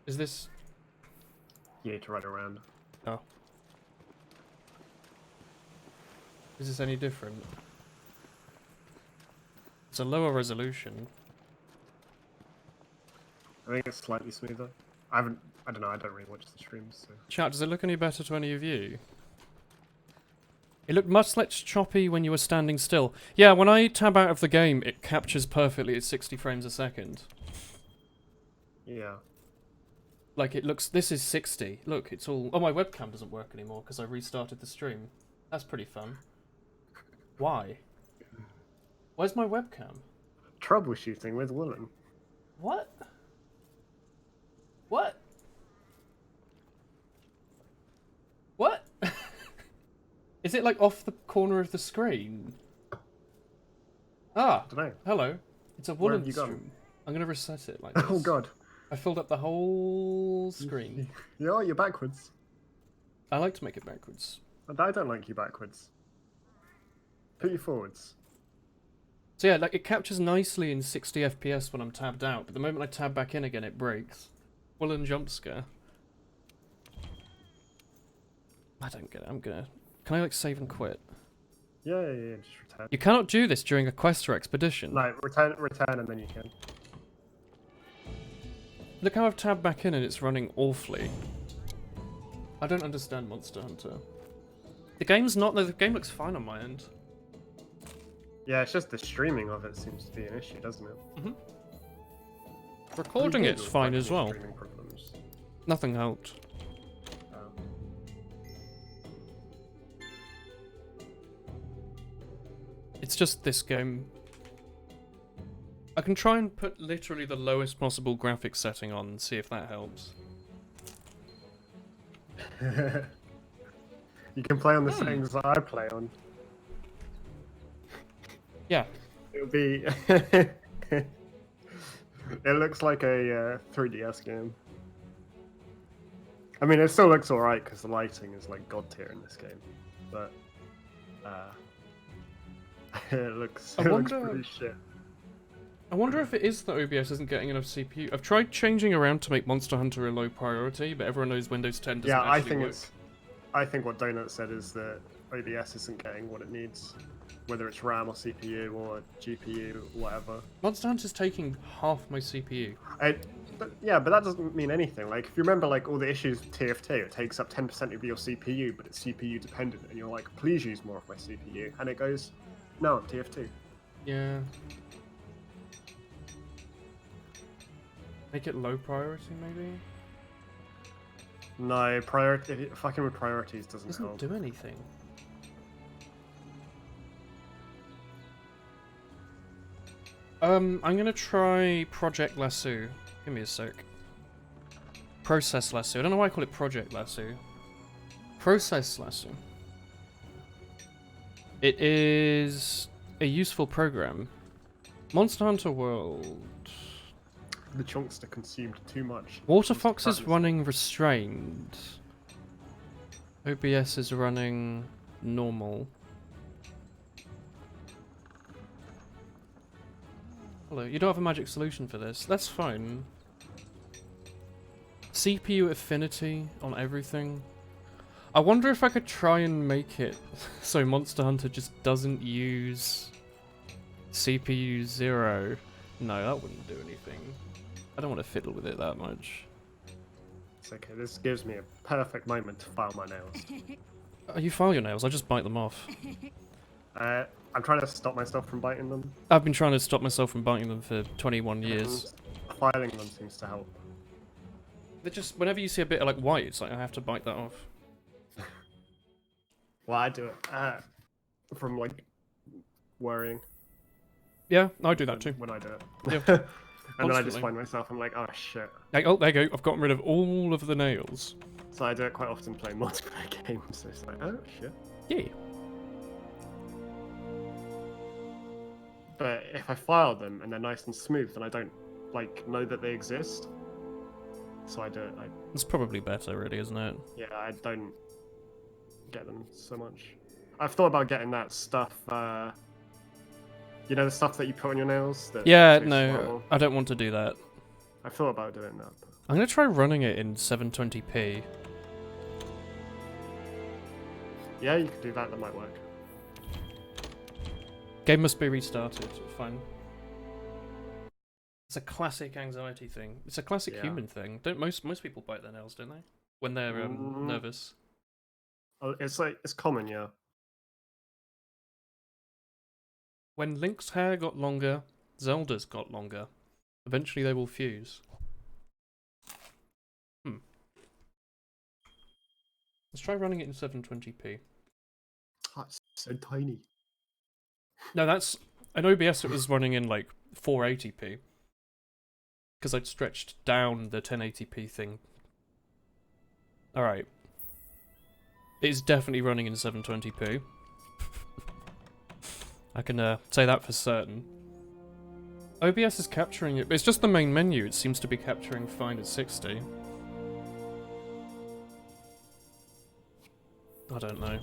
Is this... You need to run around. Oh. Is this any different? It's a lower resolution. I think it's slightly smoother. I don't know, I don't really watch the streams, so... Chat, does it look any better to any of you? It looked much less choppy when you were standing still. Yeah, when I tab out of the game, it captures perfectly at 60 frames a second. Yeah. Like, it looks... This is 60. Look, it's all... Oh, my webcam doesn't work anymore because I restarted the stream. That's pretty fun. Why? Where's my webcam? Troubleshooting with Woolen. What? What? What? Is it like off the corner of the screen? Ah, I don't know. hello. It's a Where wooden have you gone? stream. I'm gonna reset it like this. Oh god. I filled up the whole screen. Yeah, you're backwards. I like to make it backwards. And I don't like you backwards. Put you forwards. So yeah, like it captures nicely in 60 FPS when I'm tabbed out, but the moment I tab back in again, it breaks. Woolen jump scare. I don't get it. I'm gonna... Can I like save and quit? Yeah, just return. You cannot do this during a quest or expedition. No, return, and then you can. Look how I've tabbed back in and it's running awfully. I don't understand Monster Hunter. The game's not... No, the game looks fine on my end. Yeah, it's just the streaming of it seems to be an issue, doesn't it? Mm-hmm. Recording it's fine as well. Streaming problems. Nothing helped. Oh. It's just this game. I can try and put literally the lowest possible graphics setting on and see if that helps. You can play on the settings that I play on. Yeah. It'll be... It looks like a 3DS game. I mean, it still looks alright because the lighting is like god tier in this game, but it looks pretty shit. I wonder if it is that OBS isn't getting enough CPU. I've tried changing around to make Monster Hunter a low priority, but everyone knows Windows 10 doesn't actually work. I think what Donut said is that OBS isn't getting what it needs, whether it's RAM or CPU or GPU, whatever. Monster Hunter's taking half my CPU. Yeah, but that doesn't mean anything. Like, if you remember, like, all the issues with TFT, it takes up 10% of your CPU, but it's CPU dependent, and you're like, please use more of my CPU, and it goes, no, I'm TFT. Yeah. Make it low priority, maybe? No, fucking with priorities doesn't help. do anything. I'm gonna try Project Lasso. Give me a sec. Process Lasso. I don't know why I call it Project Lasso. Process Lasso. It is a useful program. Monster Hunter World. The chunks are consumed too much. Water Fox is running restrained. OBS is running normal. Hello, you don't have a magic solution for this. That's fine. CPU affinity on everything. I wonder if I could try and make it so Monster Hunter just doesn't use CPU 0. No, that wouldn't do anything. I don't want to fiddle with it that much. It's okay, this gives me a perfect moment to file my nails. Oh, you file your nails, I just bite them off. I'm trying to stop myself from biting them. I've been trying to stop myself from biting them for 21 years. Filing them seems to help. They're just, whenever you see a bit of like white, it's like I have to bite that off. Well, I do it from like worrying. Yeah, I do that too. When I do it. Yeah. And then I just find myself, I'm like, oh shit. Like, oh, there you go, I've gotten rid of all of the nails. So I do it quite often playing multiplayer games, so it's like, oh shit. Yeah. But if I file them and they're nice and smooth, then I don't like know that they exist. So I do it. It's probably better, really, isn't it? Yeah, I don't get them so much. I've thought about getting that stuff. You know, the stuff that you put on your nails. Yeah, no, I don't want to do that. I thought about doing that. But... I'm gonna try running it in 720p. Yeah, you could do that. That might work. Game must be restarted. Fine. It's a classic anxiety thing. It's a classic human thing. Don't most people bite their nails, don't they? When they're nervous. Oh, it's common, yeah. When Link's hair got longer, Zelda's got longer. Eventually they will fuse. Let's try running it in 720p. Oh, it's so tiny. No, that's... In OBS it was running in like 480p. Because I'd stretched down the 1080p thing. Alright. It's definitely running in 720p. I can say that for certain. OBS is capturing it, but it's just the main menu. It seems to be capturing fine at 60. I don't know.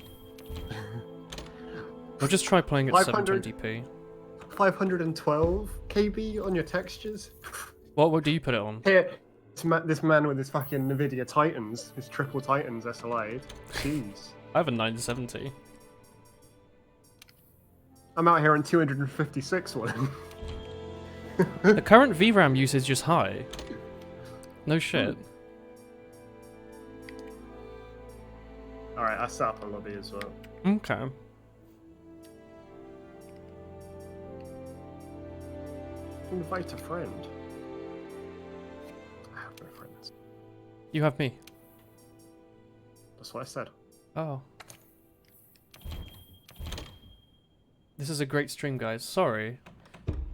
I'll just try playing at 720p. 512 KB on your textures? What do you put it on? Here, this man with his fucking Nvidia Titans, his triple Titans SLA'd. Jeez. I have a 970. I'm out here on 256 one. The current VRAM usage is high. No shit. Alright, I set up a lobby as well. Okay. Invite a friend. I have no friends. You have me. That's what I said. Oh. This is a great stream, guys. Sorry.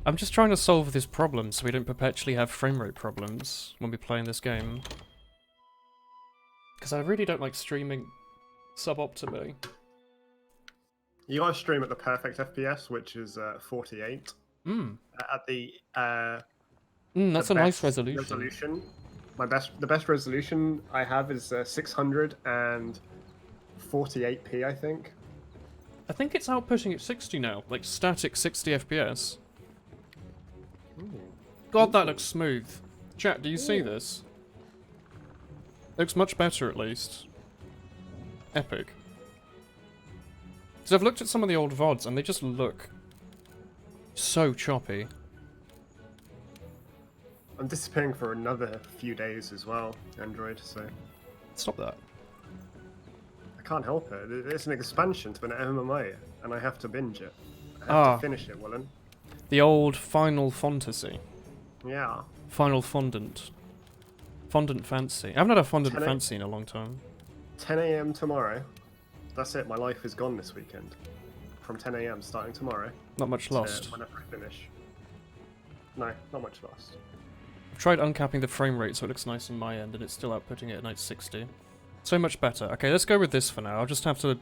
I'm just trying to solve this problem so we don't perpetually have frame rate problems when we play in this game. Because I really don't like streaming suboptimally. You gotta stream at the perfect FPS, which is 48. At the that's the a nice best resolution. The best resolution I have is 648p, I think. I think it's outputting at 60 now, like static 60 FPS. Ooh. God, that looks smooth. Chat, do you see this? Looks much better, at least. Epic. Because I've looked at some of the old VODs, and they just look so choppy. I'm disappearing for another few days as well, Android, so... Stop that. I can't help it. It's an expansion to an MMO, and I have to binge it. I have to finish it, Willen. The old Final Fantasy. Yeah. Final Fondant. Fondant Fancy. I haven't had a Fondant Fancy in a long time. 10 AM tomorrow. That's it, my life is gone this weekend. From 10 AM starting tomorrow. Not much lost. Whenever I finish. No, not much lost. I've tried uncapping the frame rate so it looks nice on my end, and it's still outputting it at nice 60. So much better. Okay, let's go with this for now. I'll just have to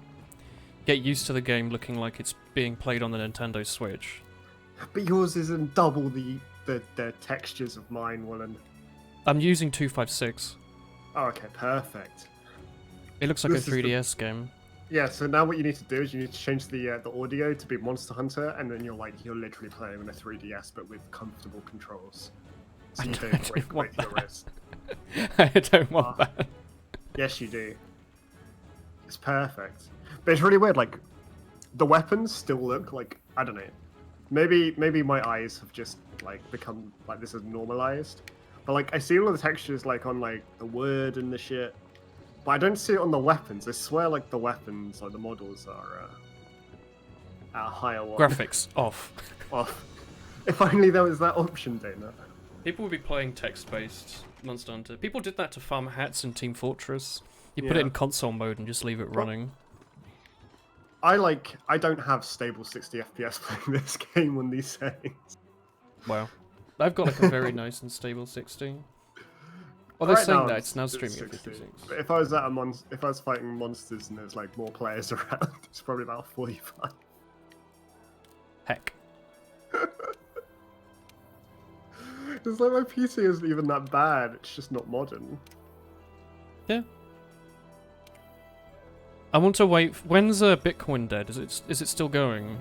get used to the game looking like it's being played on the Nintendo Switch. But yours isn't double the textures of mine, Willen. I'm using 256. Oh, okay, perfect. It looks like a 3DS game. Yeah, so now what you need to do is you need to change the audio to be Monster Hunter, and then you're literally playing on a 3DS but with comfortable controls. So you don't break your wrist. I don't want that. Yes, you do. It's perfect. But it's really weird, like, the weapons still look like, I don't know, maybe my eyes have just, like, become, like, this is normalized. But, like, I see all the textures, like, on, like, the wood and the shit. But I don't see it on the weapons. I swear, like, the weapons, like, the models are at a higher one. Graphics off. Off. If only there was that option, Dana. People would be playing text-based Monster Hunter. People did that to farm hats in Team Fortress. You put it in console mode and just leave it running. I don't have stable 60 FPS playing this game on these settings. Wow. I've got like a very nice and stable 60. Well, they're saying that it's now streaming at 56. But if I was if I was fighting monsters and there's like more players around, it's probably about 45. Heck. It's like my PC isn't even that bad, it's just not modern. Yeah. I want to wait. When's Bitcoin dead? Is it still going?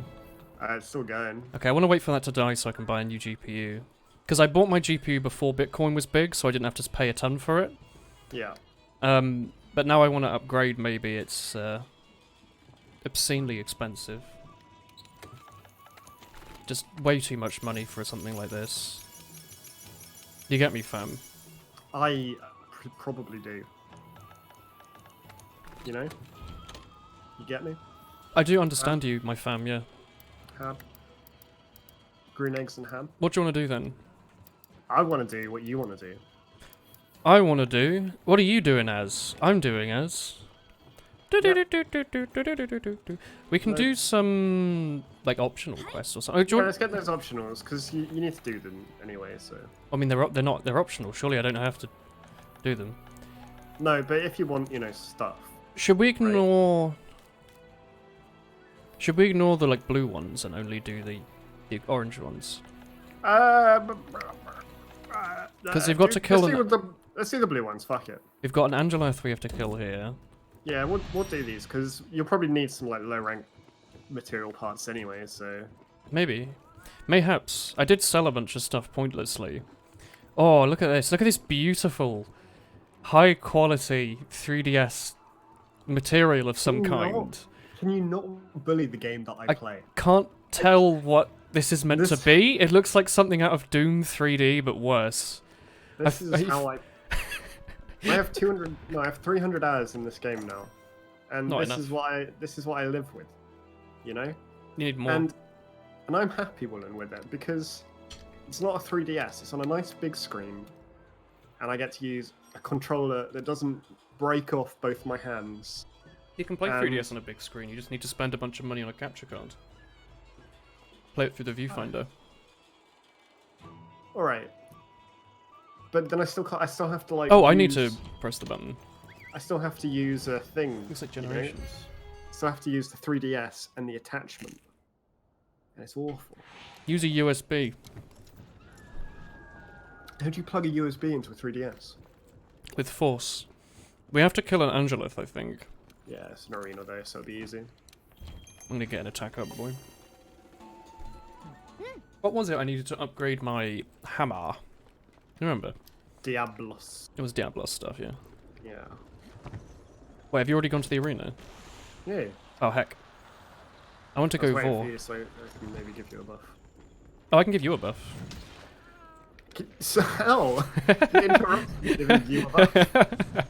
It's still going. Okay, I want to wait for that to die so I can buy a new GPU. Because I bought my GPU before Bitcoin was big, so I didn't have to pay a ton for it. Yeah. But now I want to upgrade. Maybe it's obscenely expensive. Just way too much money for something like this. You get me, fam? I probably do. You know? You get me? I do understand you, my fam, yeah. Ham. Green eggs and ham. What do you want to do then? I want to do what you want to do. I want to do... What are you doing as? I'm doing as... We can do some, like, optional quests or something. Oh, do you Yeah, want... let's get those optionals, because you need to do them anyway, so... I mean, they're not. They're optional. Surely I don't have to do them. No, but if you want, you know, stuff. Should we ignore... Should we ignore the, like, blue ones and only do the orange ones? Because they've got to kill let's do the blue ones, fuck it. We've got an Angelith we have to kill here. Yeah, we'll do these, because you'll probably need some, like, low-rank material parts anyway, so... Maybe. Mayhaps. I did sell a bunch of stuff pointlessly. Oh, look at this. Look at this beautiful, high-quality 3DS material of some kind. Can you not bully the game that I play? Can't tell what this is meant to be. It looks like something out of Doom 3D, but worse. This is how I... I have 200... No, I have 300 hours in this game now. And this is what I live with. You know? You need more. And I'm happy, Willen, with it, because it's not a 3DS. It's on a nice big screen. And I get to use a controller that doesn't break off both my hands. You can play 3DS on a big screen, you just need to spend a bunch of money on a capture card. Play it through the viewfinder. Alright. But then I still have to, like... Oh, I need to press the button. I still have to use a thing. Looks like Generations. Still have to use the 3DS and the attachment. And it's awful. Use a USB. How do you plug a USB into a 3DS? With force. We have to kill an Angelith, I think. Yeah, it's an arena though, so it'll be easy. I'm gonna get an attack up, boy. What was it I needed to upgrade my hammer? You remember? Diablos. It was Diablos stuff, yeah. Yeah. Wait, have you already gone to the arena? Yeah. Oh, heck. I want to go waiting Vor. for you, so I can maybe give you a buff. Oh, I can give you a buff. So how? You interrupted me giving you a buff.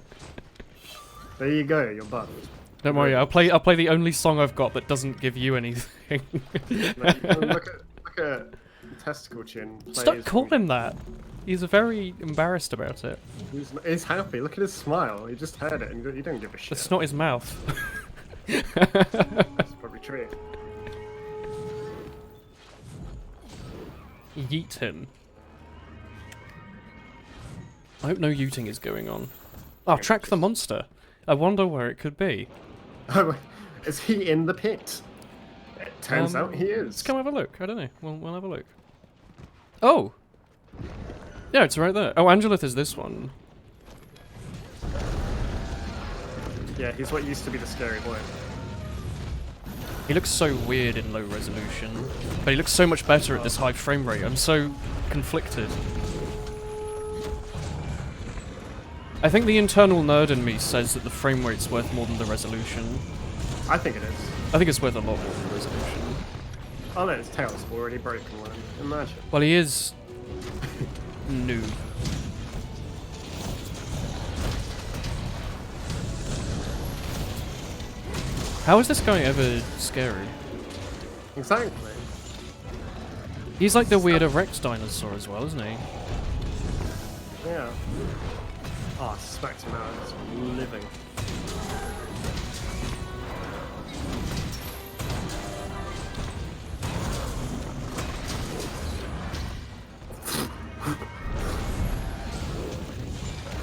There you go, you're buffed. Don't worry, I'll play the only song I've got that doesn't give you anything. Look at Testicle Chin. Stop calling him that. He's very embarrassed about it. He's happy. Look at his smile. He just heard it and you don't give a shit. That's not his mouth. That's probably true. Yeet him. I hope no yeeting is going on. Oh, track the monster. I wonder where it could be. Oh, is he in the pit? It turns out he is. Let's come have a look. I don't know. We'll have a look. Oh! Yeah, it's right there. Oh, Angelith is this one. Yeah, he's what used to be the scary boy. He looks so weird in low resolution, but he looks so much better at this high frame rate. I'm so conflicted. I think the internal nerd in me says that the frame rate's worth more than the resolution. I think it is. I think it's worth a lot more than the resolution. Oh no, his tail's already broken one. Imagine. Well, he is... new. How is this guy ever scary? Exactly. He's like the weirder Rex dinosaur as well, isn't he? Yeah. Oh, I smacked him out. It's living.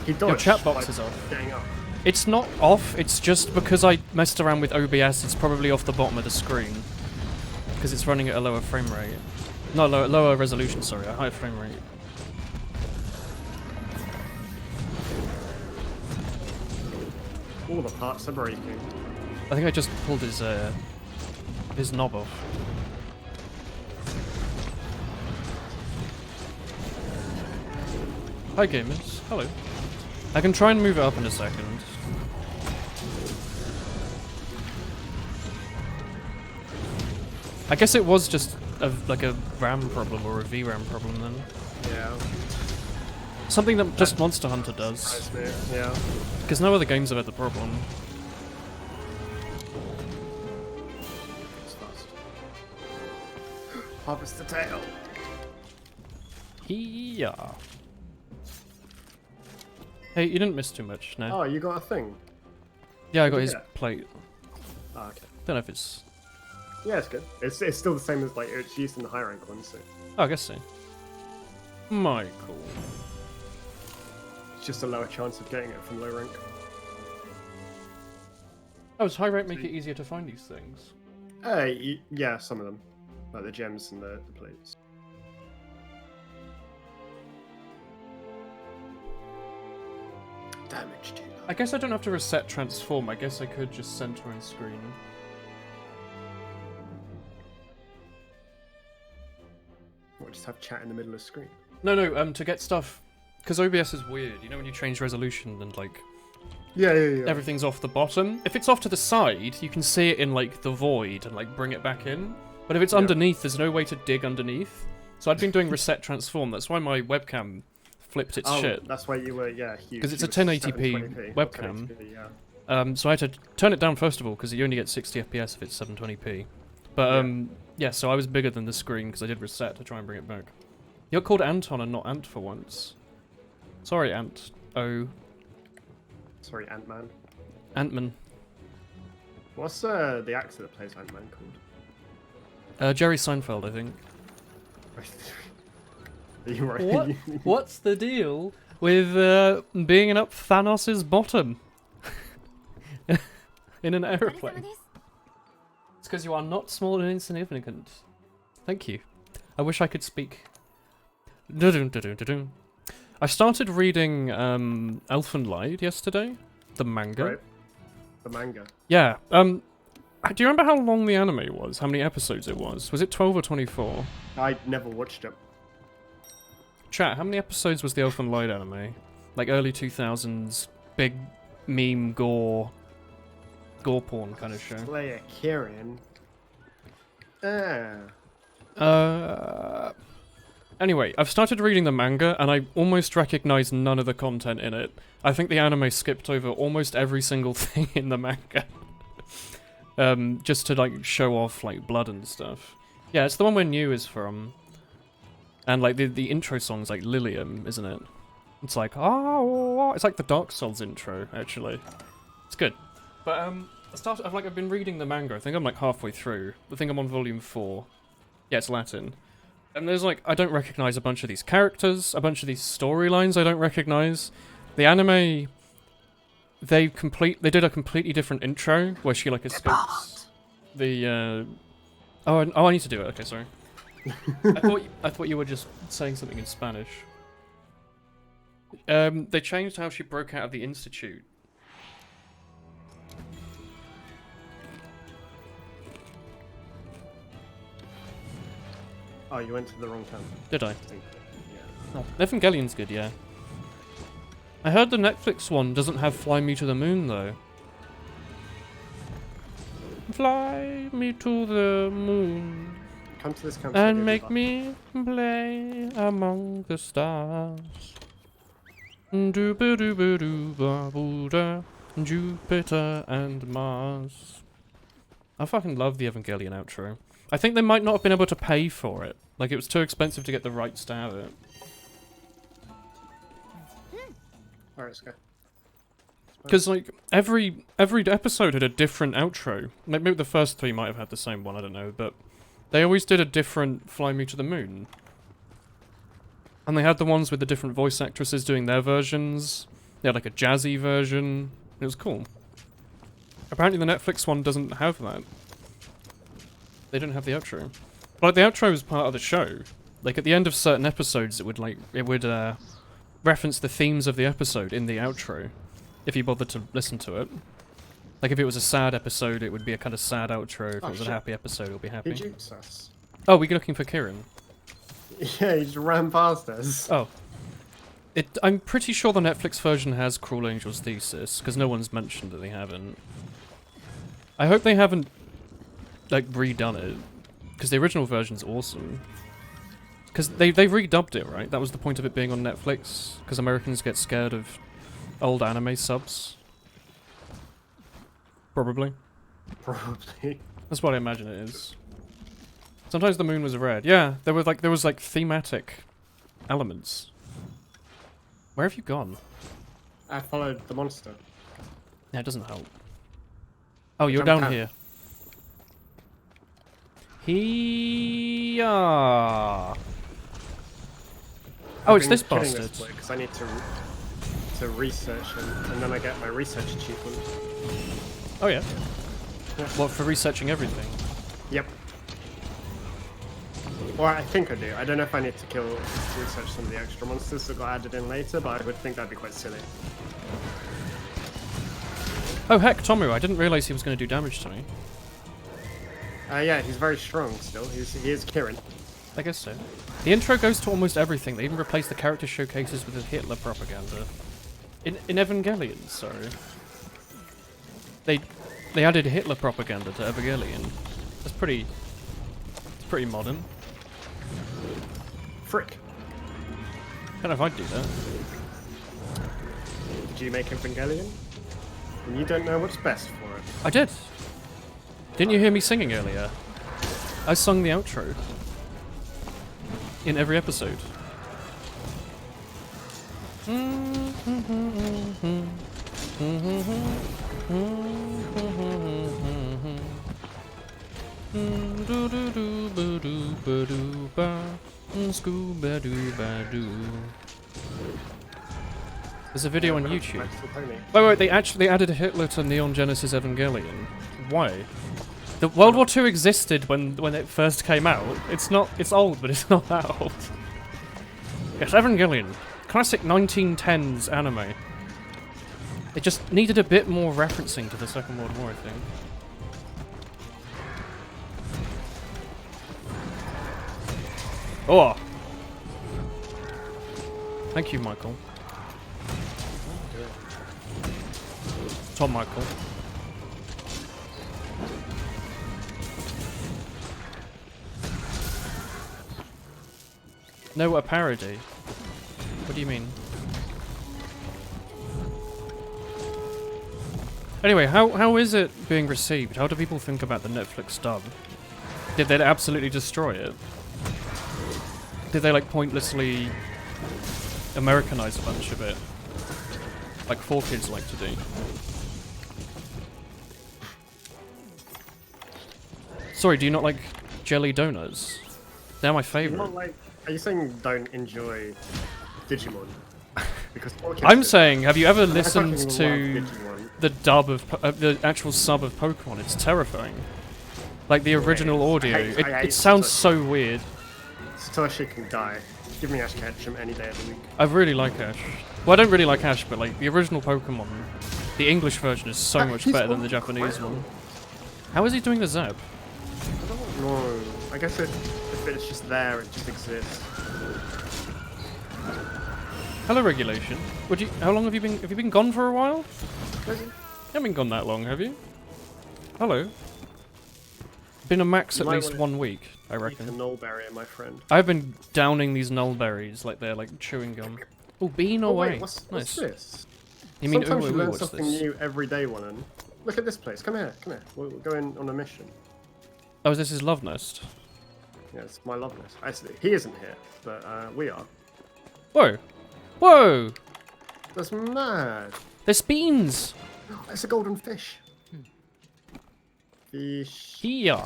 He dodged. Your chat box is off. Getting up. It's not off, it's just because I messed around with OBS, it's probably off the bottom of the screen. Because it's running at a lower frame rate. No, lower resolution, sorry, a higher frame rate. All the parts are breaking. I think I just pulled his knob off. Hi gamers, hello. I can try and move it up in a second. I guess it was just like a RAM problem or a VRAM problem then. Yeah. Something that just Monster Hunter does. Yeah. Because no other games have had the problem. It's fast. Harvest the tail. Yeah. Hey, you didn't miss too much, no? Oh, you got a thing? Yeah, I got you his get? plate. Oh, okay. Don't know if it's... Yeah, it's good. It's still the same as like it's used in the high rank ones, so Oh, I guess so. Michael. it's just a lower chance of getting it from low rank. Oh, does high rank make it easier to find these things? Yeah, some of them. Like the gems and the plates. Damage to I guess I don't have to reset transform. I guess I could just center and screen. Or just have chat in the middle of the screen. No, to get stuff... Because OBS is weird, you know when you change resolution and like... Yeah. Everything's off the bottom? If it's off to the side, you can see it in like the void and like bring it back in. But if it's underneath, there's no way to dig underneath. So I'd been doing reset transform, that's why my webcam flipped its shit. That's why you were, huge. Because it's a You were 1080p 720p, webcam. 1080p, yeah. So I had to turn it down first of all, because you only get 60 FPS if it's 720p. But yeah, so I was bigger than the screen because I did reset to try and bring it back. You're called Anton and not Ant for once. Sorry, Ant. Oh. Sorry, Ant-Man. Ant-Man. What's the actor that plays Ant-Man called? Jerry Seinfeld, I think. Are you right? What? What's the deal with being up Thanos' bottom? In an aeroplane. It's because you are not small and insignificant. Thank you. I wish I could speak. I started reading Elfenlied yesterday. The manga. Right. The manga. Yeah. Do you remember how long the anime was? How many episodes it was? Was it 12 or 24? I never watched it. Chat, how many episodes was the Elfenlied anime? Like early 2000s, big meme gore porn kind of show. Slayer Kirin. Anyway, I've started reading the manga, and I almost recognize none of the content in it. I think the anime skipped over almost every single thing in the manga. Just to, like, show off, like, blood and stuff. Yeah, it's the one where New is from. And, like, the intro song's, like, Lilium, isn't it? It's like, oh, it's like the Dark Souls intro, actually. It's good. But, I've been reading the manga. I think I'm, like, halfway through. I think I'm on volume 4. Yeah, it's Latin. And there's like, I don't recognize a bunch of these characters, a bunch of these storylines I don't recognize. The anime, they did a completely different intro where she like escapes the, oh, I need to do it, okay, sorry. I thought you were just saying something in Spanish. They changed how she broke out of the Institute. Oh, you went to the wrong town. Did I? Yeah. Oh, Evangelion's good, yeah. I heard the Netflix one doesn't have Fly Me to the Moon, though. Fly me to the moon. Come to this campsite. And make me play among the stars. Dooba-dooba-dooba-booda, Jupiter and Mars. I fucking love the Evangelion outro. I think they might not have been able to pay for it. Like, it was too expensive to get the rights to have it. Alright, let's go. Because, like, every episode had a different outro. Maybe the first 3 might have had the same one, I don't know, but they always did a different Fly Me to the Moon. And they had the ones with the different voice actresses doing their versions. They had, like, a jazzy version. It was cool. Apparently the Netflix one doesn't have that. They don't have the outro. But, like, the outro was part of the show. Like, at the end of certain episodes, it would reference the themes of the episode in the outro. If you bothered to listen to it. Like, if it was a sad episode, it would be a kind of sad outro. If it was a happy episode, it would be happy. He jukes us. Oh, we're looking for Kirin. Yeah, he just ran past us. Oh. I'm pretty sure the Netflix version has Cruel Angel's Thesis, because no one's mentioned that they haven't. I hope they haven't, like, redone it, because the original version's awesome. Because they redubbed it, right? That was the point of it being on Netflix, because Americans get scared of old anime subs. Probably. Probably. That's what I imagine it is. Sometimes the moon was red. Yeah, there was like thematic elements. Where have you gone? I followed the monster. Yeah, it doesn't help. Oh, you're Jump down down. here. He-ya. Oh, it's this bastard. Because I need to research and then I get my research achievement. Oh yeah. Yeah. What, for researching everything? Yep. Well, I think I do. I don't know if I need to research some of the extra monsters that got added in later, but I would think that'd be quite silly. Oh heck, Tomu, I didn't realise he was going to do damage to me. Yeah, he's very strong still. He is Kirin. I guess so. The intro goes to almost everything. They even replaced the character showcases with the Hitler propaganda. In Evangelion, sorry. They added Hitler propaganda to Evangelion. That's pretty modern. Frick. I don't know if I'd do that. Did you make Evangelion? And you don't know what's best for it. I did. Didn't you hear me singing earlier? I sung the outro. In every episode. There's a video on YouTube. Wait, they actually added Hitler to Neon Genesis Evangelion. Why? The World War II existed when it first came out. It's old, but it's not that old. Yes, Evangelion. Classic 1910s anime. It just needed a bit more referencing to the Second World War, I think. Oh! Thank you, Michael. Tom Michael. No, a parody. What do you mean? Anyway, how is it being received? How do people think about the Netflix dub? Did they absolutely destroy it? Did they like pointlessly Americanize a bunch of it? Like 4Kids like to do. Sorry, do you not like jelly donuts? They're my You're favourite. not like, are you saying don't enjoy Digimon? Because I'm saying, have you ever listened fucking to love Digimon. the dub of the actual sub of Pokemon? It's terrifying. Like the original audio, I hate it sounds such- so weird. Satoshi can die. Give me Ash Ketchum any day of the week. I really like Ash. Well, I don't really like Ash, but like the original Pokemon, the English version is so much He's better than on the Japanese crown. one. How is he doing the zap? I don't know. I guess if it's just there, it just exists. Hello, Regulation. How long have you been? Have you been gone for a while? Does he? You haven't been gone that long, have you? Hello. Been a max You at might least wanna 1 week, I Eat a reckon. nullberry, my friend. I've been downing these nullberries like they're like chewing gum. Oh, bean Oh away. wait, what's Nice. this? You mean Sometimes ooh, you ooh, learn what's something this? new every day, one. Look at this place. Come here, come here. We're going on a mission. Oh, this is Love Nest. Yeah, it's my love nest. Actually, he isn't here, but we are. Whoa! Whoa! That's mad. There's beans! It's a golden fish. Fish. Here!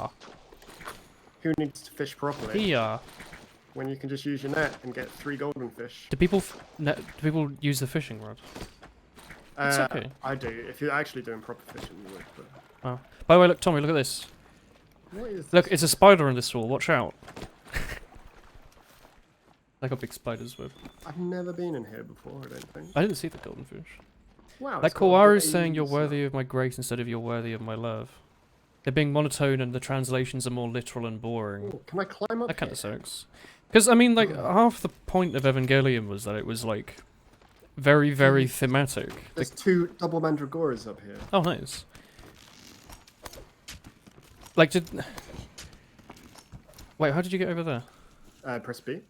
Who needs to fish properly Here! when you can just use your net and get 3 golden fish? Do people use the fishing rod? It's okay. I do. If you're actually doing proper fishing, you would. But... Oh. By the way, look, Tommy, look at this. What is Look, this? it's a spider in this wall. Watch out. Like a big spider's web. I've never been in here before, I don't think. I didn't see the golden fish. Wow. Like it's got a Kawaru's grey saying you're sun. worthy of my grace instead of you're worthy of my love. They're being monotone and the translations are more literal and boring. Ooh, can I climb up That kind here? of sucks. Because, I mean, like, half the point of Evangelion was that it was, like, very, very thematic. There's 2 double mandragoras up here. Oh, nice. Like, wait, how did you get over there? Press B.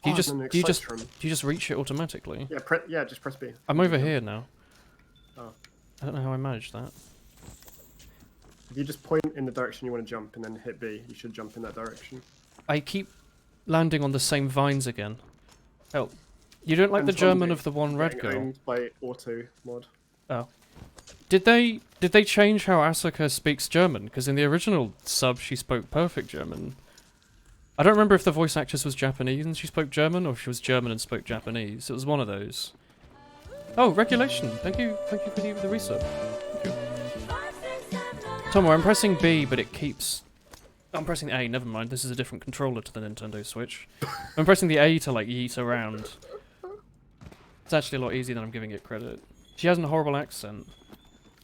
Do you Do you just reach it automatically? Yeah, just press B. I'm over here now. Oh. I don't know how I managed that. If you just point in the direction you want to jump and then hit B, you should jump in that direction. I keep landing on the same vines again. Oh, you don't like the German of the one red girl? Owned by auto mod. Oh. Did they change how Asuka speaks German? Because in the original sub, she spoke perfect German. I don't remember if the voice actress was Japanese and she spoke German, or if she was German and spoke Japanese. It was one of those. Oh, regulation. Thank you for the resub. Thank you. Tomo, I'm pressing B, but it keeps... I'm pressing A, never mind. This is a different controller to the Nintendo Switch. I'm pressing the A to, like, yeet around. It's actually a lot easier than I'm giving it credit. She has a horrible accent.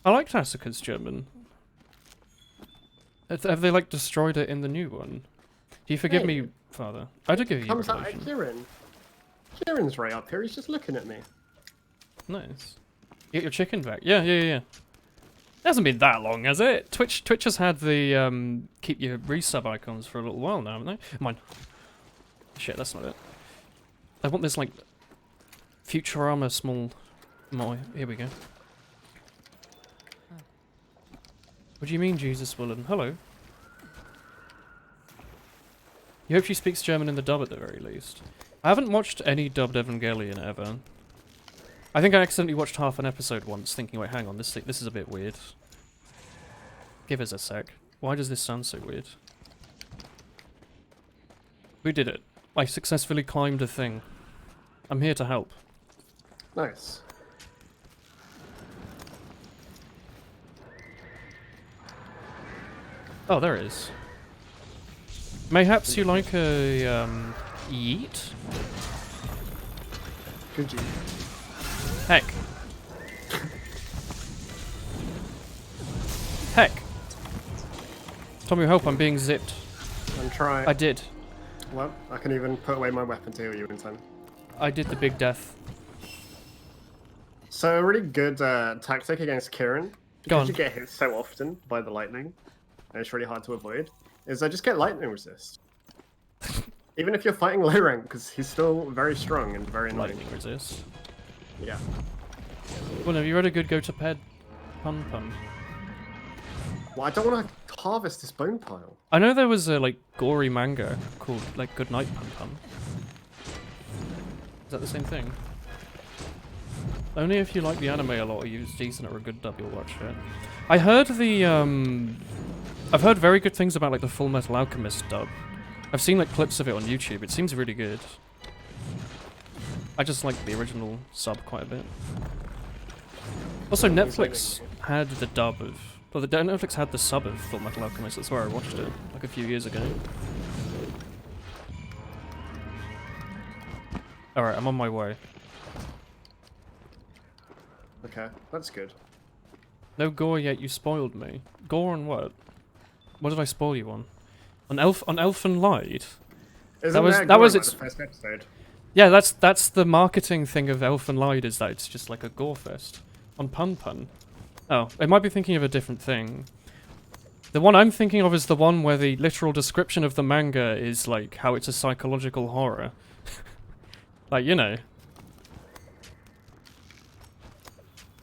I liked Asuka's German. Have they, like, destroyed it in the new one? Do you forgive me, Father? I did give you Comes out regulation. Kieran. Kieran's right up here, he's just looking at me. Nice. You get your chicken back. Yeah. It hasn't been that long, has it? Twitch has had the keep your resub icons for a little while now, haven't they? Mine. Shit, that's not it. I want this, like, Futurama small... Here we go. What do you mean, Jesus Willen? Hello. You hope she speaks German in the dub at the very least. I haven't watched any dubbed Evangelion ever. I think I accidentally watched half an episode once, thinking, wait, hang on, this is a bit weird. Give us a sec. Why does this sound so weird? We did it. I successfully climbed a thing. I'm here to help. Nice. Oh, there it is. Mayhaps you like a, yeet? Could you? Heck. Heck. Tommy, help, I'm being zipped. I'm trying. I did. Well, I can even put away my weapon to heal you in time. I did the big death. So a really good tactic against Kieran, Go on. because you get hit so often by the lightning, and it's really hard to avoid, is just get lightning resist. Even if you're fighting low rank, because he's still very strong and very annoying. Lightning resist. Yeah. Well, have you read a good go-to-ped pun? Well, I don't want to harvest this bone pile. I know there was a, like, gory manga called, like, Goodnight Pun. Is that the same thing? Only if you like the anime a lot or you're decent or a good dub, you'll watch it. I heard the, I've heard very good things about, like, the Full Metal Alchemist dub. I've seen, like, clips of it on YouTube. It seems really good. I just like the original sub quite a bit. Also, Netflix had the dub of... Well, Netflix had the sub of Full Metal Alchemist. That's where I watched it, like, a few years ago. Alright, I'm on my way. Okay, that's good. No gore yet, you spoiled me. Gore on what? What did I spoil you on? On Elfen Lied? Isn't that was the its... first episode? Yeah, that's the marketing thing of Elfen Lied, is that it's just like a gore fest. On Pun. Oh, I might be thinking of a different thing. The one I'm thinking of is the one where the literal description of the manga is like how it's a psychological horror. Like, you know.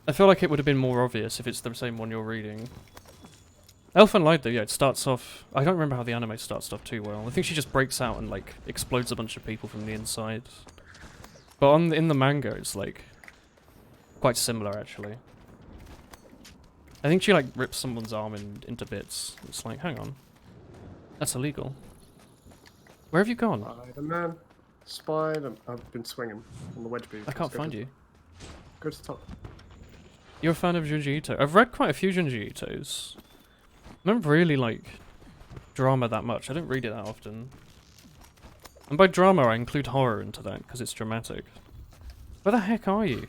I feel like it would have been more obvious if it's the same one you're reading. Elfen Lied though, yeah, it starts off... I don't remember how the anime starts off too well. I think she just breaks out and, like, explodes a bunch of people from the inside. But in the manga, it's, like, quite similar, actually. I think she, like, rips someone's arm into bits. It's like, hang on. That's illegal. Where have you gone? Spider-Man. Spider... I've been swinging on the wedge boot. I can't find you. Go to the top. You're a fan of Junji Ito. I've read quite a few Junji Itos. I don't really like drama that much. I don't read it that often. And by drama, I include horror into that, because it's dramatic. Where the heck are you?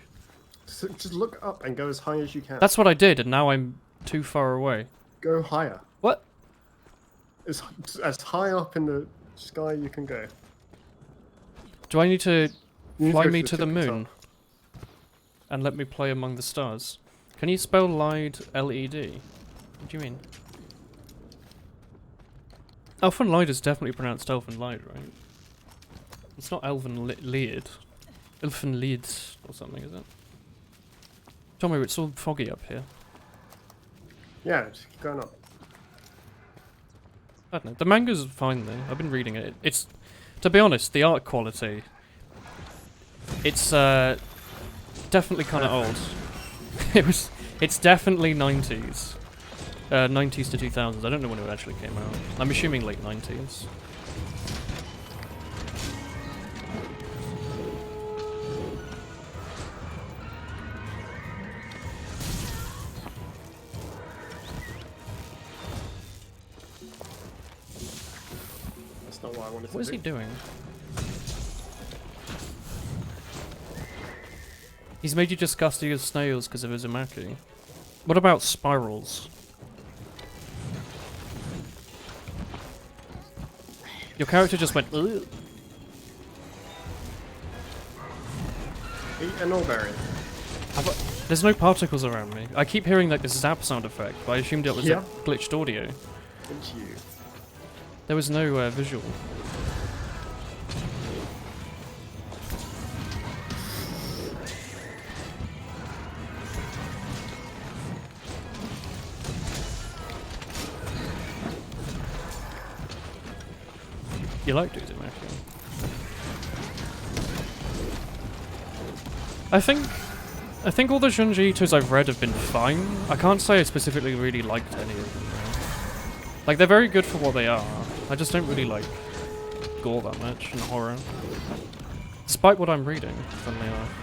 So just look up and go as high as you can. That's what I did, and now I'm too far away. Go higher. What? As high up in the sky you can go. Do I need to You need fly go me the to the tippy moon? top. and let me play among the stars. Can you spell Lied L-E-D? What do you mean? Elfin Lied is definitely pronounced Elfin Lied, right? It's not Elven Lied. Elfin Lied or something, is it? Tommy, it's all foggy up here. Yeah, just keep going up. I don't know. The manga's fine though. I've been reading it. It's, to be honest, the art quality. It's definitely kind of old. It's definitely 90s. 90s to 2000s. I don't know when it actually came out. I'm assuming late 90s. That's not what I wanted to do. What is he doing? He's made you disgusting as snails because of Uzumaki. What about spirals? Your character just went, ugh. Eat an berry. There's no particles around me. I keep hearing like this zap sound effect, but I assumed it was Yeah. a glitched audio. Didn't you? There was no visual. You liked it, Uzumaki? I think all the Junji Itos I've read have been fine. I can't say I specifically really liked any of them. Though. Like, they're very good for what they are. I just don't really like gore that much and horror. Despite what I'm reading, funnily enough.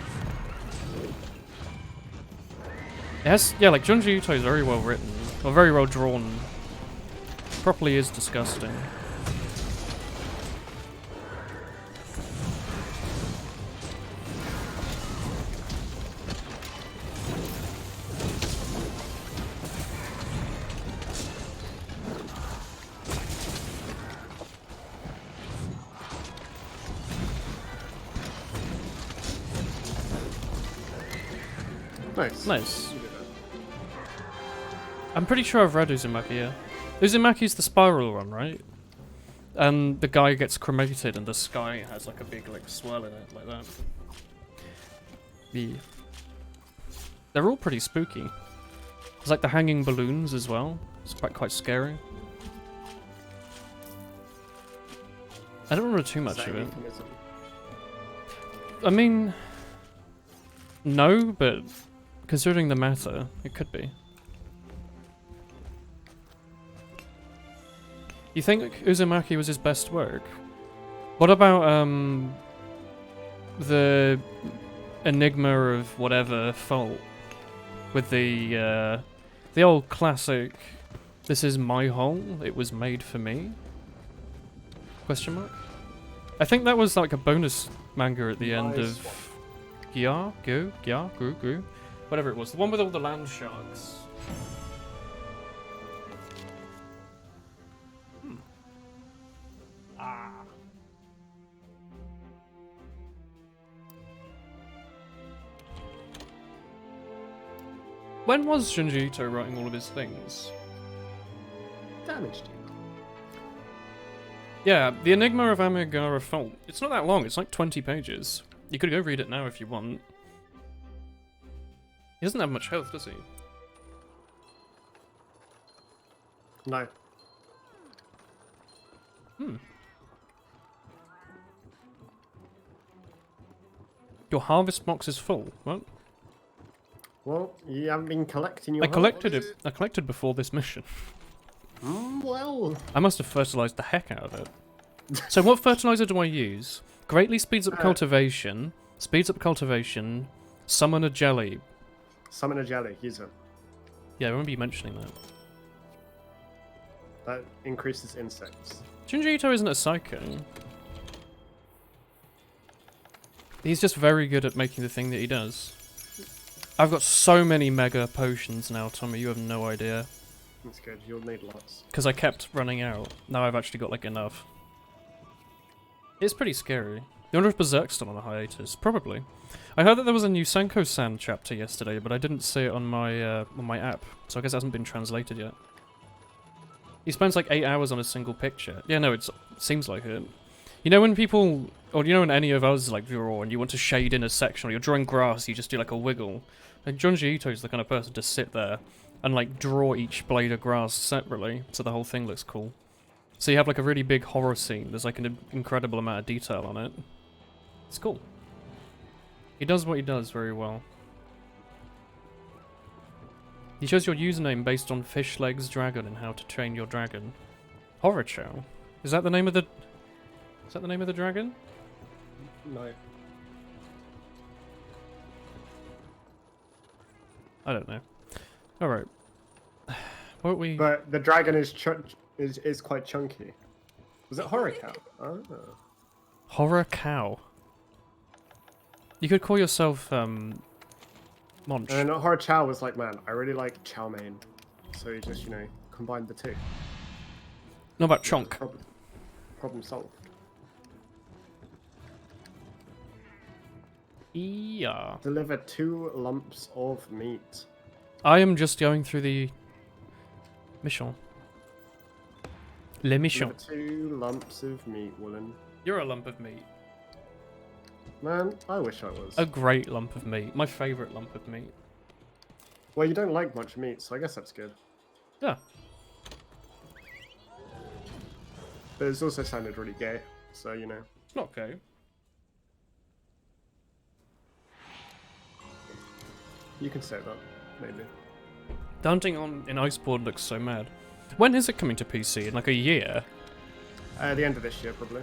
It has, yeah, like, Junji Ito is very well written, or very well drawn. Properly is disgusting. Nice. Nice. You did that. I'm pretty sure I've read Uzumaki, yeah. Uzumaki's the spiral one, right? And the guy gets cremated and the sky has like a big like swirl in it, like that. Yeah. They're all pretty spooky. There's like the hanging balloons as well. It's quite scary. I don't remember too much Is that of a it. euphemism? I mean, no, but considering the matter, it could be. You think Uzumaki was his best work? What about the Enigma of whatever fault with the old classic "This is my hole, it was made for me"? Question mark. I think that was like a bonus manga at the end Nice of Gru, whatever it was. The one with all the land sharks. When was Junji Ito writing all of his things? Damaged you. Yeah, The Enigma of Amigara Fault. It's not that long, it's like 20 pages. You could go read it now if you want. He doesn't have much health, does he? No. Your harvest box is full. What? Well, you haven't been collecting your I collected it. I collected before this mission. Well. I must have fertilized the heck out of it. So what fertilizer do I use? Greatly speeds up cultivation. Summon a jelly. Summon a jelly, use it. Yeah, I remember you mentioning that. That increases insects. Junji Ito isn't a psycho. He's just very good at making the thing that he does. I've got so many mega potions now, Tommy, you have no idea. That's good, you'll need lots. Because I kept running out. Now I've actually got like enough. It's pretty scary. wonder if Berserk's still on a hiatus? Probably. I heard that there was a new Senko-san chapter yesterday, but I didn't see it on my app, so I guess it hasn't been translated yet. He spends like 8 hours on a single picture. Yeah, no, it seems like it. You know when people, or you know when any of us like draw and you want to shade in a section, or you're drawing grass, you just do like a wiggle. Like Junji Ito is the kind of person to sit there and like draw each blade of grass separately, so the whole thing looks cool. So you have like a really big horror scene. There's like an incredible amount of detail on it. It's cool. He does what he does very well. You chose your username based on Fish Legs Dragon and How to Train Your Dragon. Horochow. Is that the name of the? Is that the name of the dragon? No. I don't know. All right. What we? But the dragon is quite chunky. Was it Horikow? Oh. Horror cow. You could call yourself Monch. And Horochow was like, man, I really like chow mein, so he just combined the two. Not about chonk. Problem solved. Yeah. Deliver 2 lumps of meat. I am just going through the mission. Le mission. Deliver 2 lumps of meat, Woolen. You're a lump of meat. Man, I wish I was. A great lump of meat. My favourite lump of meat. Well, you don't like much meat, so I guess that's good. Yeah. But it's also sounded really gay, so It's not gay. You can say that, maybe. The hunting in Iceborne looks so mad. When is it coming to PC? In like a year? The end of this year, probably.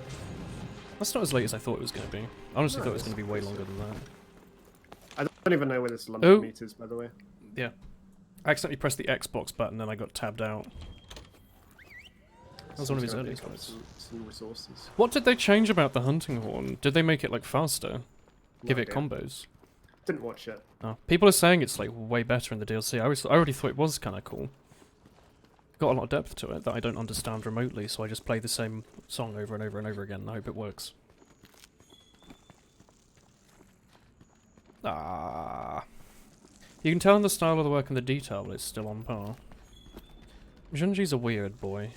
That's not as late as I thought it was going to be. I honestly No, thought it was going it's to be way pretty longer than that. I don't even know where this lump Oh. of meat is, by the way. Yeah. I accidentally pressed the Xbox button and I got tabbed out. That was one of his Someone's earliest gotta ones. be some resources. What did they change about the hunting horn? Did they make it like faster? No Give it idea. combos? Didn't watch it. Oh. People are saying it's like way better in the DLC. I already thought it was kind of cool. Got a lot of depth to it that I don't understand remotely, so I just play the same song over and over and over again and I hope it works. Ah. You can tell in the style of the work and the detail, but it's still on par. Junji's a weird boy.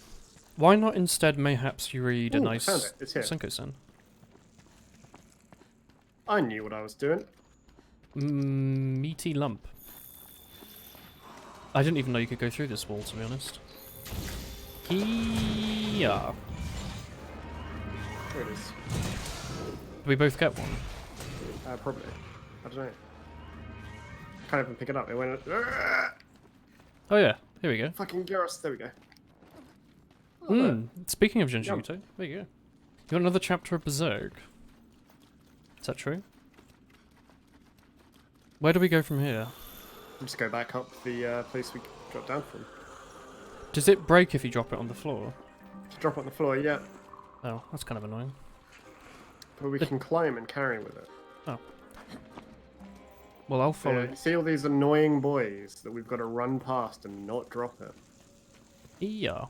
Why not instead mayhaps you read a Ooh, I nice found it. It's here. Senko-san? I knew what I was doing. Meaty lump. I didn't even know you could go through this wall, to be honest. Yeah. Here it is. Did we both get one? Probably. I don't know. Can't even pick it up. It went. Oh yeah, here we go. Fucking Gyros. There we go. Speaking of Junji Yum. Ito, there you go. You got another chapter of Berserk. Is that true? Where do we go from here? Just go back up the place we dropped down from. Does it break if you drop it on the floor? Just drop it on the floor, yeah. Oh, that's kind of annoying. But we can climb and carry with it. Oh. Well, I'll follow. Yeah, you see all these annoying boys that we've got to run past and not drop it. Yeah.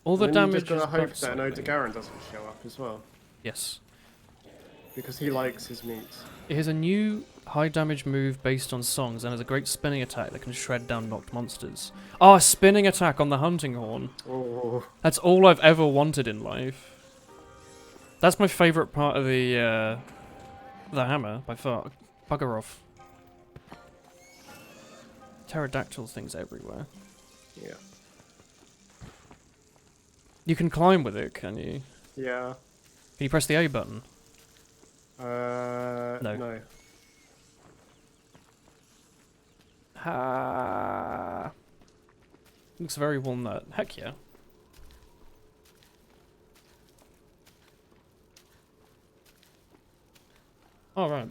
All the And then you damage just gotta is hope buff that an something. Odegaran doesn't show up as well. Yes. Because he likes his meat. It has a new high damage move based on songs and has a great spinning attack that can shred down knocked monsters. Oh, a spinning attack on the hunting horn. Oh, That's all I've ever wanted in life. That's my favourite part of the hammer, by far. Bugger off. Pterodactyl things everywhere. yeah. You can climb with it, can you? Yeah. Can you press the A button? No. No. Ha. Looks very walnut. Heck yeah. Oh, right.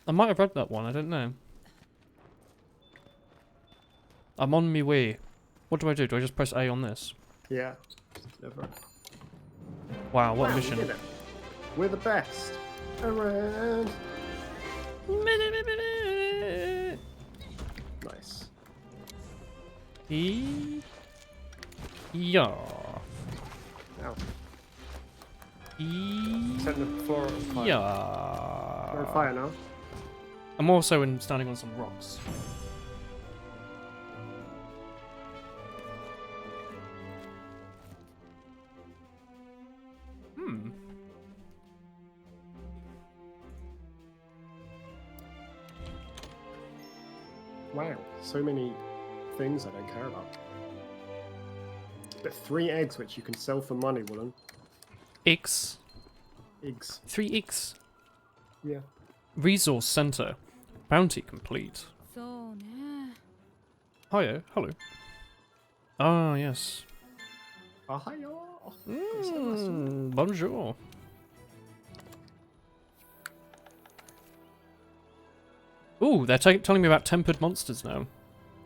I might have read that one, I don't know. I'm on me way. What do? Do I just press A on this? Yeah. Never. Wow, what a Wow, we mission. did it. We're the best. Around. Nice. Yeah. Ow. Set the floor on fire. Yeah. We're on fire now. I'm also standing on some rocks. Hmm. Wow, so many things I don't care about. But 3 eggs which you can sell for money, Woolen. X. Eggs. 3x. Yeah. Resource center. Bounty complete. そうね。 Hiya. Hello. Ah, yes. Ohio. Bonjour. Ooh, they're telling me about tempered monsters now.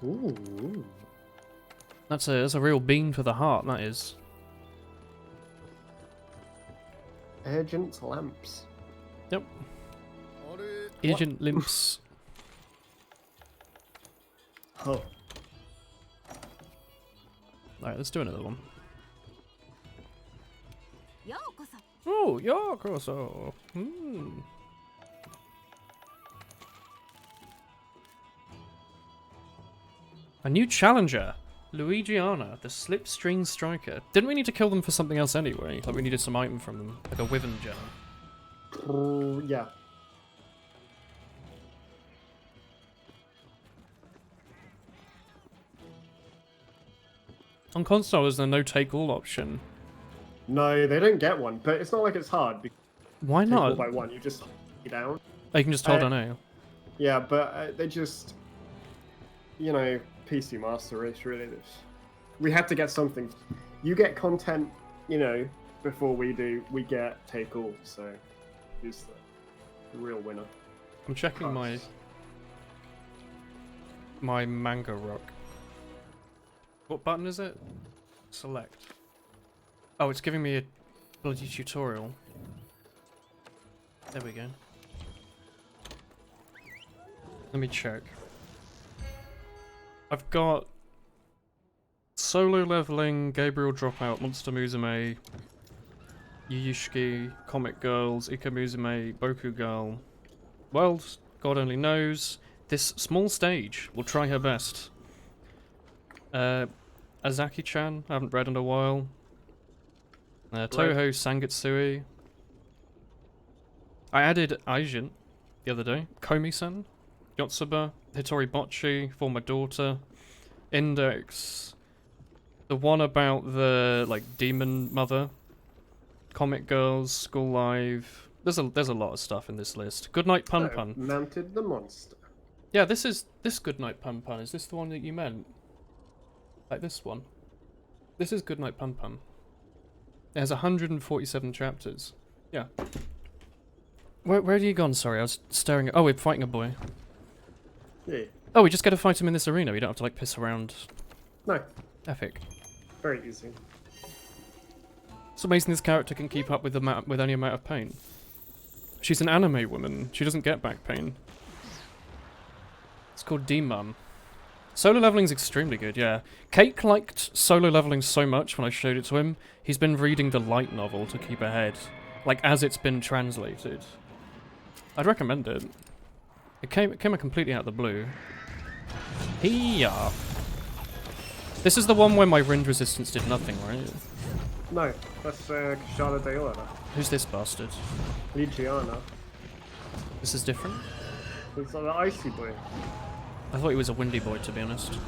Ooh. That's a real bean for the heart, that is. Urgent lamps. Yep. Agent Limps. Oh. Alright, let's do another one. ようこそ。 Oh, Yakuza. Hmm. A new challenger. Luigiana, the slipstring striker. Didn't we need to kill them for something else anyway? Like we needed some item from them, like a Wyvern gem. Yeah. On console, is there no take-all option? No, they don't get one, but it's not like it's hard. Because Why you take all not? by one, you just it down. Oh, you can just hold on A. Yeah, but they just, you know, PC Master Race really. We had to get something. You get content, you know, before we do. We get take all, so who's the real winner? I'm checking my manga rock. What button is it? Select. Oh, it's giving me a bloody tutorial. There we go. Let me check. I've got solo leveling, Gabriel Dropout, Monster Musume, Yuyushiki, Comic Girls, Ika Musume, Boku Girl. World, God only knows. This small stage will try her best. Azaki-chan, I haven't read in a while. Toho Sangatsui. I added Aijin the other day. Komi-san. Yotsuba. Hitori Bocchi, For My Daughter. Index. The one about the, like, demon mother. Comic Girls, School Live. There's a lot of stuff in this list. Goodnight Pun Pun. Mounted the monster. Yeah, this Goodnight Pun Pun. Is this the one that you meant? Like this one? This is Goodnight Pun Pun. It has 147 chapters. Yeah. Where have you gone? Sorry, I was staring at... Oh, we're fighting a boy. Yeah. Oh, we just get to fight him in this arena. We don't have to, like, piss around. No, Epic. very easy. It's amazing this character can keep up with any amount of pain. She's an anime woman. She doesn't get back pain. It's called D-Mum. Solo leveling's extremely good, yeah. Cake liked solo leveling so much when I showed it to him, he's been reading the light novel to keep ahead. Like, as it's been translated. I'd recommend it. It came completely out of the blue. Hiya! This is the one where my rend resistance did nothing, right? No, that's Kashana Deolana. Who's this bastard? Ligiana. This is different? It's like the icy boy. I thought he was a windy boy, to be honest.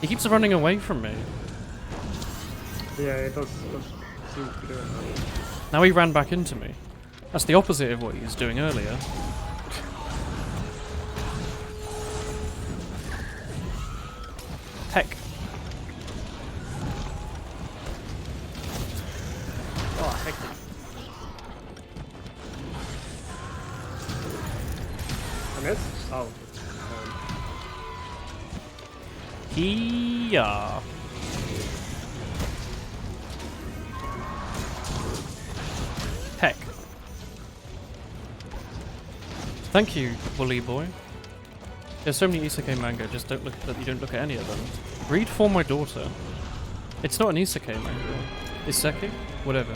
He keeps running away from me. Yeah, it does seem to be doing that. Now he ran back into me. That's the opposite of what he was doing earlier. miss? Oh. Hiya. Heck. Thank you, Woolly Boy. There's so many isekai manga, just don't look that you don't look at any of them. Read For My Daughter. It's not an isekai manga. Isekai? Whatever.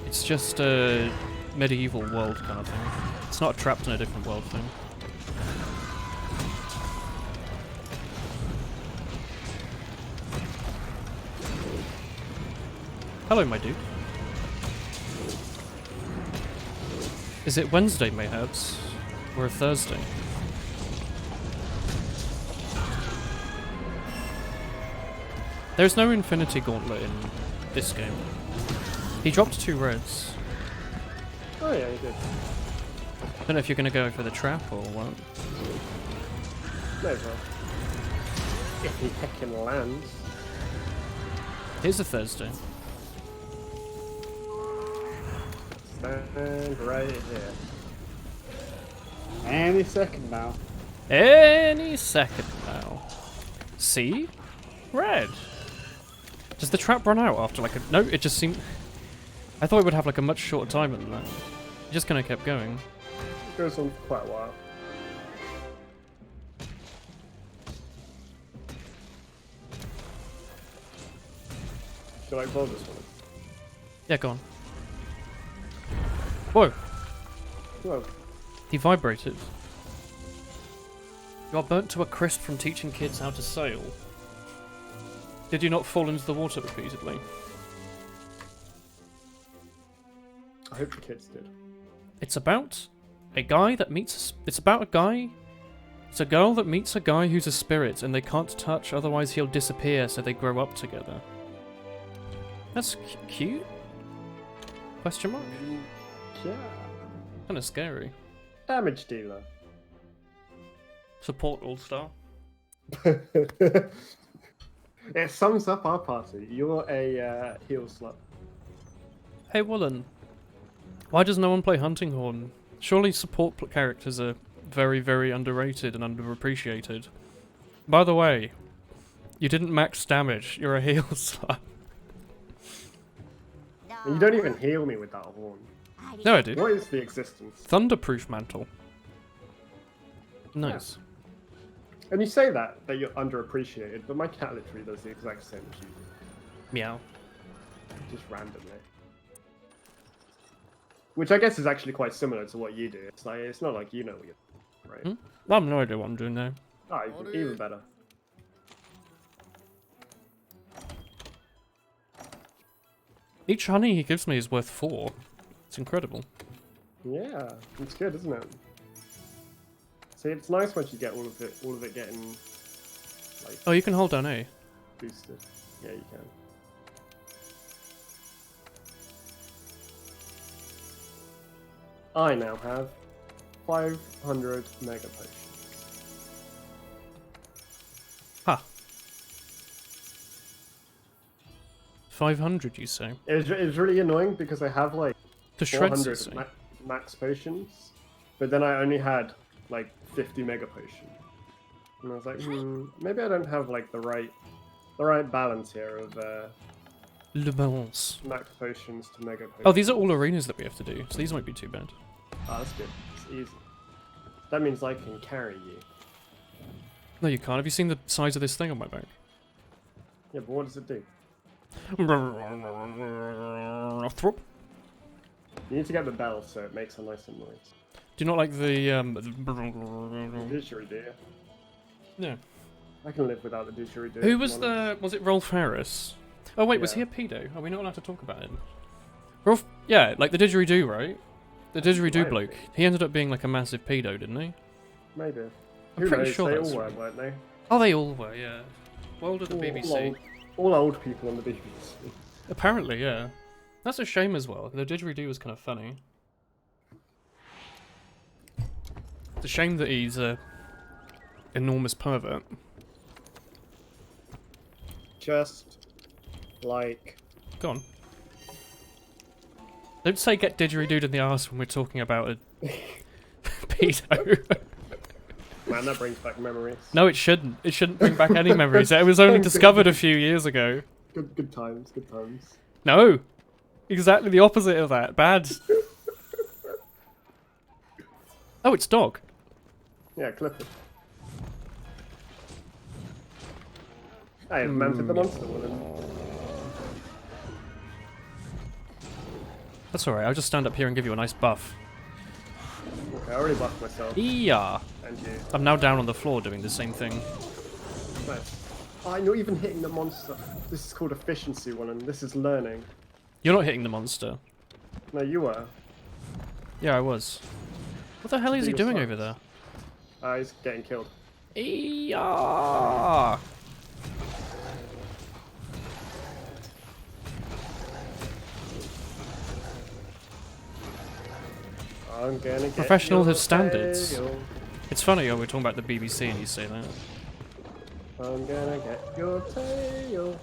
It's just a medieval world kind of thing. It's not a trapped in a different world thing. Hello, my dude. Is it Wednesday, mayhaps? Or a Thursday? There's no Infinity Gauntlet in this game. He dropped 2 reds. Oh yeah, he did. Don't know if you're gonna go for the trap or what. May as well. If he heckin' lands. Here's a Thursday. Stand right here. Any second now. Any second now. See? Red. Does the trap run out after like a... No, it just seemed... I thought it would have like a much shorter time than that. It just kind of kept going. It goes on for quite a while. Should I roll this one? Yeah, go on. Whoa, Whoa. he vibrated. You are burnt to a crisp from teaching kids how to sail. Did you not fall into the water repeatedly? I hope the kids did. It's about a guy that meets... It's about a guy... It's a girl that meets a guy who's a spirit and they can't touch, otherwise he'll disappear, so they grow up together. That's cute? Question mark? Yeah. Kinda scary. Damage dealer. Support all-star. It sums up our party. You're a heel slut. Hey Woolen, why does no one play Hunting Horn? Surely support characters are very, very underrated and underappreciated. By the way, you didn't max damage, you're a heel slut. And you don't even heal me with that horn. No, I do. What is the existence? Thunderproof mantle. Nice. And you say that you're underappreciated, but my cat literally does the exact same as you do. Meow. Just randomly. Which I guess is actually quite similar to what you do. It's like it's not like you know what you're doing, right? I have no idea what I'm doing now. Oh, even better. Each honey he gives me is worth 4. It's incredible. Yeah, it's good, isn't it? See, it's nice once you get all of it getting like Oh, you can hold down A. boosted. Yeah, you can. I now have 500 mega potions. Ha. 500, you say? It was really annoying because I have like To shreds, you 400 say? max potions, but then I only had like 50 mega potion. And I was like, maybe I don't have like the right balance here of Le balance. max potions to mega potions. Oh, these are all arenas that we have to do, so these won't be too bad. Oh, that's good. It's easy. That means I can carry you. No, you can't. Have you seen the size of this thing on my back? Yeah, but what does it do? Thwop. You need to get the bell so it makes a nice noise. Do you not like the Didgeridoo. No. I can live without the didgeridoo. Who was was it Rolf Harris? Oh wait, was he Yeah. a pedo? Are we not allowed to talk about him? Rolf, yeah, like the didgeridoo, right? The didgeridoo Might bloke. be. He ended up being like a massive pedo, didn't he? Maybe. I'm Who pretty knows? sure They that's all were, right. weren't they? Oh, they all were, yeah. World of the BBC. All old people on the BBC. Apparently, yeah. That's a shame as well. The didgeridoo was kind of funny. It's a shame that he's a enormous pervert. Just like Go on. Don't say get didgeridooed in the arse when we're talking about a pedo. Man, that brings back memories. No, it shouldn't. It shouldn't bring back any memories. It was only discovered a few years ago. Good times, good times. No. Exactly the opposite of that. Bad. Oh, it's dog. Yeah, Clifford. Hey, mounted the monster woman. That's alright, I'll just stand up here and give you a nice buff. Okay, I already buffed myself. Yeah. And you. I'm now down on the floor doing the same thing. Nice. Oh, I'm not even hitting the monster. This is called efficiency one, and this is learning. You're not hitting the monster. No, you were. Yeah, I was. What the hell is he your doing socks. over there? He's getting killed. Yeah. I'm gonna get Professionals your have standards. tail. It's funny how we're talking about the BBC and you say that. I'm gonna get your tail.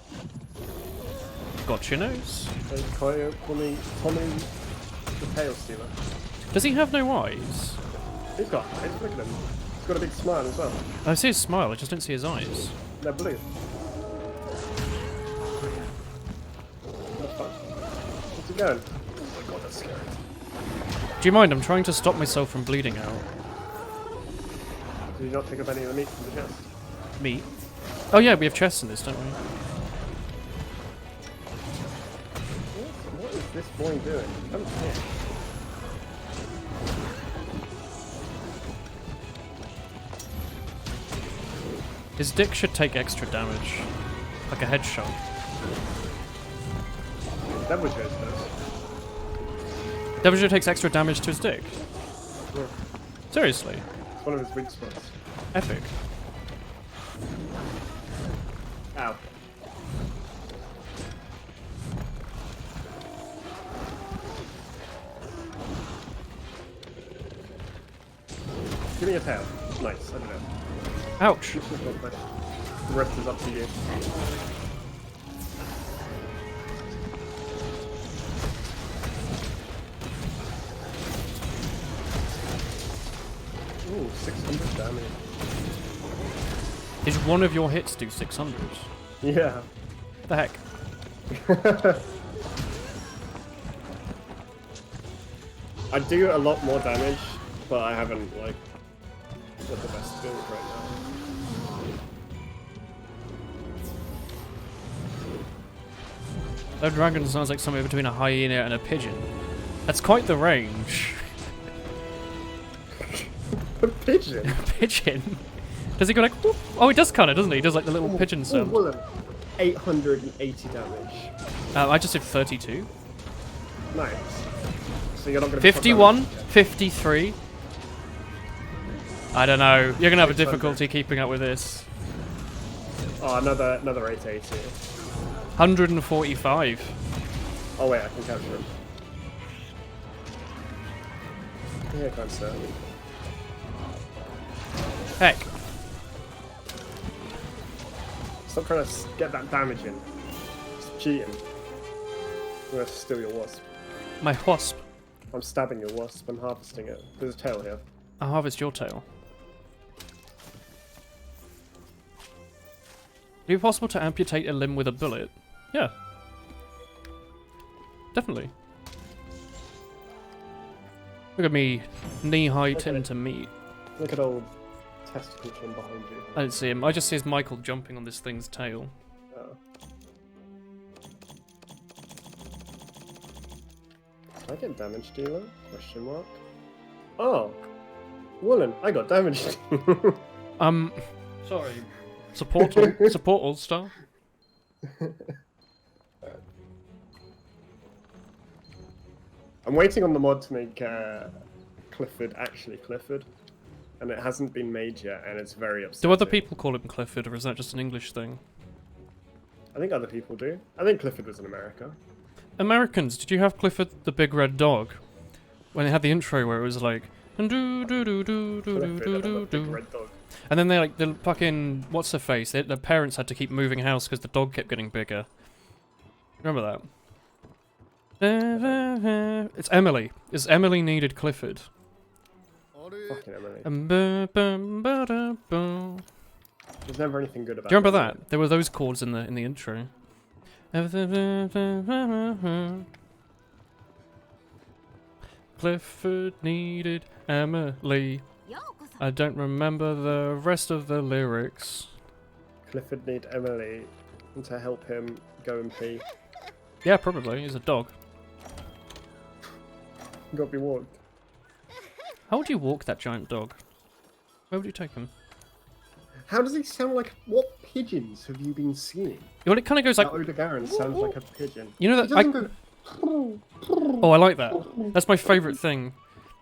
Got your nose. They call me Tommy the Tail Stealer. Does he have no eyes? He's got eyes, look at him. He's got a big smile as well. I see his smile, I just don't see his eyes. They're blue. That's fun. Where's he going? Oh my god, that's scary. Do you mind? I'm trying to stop myself from bleeding out. Did you not pick up any of the meat from the chest? Meat. Oh yeah, we have chests in this, don't we? What is this boy doing? Come here. His dick should take extra damage. Like a headshot. Devil Chase does. Devil takes extra damage to his dick. Yeah. Seriously. It's one of his weak spots. Epic. Ow. Give me your tail. Nice, I don't know. Ouch. The rest is up to you. Ooh, 600 damage. Did one of your hits do 600? Yeah. The heck? I do a lot more damage, but I haven't, like, got the best build right now. That dragon sounds like somewhere between a hyena and a pigeon. That's quite the range. A pigeon? Pigeon? Does he go like, whoop? Oh, he does kind of, doesn't he? He does like the little pigeon sound. Woolen. 880 damage. I just did 32. Nice. So you're not going to 51, 53. I don't know. You're gonna have a 600. difficulty keeping up with this. Oh, another 880. 145. Oh wait, I can capture him. Here comes sir. Heck. Stop trying to get that damage in. It's cheating. I'm gonna steal your wasp. My wasp. I'm stabbing your wasp. I'm harvesting it. There's a tail here. I'll harvest your tail. Would it be possible to amputate a limb with a bullet? Yeah. Definitely. Look at me, knee height Okay. into meat. Look at old testicle chin behind you. I don't see him. I just see his Michael jumping on this thing's tail. Oh. Did I get damage dealer? Question mark. Oh, Woolen, I got damage. Sorry. Support all star. I'm waiting on the mod to make Clifford actually Clifford, and it hasn't been made yet, and it's very upsetting. Do other people call him Clifford, or is that just an English thing? I think other people do. I think Clifford was in America. Americans, did you have Clifford the big red dog? When they had the intro where it was like, do do do do do do Clifford, do I'm a do big do. red dog. And then they like the fucking what's her face? The parents had to keep moving house because the dog kept getting bigger. Remember that? It's Emily. Is Emily needed Clifford? Fucking Emily. Do There's never anything good about you remember Emily. that? There were those chords in the intro. Clifford needed Emily. ようこそ I don't remember the rest of the lyrics. Clifford need Emily to help him go and pee. Yeah, probably. He's a dog. Gotta be walked. How would you walk that giant dog? Where would you take him? How does he sound like? What pigeons have you been seeing? Well, it kind of goes like, That Odegaran sounds like a pigeon. you know He that. I, doesn't go. oh, I like that. That's my favourite thing.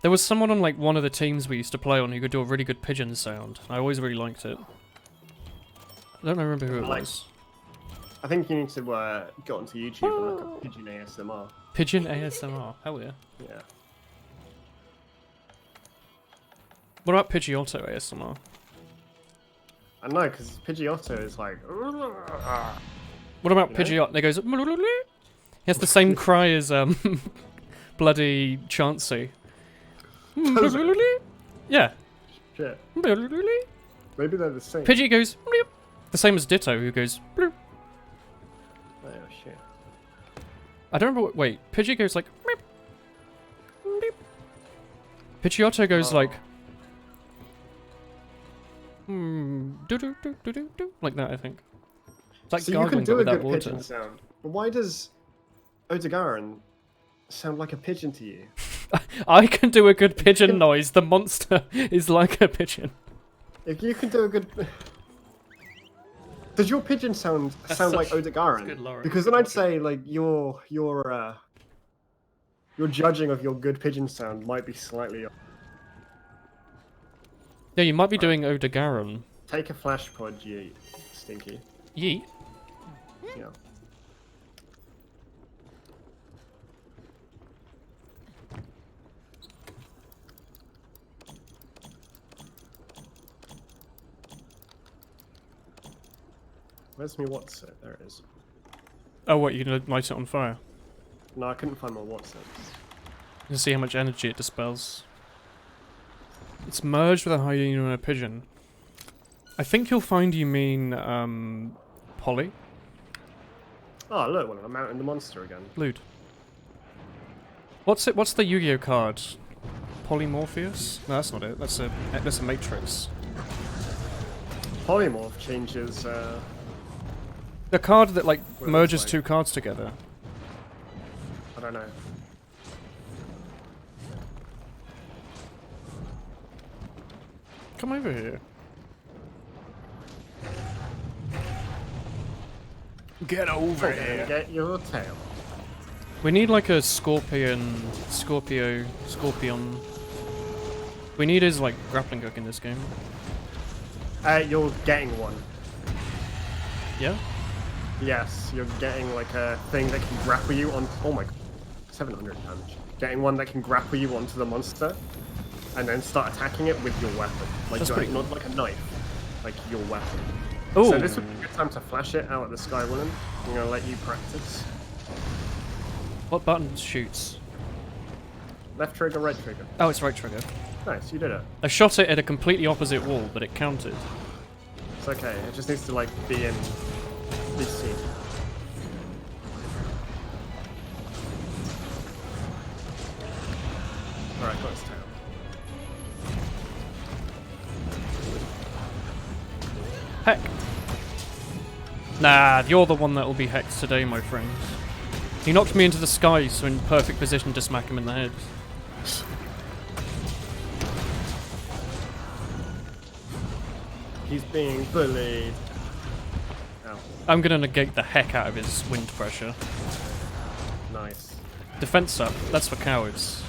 There was someone on like one of the teams we used to play on who could do a really good pigeon sound. I always really liked it. I don't remember who it Like- was. I think you need to get onto YouTube and look up pigeon ASMR. Pigeon ASMR. Hell yeah. Yeah. What about Pidgeotto ASMR? I know, because Pidgeotto is like. What about You know? Pidgeot? It goes. He has the same cry as bloody Chansey. Does it? Yeah. Shit. Pidgey Maybe they're the same. goes. The same as Ditto, who goes. Oh shit. I don't remember. Wait, Pidgey goes like. Pidgeotto goes Oh. like. Do like that, I think. It's like So you can gargling but do a without good water. pigeon sound, but why does Odegaran sound like a pigeon to you? I can do a good pigeon noise. The monster is like a pigeon. If you can do a good. Does your pigeon sound like such- Odegaran? good lore. Because then I'd say like your judging of your good pigeon sound might be slightly off. Yeah, you might be doing Odegaron. Take a flash pod, you stinky. Yeet. Yeah. Where's me what's it? There it is. Oh, what, you gonna light it on fire? No, I couldn't find my what's it. You can see how much energy it dispels. It's merged with a hyena and a pigeon. I think you'll find you mean, Polly? Oh look, well, I'm out in the monster again. Lude. What's it? What's the Yu-Gi-Oh card? Polymorpheus? No, that's not it. That's a Matrix. Polymorph changes. The card that like What it merges looks two cards together. I don't know. Come over here. Get over Okay, get your tail. We need like a scorpion. We need his like grappling hook in this game. You're getting one. Yeah? Yes, you're getting like a thing that can grapple you on. Oh my god, 700 damage. Getting one that can grapple you onto the monster, and then start attacking it with your weapon. Like That's your, pretty not like a knife, like your weapon. Oh, So this would be a good time to flash it out at the Sky Woman. I'm gonna let you practice. what button shoots? Left trigger, right trigger. Oh, it's right trigger. Nice, you did it. I shot it at a completely opposite wall, but it counted. It's okay. It just needs to like be in this scene. Alright, got his tail. Heck. Nah, you're the one that will be hexed today, my friend. He knocked me into the sky, so in perfect position to smack him in the head. He's being bullied. Ow. I'm gonna negate the heck out of his wind pressure. Nice. Defense up, that's for cowards.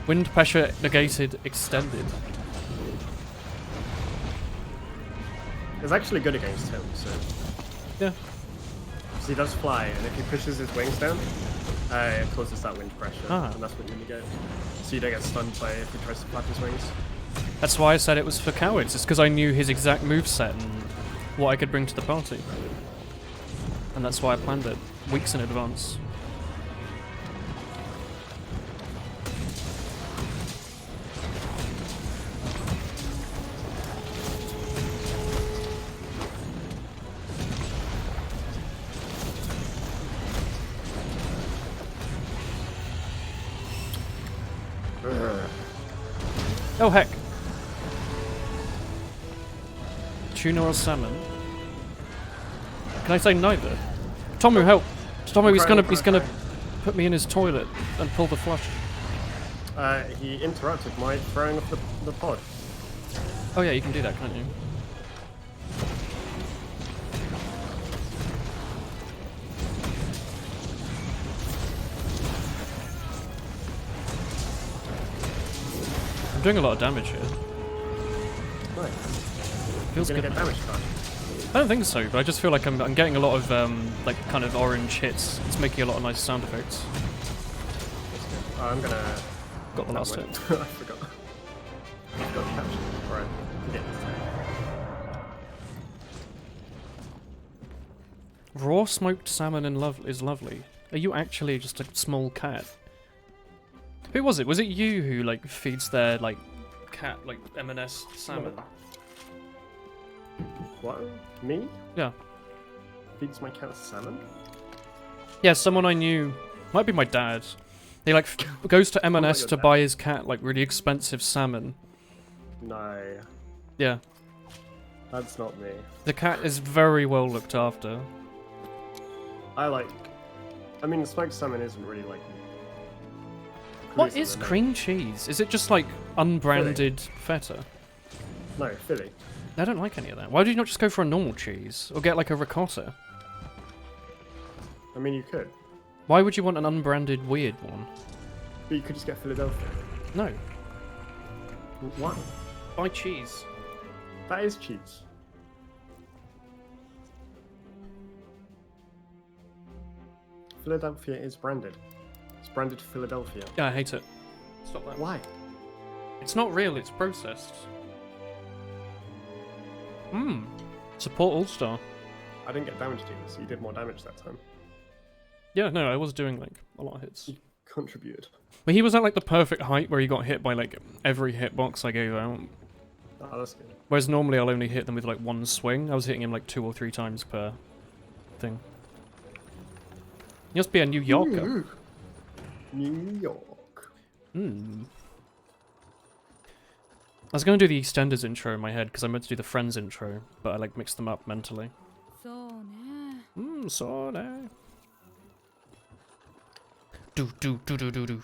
Wind pressure negated, extended. It's actually good against him, so. Yeah. So he does fly, and if he pushes his wings down, it causes that wind pressure, Ah. and that's what you get. So you don't get stunned by if he tries to flap his wings. That's why I said it was for cowards. It's because I knew his exact moveset and what I could bring to the party. And that's why I planned it, weeks in advance. Oh heck. Tuna or salmon? Can I say neither? Tomu, help! Tomu, he's gonna put me in his toilet and pull the flush. He interrupted my throwing of the pod. Oh yeah, you can do that, can't you? I'm doing a lot of damage here. Nice. Feels You're good. gonna get damage done. I don't think so, but I just feel like I'm getting a lot of like kind of orange hits. It's making a lot of nice sound effects. I'm gonna. Got the last wait. hit. I forgot. I forgot to capture. Alright, get this thing. Raw smoked salmon is lovely. Are you actually just a small cat? Who was it? Was it you who like feeds their like cat like M&S salmon? What? Me? Yeah. Feeds my cat salmon? Yeah, someone I knew. Might be my dad. He like goes to M&S your to dad. buy his cat like really expensive salmon. No, Yeah. that's not me. The cat is very well looked after. I mean, smoked salmon isn't really like. What gruesome, is isn't it? cream cheese? Is it just like unbranded feta? No, Philly. I don't like any of that. Why do you not just go for a normal cheese? Or get like a ricotta? I mean, you could, Why would you want an unbranded weird one? but you could just get Philadelphia. No. What? Buy cheese. That is cheese. Philadelphia is branded. It's branded Philadelphia. Yeah, I hate it. Stop that. Why? It's not real, it's processed. Hmm. Support All-Star. I didn't get damage dealers, so you did more damage that time. Yeah, no, I was doing like a lot of hits. Contributed. But he was at like the perfect height where he got hit by like every hitbox I gave out. Oh, that's good. Whereas normally I'll only hit them with like one swing. I was hitting him like 2 or 3 times per thing. He must be a New Yorker. New York. Hmm. I was going to do the EastEnders intro in my head because I meant to do the Friends intro, but I like mixed them up mentally. そうね So nice. Do do do do do do.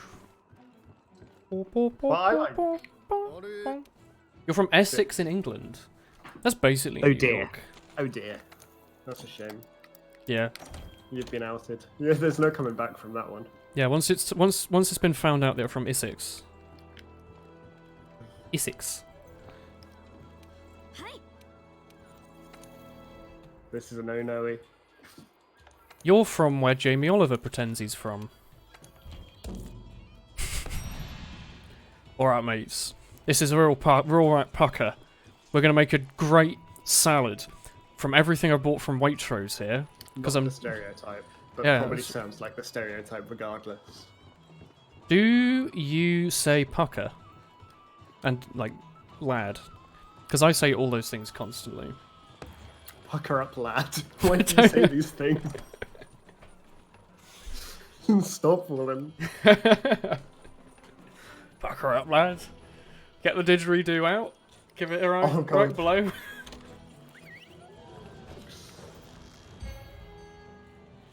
You're from Essex in England. That's basically Oh New dear. York. Oh dear. That's a shame. Yeah. You've been outed. Yeah, there's no coming back from that one. Yeah, once it's been found out they're from Essex. Essex. はい This is a no-no-y. You're from where Jamie Oliver pretends he's from. Alright, mates. This is a real right pucker. We're gonna make a great salad from everything I bought from Waitrose here. Because Not I'm. the stereotype, but Yeah, probably it's- sounds like the stereotype regardless. Do you say pucker? And like lad? Because I say all those things constantly. Pucker up, lad. Why do you say these things? Stop, Willen. Pucker up, lad. Get the didgeridoo out. Give it a right, Oh, right God. below.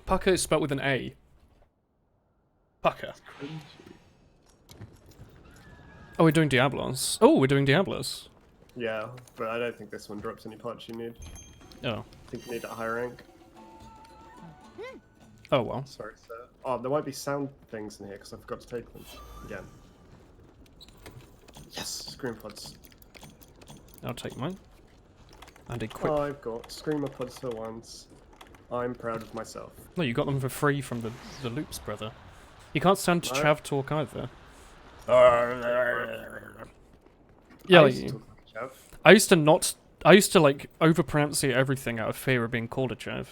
Pucker is spelled with an A. Pucker. Oh, we're doing Diablos. Oh, we're doing Diablos. Yeah, but I don't think this one drops any parts you need. Oh. I think you need a high rank. Oh well. Sorry, sir. Oh, there might be sound things in here because I forgot to take them. Again. Yes, scream pods. I'll take mine. And a quick. I've got screamer pods for once. I'm proud of myself. No, you got them for free from the Loops, brother. You can't stand to No. chav talk either. Yeah, I like, used to talk like a chav. I used to like overpronounce everything out of fear of being called a chav,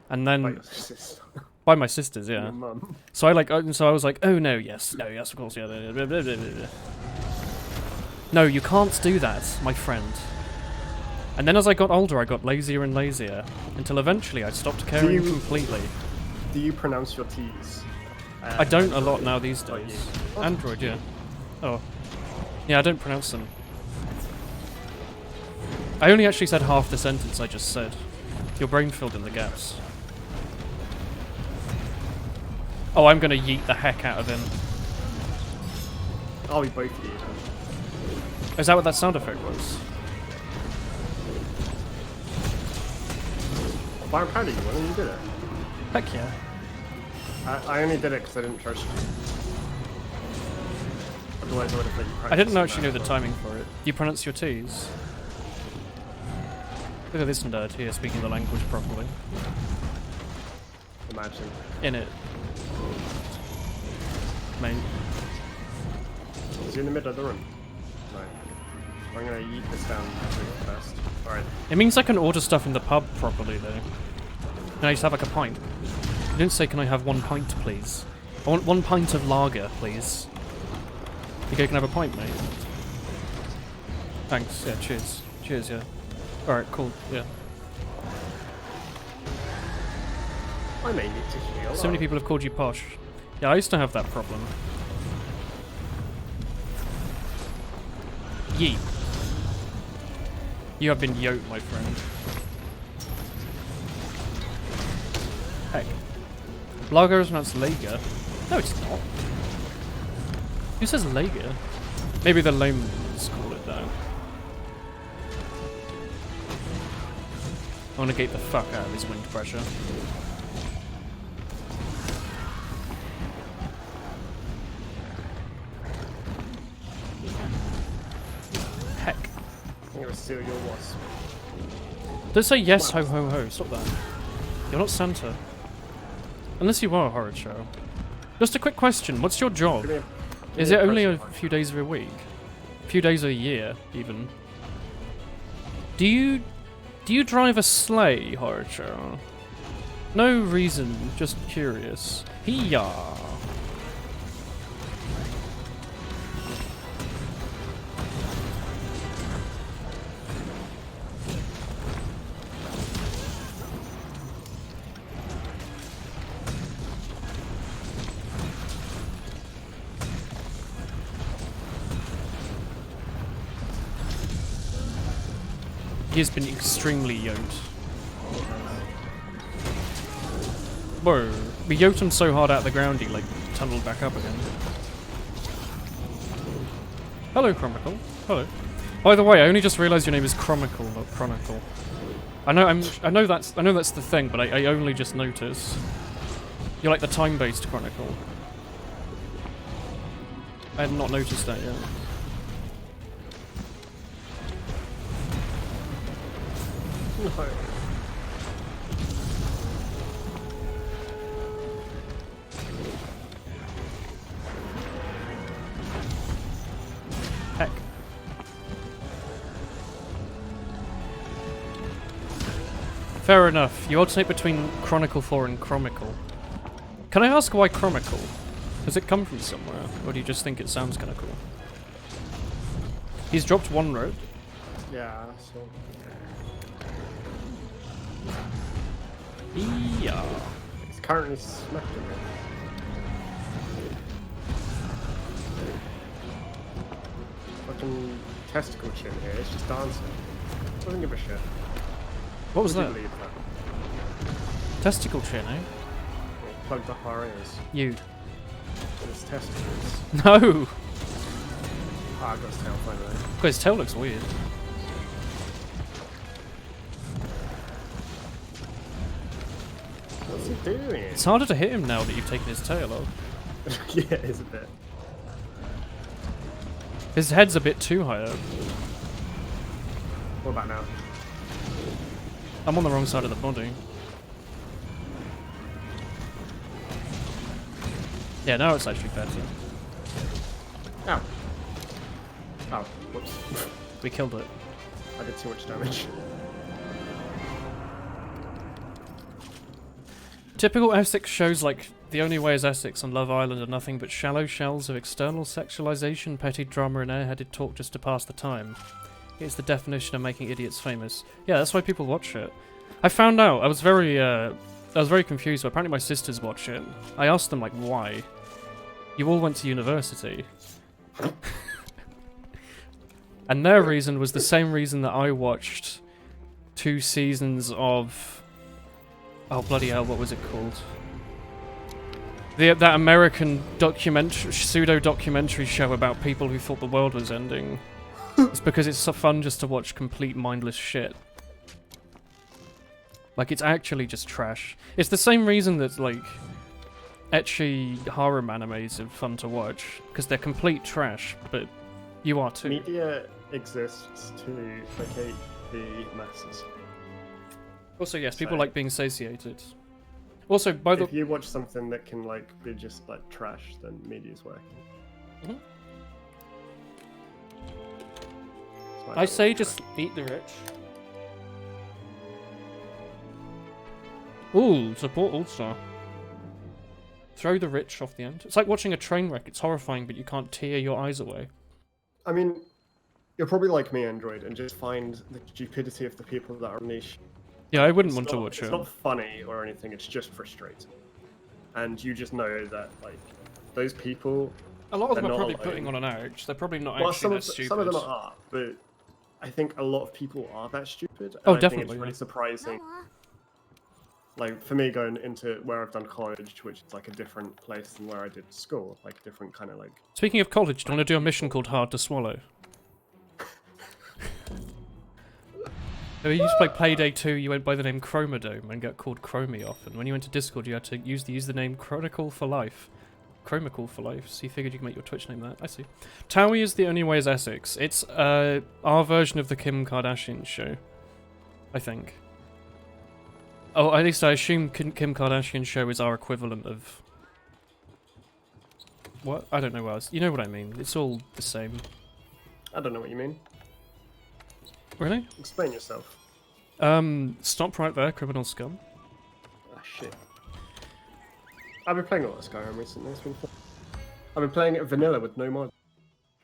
and By then your sister. by my sisters, Your yeah. mum. So I was like, oh no, yes, of course, yeah. Blah, blah, blah, blah. No, you can't do that, my friend. And then as I got older, I got lazier and lazier until eventually I stopped caring you- completely. Do you pronounce your T's? I don't a lot now these Oh, days. you. Android, yeah. Oh, Yeah, I don't pronounce them. I only actually said half the sentence I just said. Your brain filled in the gaps. Oh, I'm gonna yeet the heck out of him. Oh, we both did. Is that what that sound effect was? But I'm proud of you, when you did it. Heck yeah. I only did it because I didn't trust you. Otherwise I would have let you practice. I didn't on actually know that, the timing for it. You pronounce your T's. Look at this nerd here speaking the language properly. Imagine. In it. Mate. Is he in the middle of the room? Right. I'm gonna yeet this down first. Alright. It means I can order stuff in the pub properly though. Can I just have like a pint? You didn't say can I have 1 pint please? I want 1 pint of lager please. You can have a pint mate. Thanks, yeah, cheers. Cheers, yeah. Alright, cool, yeah. I may need to heal. So many people have called you posh. Yeah, I used to have that problem. Yeet. You have been yoked, my friend. Heck. Lager is pronounced lager. No, it's not. Who says lager? Maybe the Lomans call it that. I want to gate the fuck out of his wind pressure. Heck. I'm gonna steal your wasp. Don't say yes, ho ho ho. Stop that. You're not Santa. Unless you are a horror show. Just a quick question. What's your job? Give me Is give it me only a pressure point. few days of a week? A few days of a year, even. Do you drive a sleigh, horror show? No reason, just curious. Hee-yah. He has been extremely yoked. Whoa. We yoked him so hard out of the ground he, like, tunneled back up again. Hello, Chronicle. Hello. By the way, I only just realised your name is Chronicle, not Chronicle. I know that's the thing, but I only just noticed. You're like the time-based Chronicle. I had not noticed that yet. No. Heck. Fair enough. You alternate between Chronicle 4 and Chromicle. Can I ask why Chromicle? Does it come from somewhere? Or do you just think it sounds kind of cool? He's dropped 1 road. Yeah, so. Yeah. It's currently smacking me. Fucking testicle chin here, it's just dancing. Doesn't give a shit. What was Would you that? believe that? Testicle chin, eh? It plugged up our ears. You. And it's testicles. No! Ah, I got his tail finally. God, his tail looks weird. What's he doing? It's harder to hit him now that you've taken his tail off. Yeah, it is a bit. His head's a bit too high up. What about now? I'm on the wrong side of the body. Yeah, now it's actually better. Ow. Oh, whoops. We killed it. I did too much damage. Typical Essex shows like The Only Way is Essex and Love Island are nothing but shallow shells of external sexualization, petty drama, and airheaded talk just to pass the time. It's the definition of making idiots famous. Yeah, that's why people watch it. I found out. I was very confused. But apparently, my sisters watch it. I asked them like, why? You all went to university. And their reason was the same reason that I watched 2 seasons of... Oh, bloody hell, what was it called? That American pseudo-documentary show about people who thought the world was ending. It's because it's so fun just to watch complete mindless shit. Like, it's actually just trash. It's the same reason that, like, ecchi harem animes are fun to watch. Because they're complete trash, but you are too. Media exists to placate the masses. Also, yes, people So- like being satiated. Also, by the... If you watch something that can like be just like trash, then media's working. Mhm. So I don't say watch just eat the rich. Ooh, support All-Star. Throw the rich off the end. It's like watching a train wreck. It's horrifying, but you can't tear your eyes away. I mean, you're probably like me, Android, and just find the stupidity of the people that are niche. Yeah, I wouldn't It's want to not- watch It's it. not funny or anything. It's just frustrating, and you just know that like those people. A lot of them they're are not probably alone. putting on an act. They're probably not Well, actually some that of stupid. some of them are, but I think a lot of people are that stupid. And Oh, I think definitely, it's really yeah. surprising. Like for me, going into where I've done college, which is like a different place than where I did school, like different kind of like. Speaking of college, do you want to do a mission called Hard to Swallow? We used to play Payday 2, you went by the name Chromadome and got called Chromioff, and when you went to Discord you had to use the name Chronicle for Life. Chromical for Life, so you figured you could make your Twitch name that. I see. Towie is the only way is Essex. It's our version of the Kim Kardashian show, I think. Oh, at least I assume Kim Kardashian show is our equivalent of... What? I don't know what else. You know what I mean. It's all the same. I don't know what you mean. Really? Explain yourself. Stop right there, criminal scum. Ah, shit. I've been playing a lot of Skyrim recently. It's been fun. I've been playing it vanilla with no mod,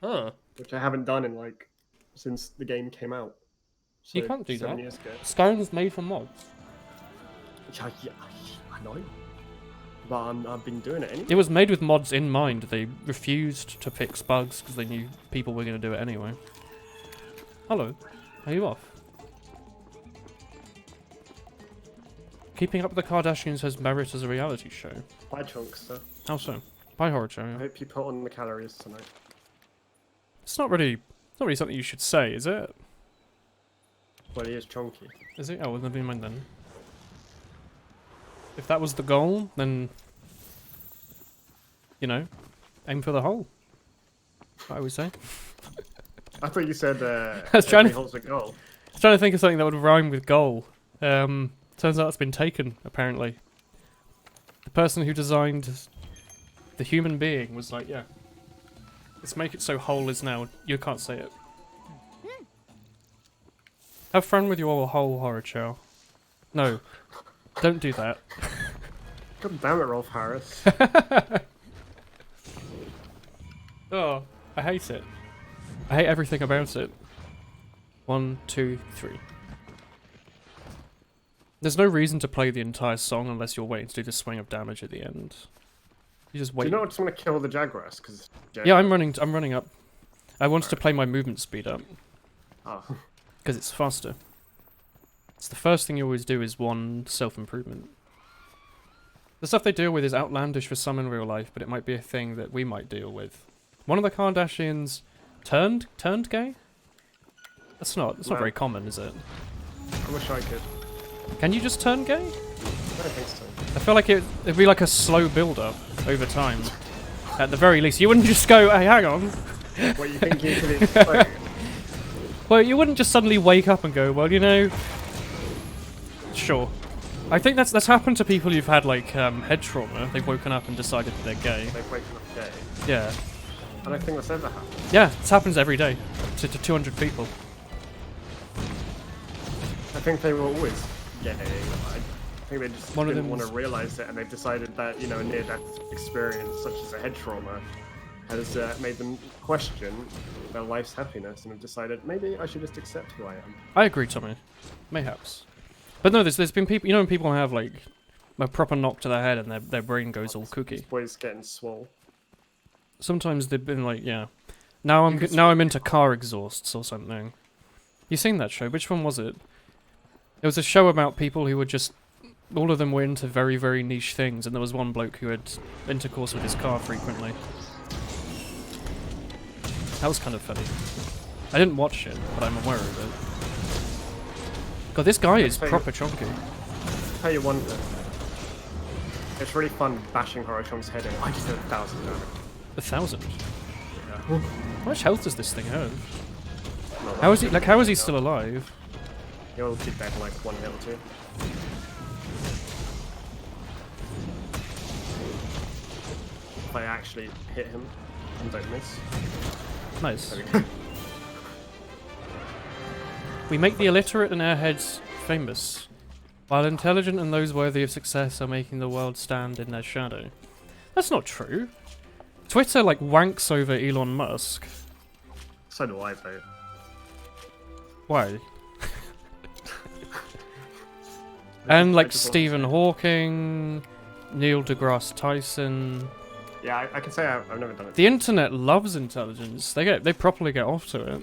Huh. which I haven't done in like since the game came out. You can't do 7 that. years ago. Skyrim's made for mods. Yeah, I know. But I've been doing it anyway. It was made with mods in mind. They refused to fix bugs because they knew people were going to do it anyway. Hello. Are you off? Keeping Up with the Kardashians has merit as a reality show. Bye, Chunkster. How so? By Horror Show. I hope you put on the calories tonight. It's not really something you should say, is it? Well, he is chunky. Is it? Oh, well, never mind then. If that was the goal, then... You know, aim for the hole. I would say. I thought you said was trying to- every hole's a goal. I was trying to think of something that would rhyme with goal. Turns out it's been taken, apparently. The person who designed the human being was like, yeah. Let's make it so whole is now. You can't say it. Have fun with your whole horror show. No. Don't do that. God damn it, Rolf Harris. Oh, I hate it. I hate everything about it. 1, 2, 3. There's no reason to play the entire song unless you're waiting to do the swing of damage at the end. You just Do wait. you not just want to kill the Jaguars? Cause Yeah, I'm running up. I want to play my movement speed up Oh. because it's faster. It's the first thing you always do is one self-improvement. The stuff they deal with is outlandish for some in real life, but it might be a thing that we might deal with. One of the Kardashians turned gay? That's not No. very common, is it? I wish I could. Can you just turn gay? I don't think so. I feel like it'd be like a slow build-up over time. At the very least, you wouldn't just go, hey, hang on. What you think you could explain? Well, you wouldn't just suddenly wake up and go, well, you know... Sure. I think that's happened to people who've had, like, head trauma. They've woken up and decided that they're gay. They've waken up gay. Yeah. I don't think that's ever happened. Yeah, this happens every day. To 200 people. I think they were always gay. I think they just One of didn't them's- want to realize it, and they decided that, you know, a near-death experience such as a head trauma has made them question their life's happiness and have decided, maybe I should just accept who I am. I agree, Tommy. Mayhaps. But no, there's been people... You know when people have, like, a proper knock to their head and their brain goes all kooky? This boy's getting swole. Sometimes they've been like, yeah. Now You could now I'm into car exhausts or something. You seen that show? Which one was it? It was a show about people who were just all of them were into very, very niche things, and there was one bloke who had intercourse with his car frequently. That was kind of funny. I didn't watch it, but I'm aware of it. God, this guy is proper chunky. Tell you one thing. It's really fun bashing Horochon's head in. I just did 1,000 damage. 1,000? Yeah. How much health does this thing have? Not How that is he? Like, how is he still alive? He'll keep dead in like 1 hit or 2. If I actually hit him and don't miss. Nice. There we go. We make the illiterate and airheads famous, while intelligent and those worthy of success are making the world stand in their shadow. That's not true. Twitter, like, wanks over Elon Musk. So do I, though. Why? And, I like, just want to Stephen say- Hawking, Neil deGrasse Tyson. Yeah, I can say I've never done it. The internet loves intelligence. They properly get off to it.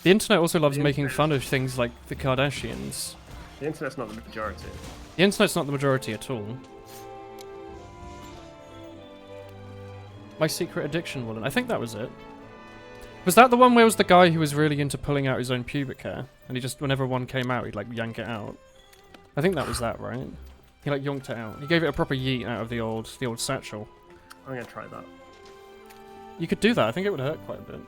The internet also loves The making internet- fun of things like the Kardashians. The internet's not the majority. The internet's not the majority at all. My Secret Addiction one. I think that was it. Was that the one where it was the guy who was really into pulling out his own pubic hair? And he just, whenever one came out, he'd like yank it out. I think that was that, right? He like yonked it out. He gave it a proper yeet out of the old satchel. I'm gonna try that. You could do that. I think it would hurt quite a bit.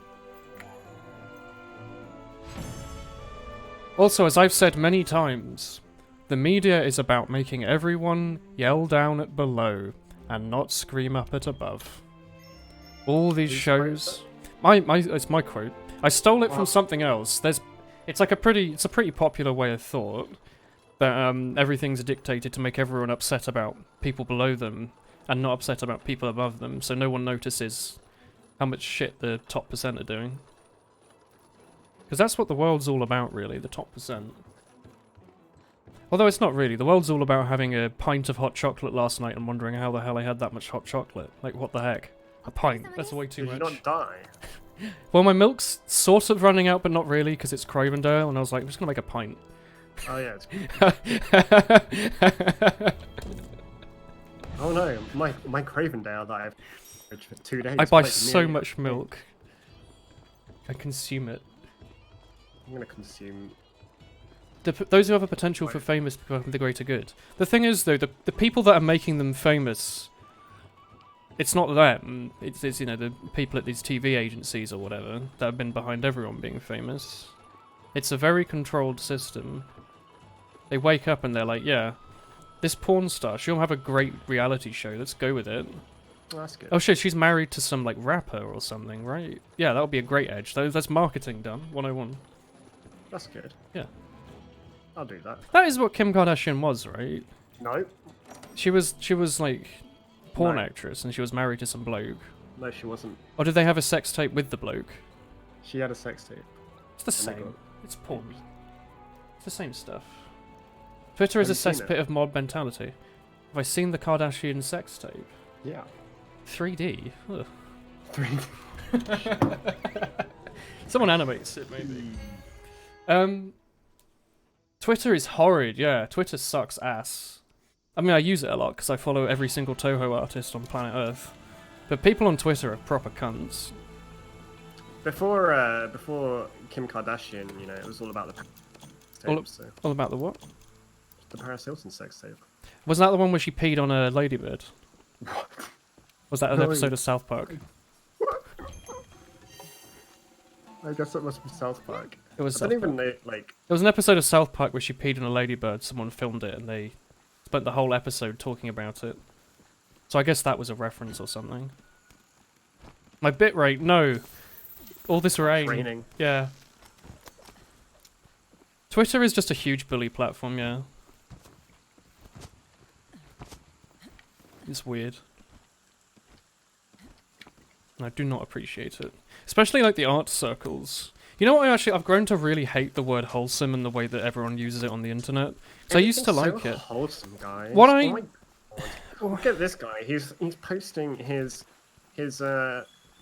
Also, as I've said many times, the media is about making everyone yell down at below and not scream up at above. All these Whose quote is shows... It's my quote. I stole it Wow. from something else. It's a pretty popular way of thought that everything's dictated to make everyone upset about people below them and not upset about people above them, so no one notices how much shit the top percent are doing. Because that's what the world's all about, really, the top percent. Although it's not really. The world's all about having a pint of hot chocolate last night and wondering how the hell I had that much hot chocolate. Like, what the heck? A pint? That's way too Did you much. not die? Well, my milk's sort of running out, but not really, because it's Cravendale, and I was like, I'm just gonna make a pint. Oh yeah, it's Oh no, my Cravendale that I've fridge for 2 days. I buy quite so nearly- much milk. I consume it. I'm gonna consume. Those who have a potential for famous become the greater good. The thing is, though, the people that are making them famous, it's not them. It's you know, the people at these TV agencies or whatever that have been behind everyone being famous. It's a very controlled system. They wake up and they're like, yeah, this porn star, she'll have a great reality show. Let's go with it. Oh, that's good. Oh shit, she's married to some like rapper or something, right? Yeah, that would be a great edge. That's marketing done 101. That's good. Yeah. I'll do that. That is what Kim Kardashian was, right? No, She was like porn No. actress and she was married to some bloke. no, she wasn't. Or did they have a sex tape with the bloke? She had a sex tape. It's the And they same. got- It's porn. It's the same stuff. Twitter is a Have you seen cesspit of mob mentality. Have I seen the Kardashian sex tape? Yeah. 3D? Ugh. 3. Someone animates it, maybe. Twitter is horrid, yeah. Twitter sucks ass. I mean, I use it a lot because I follow every single Toho artist on planet Earth. But people on Twitter are proper cunts. Before Kim Kardashian, you know, it was all about the sex All- tape. So All about the what? the Paris Hilton sex tape. Was that the one where she peed on a ladybird? Was that an No. episode of South Park? I guess it must be South Park. It was I South don't Park. even know, like. There was an episode of South Park where she peed on a ladybird. Someone filmed it and they spent the whole episode talking about it. So I guess that was a reference or something. My bitrate, no. All this rain. Raining. Yeah. Twitter is just a huge bully platform, yeah. It's weird. And I do not appreciate it. Especially like the art circles. You know what, I've grown to really hate the word wholesome and the way that everyone uses it on the internet. So I used to Everything's like so it. Wholesome, guys. What Oh I- my God. Look at this guy. He's posting his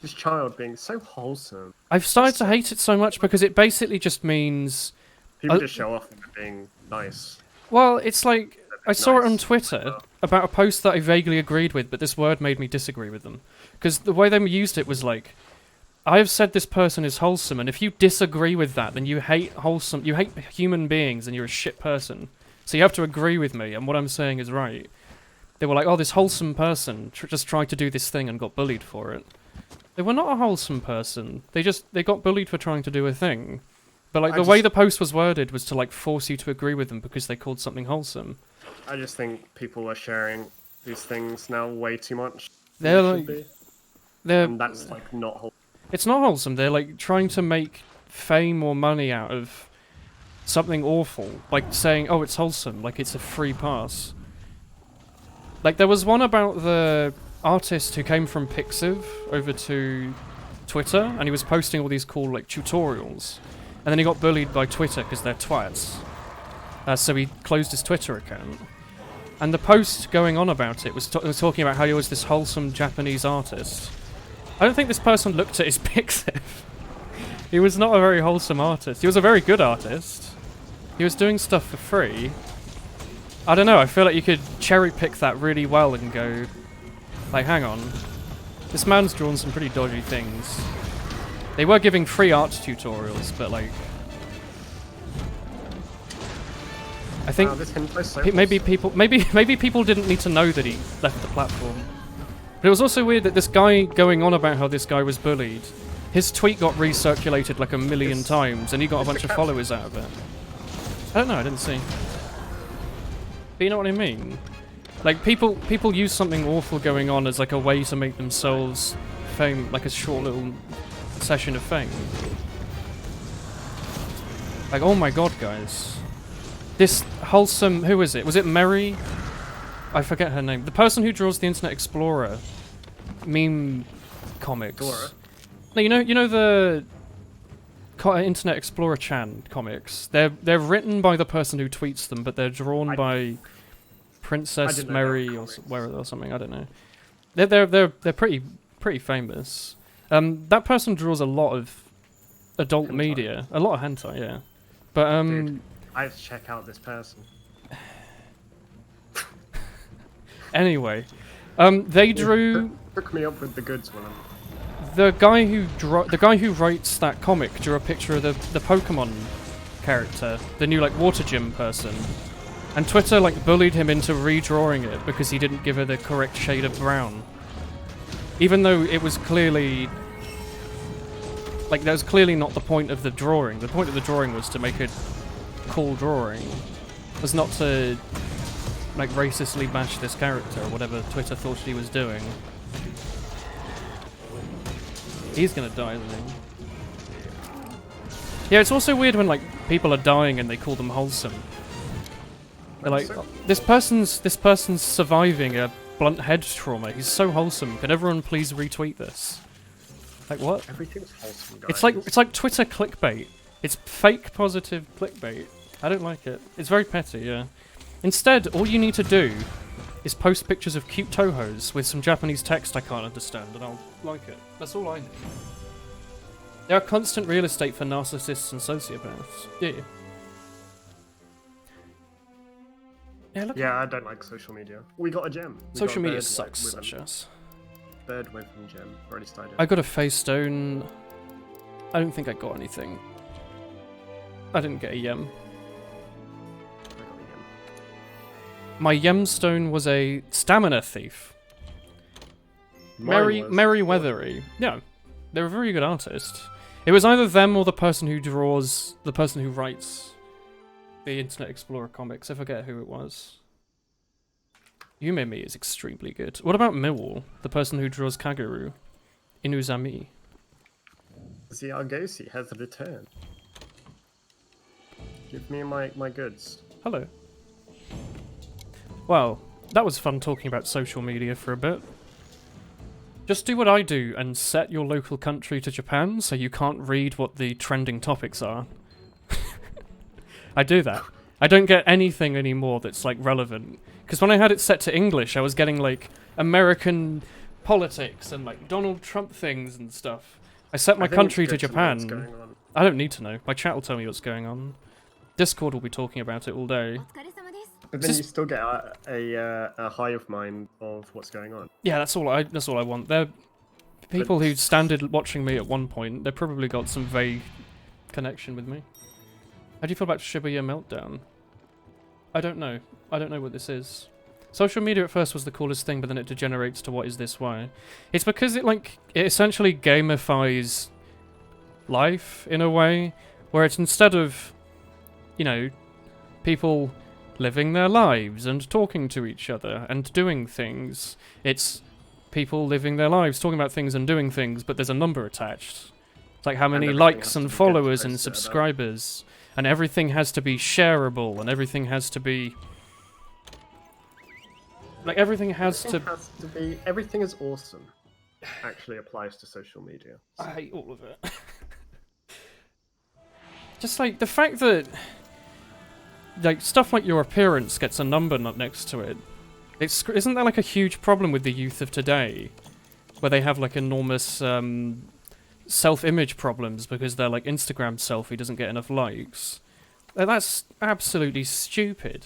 This child being so wholesome. I've started to hate it so much because it basically just means... People just show off for being nice. Well, it's like, I saw it on Nice. Twitter about a post that I vaguely agreed with, but this word made me disagree with them. Because the way they used it was like, I have said this person is wholesome, and if you disagree with that, then you hate you hate human beings, and you're a shit person. So you have to agree with me, and what I'm saying is right. They were like, oh, this wholesome person just tried to do this thing and got bullied for it. They were not a wholesome person. They got bullied for trying to do a thing. But like the way the post was worded was to like force you to agree with them because they called something wholesome. I just think people are sharing these things now way too much. They're They like, should be, they're and that's like not wholesome. It's not wholesome. They're like trying to make fame or money out of something awful, like saying, "Oh, it's wholesome," like it's a free pass. Like there was one about the artist who came from Pixiv over to Twitter, and he was posting all these cool like tutorials, and then he got bullied by Twitter because they're twats. So he closed his Twitter account. And the post going on about it was talking about how he was this wholesome Japanese artist. I don't think this person looked at his Pixiv. He was not a very wholesome artist. He was a very good artist. He was doing stuff for free. I don't know, I feel like you could cherry pick that really well and go, like, hang on. This man's drawn some pretty dodgy things. They were giving free art tutorials, but like... I think Wow, this hentai's so maybe wholesome. maybe people didn't need to know that he left the platform. But it was also weird that this guy going on about how this guy was bullied, his tweet got recirculated like a million times, and he got a bunch of followers out of it. I don't know, I didn't see. But you know what I mean? Like people use something awful going on as like a way to make themselves fame, like a short little session of fame. Like, oh my god, guys. This wholesome, who is it? Was it Mary? I forget her name. The person who draws the Internet Explorer meme comics. Dora. No, you know the Internet Explorer Chan comics. They're written by the person who tweets them, but they're drawn by Princess didn't know they were Mary comics. or something. I don't know. They're pretty famous. That person draws a lot of adult Hentai. media, a lot of hentai, yeah. But Dude, I have to check out this person. anyway, they drew. Hook me up with the goods, Willem. The guy who writes that comic drew a picture of the Pokemon character, the new like water gym person, and Twitter like bullied him into redrawing it because he didn't give her the correct shade of brown, even though it was clearly like that was clearly not the point of the drawing. The point of the drawing was to make a cool drawing, was not to like racistly bash this character or whatever Twitter thought he was doing. He's gonna die, isn't he? Yeah, it's also weird when like people are dying and they call them wholesome. They're like, So- "Oh, this person's surviving a blunt head trauma. He's so wholesome. Could everyone please retweet this?" Like what? Everything's wholesome, guys. It's like Twitter clickbait. It's fake positive clickbait. I don't like it. It's very petty, yeah. Instead, all you need to do is post pictures of cute tohos with some Japanese text I can't understand, and I'll like it. That's all I need. They are constant real estate for narcissists and sociopaths. Yeah. Yeah, look. Yeah, I don't like social media. We got a gem. We got Social a media bird sucks, with such an- as. Bird with and gem. Already started. I got a face stone. I don't think I got anything. I didn't get a yem. I got a gem. My yem stone was a stamina thief. Mine was- Merryweathery. Yeah, they're a very good artist. It was either them or the person who writes the Internet Explorer comics. I forget who it was. Yumemi is extremely good. What about Millwall, the person who draws Kaguru? Inuzami. The Argosy has returned. Give me my goods. Hello. Well, that was fun talking about social media for a bit. Just do what I do and set your local country to Japan so you can't read what the trending topics are. I do that. I don't get anything anymore that's like relevant. Because when I had it set to English, I was getting like American politics and like Donald Trump things and stuff. I set my I think country it's to good know what's Japan. going on. I don't need to know. My chat will tell me what's going on. Discord will be talking about it all day. お疲れ様です But then Just- you still get a hive mind of what's going on. Yeah, that's all I want. They're people who standard watching me at one point. They've probably got some vague connection with me. How do you feel about Shibuya Meltdown? I don't know. I don't know what this is. Social media at first was the coolest thing, but then it degenerates to what is this why? It's because it essentially gamifies life in a way where it's instead of, you know, people living their lives and talking to each other and doing things, it's people living their lives, talking about things and doing things, but there's a number attached. It's like how many everything likes has to and be good to followers post and it about. subscribers, and everything has to be shareable, and everything has to be like everything has to. Everything has to be. Everything is awesome. Actually applies to social media. I hate all of it. Just like the fact that like stuff like your appearance gets a number next to it. Isn't that like a huge problem with the youth of today, where they have like enormous self-image problems because their like Instagram selfie doesn't get enough likes? That's absolutely stupid.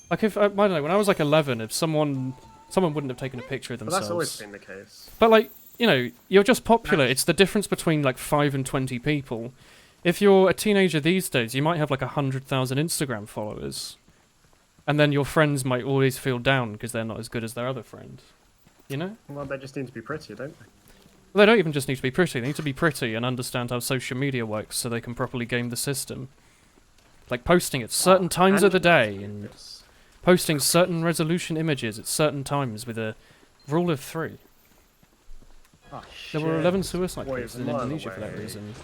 Like if I don't know, when I was like 11, if someone wouldn't have taken a picture of But themselves. that's always been the case. But like, you know, you're just popular. It's the difference between like 5 and 20 people. If you're a teenager these days, you might have like 100,000 Instagram followers. And then your friends might always feel down because they're not as good as their other friend. You know? Well, they just need to be pretty, don't they? Well, they don't even just need to be pretty. They need to be pretty and understand how social media works so they can properly game the system. Like posting at certain times of the day and Yes. posting certain resolution images at certain times with a rule of 3. Oh, There were shit. 11 suicide Boy, cases it's in a mile Indonesia for that away. reason.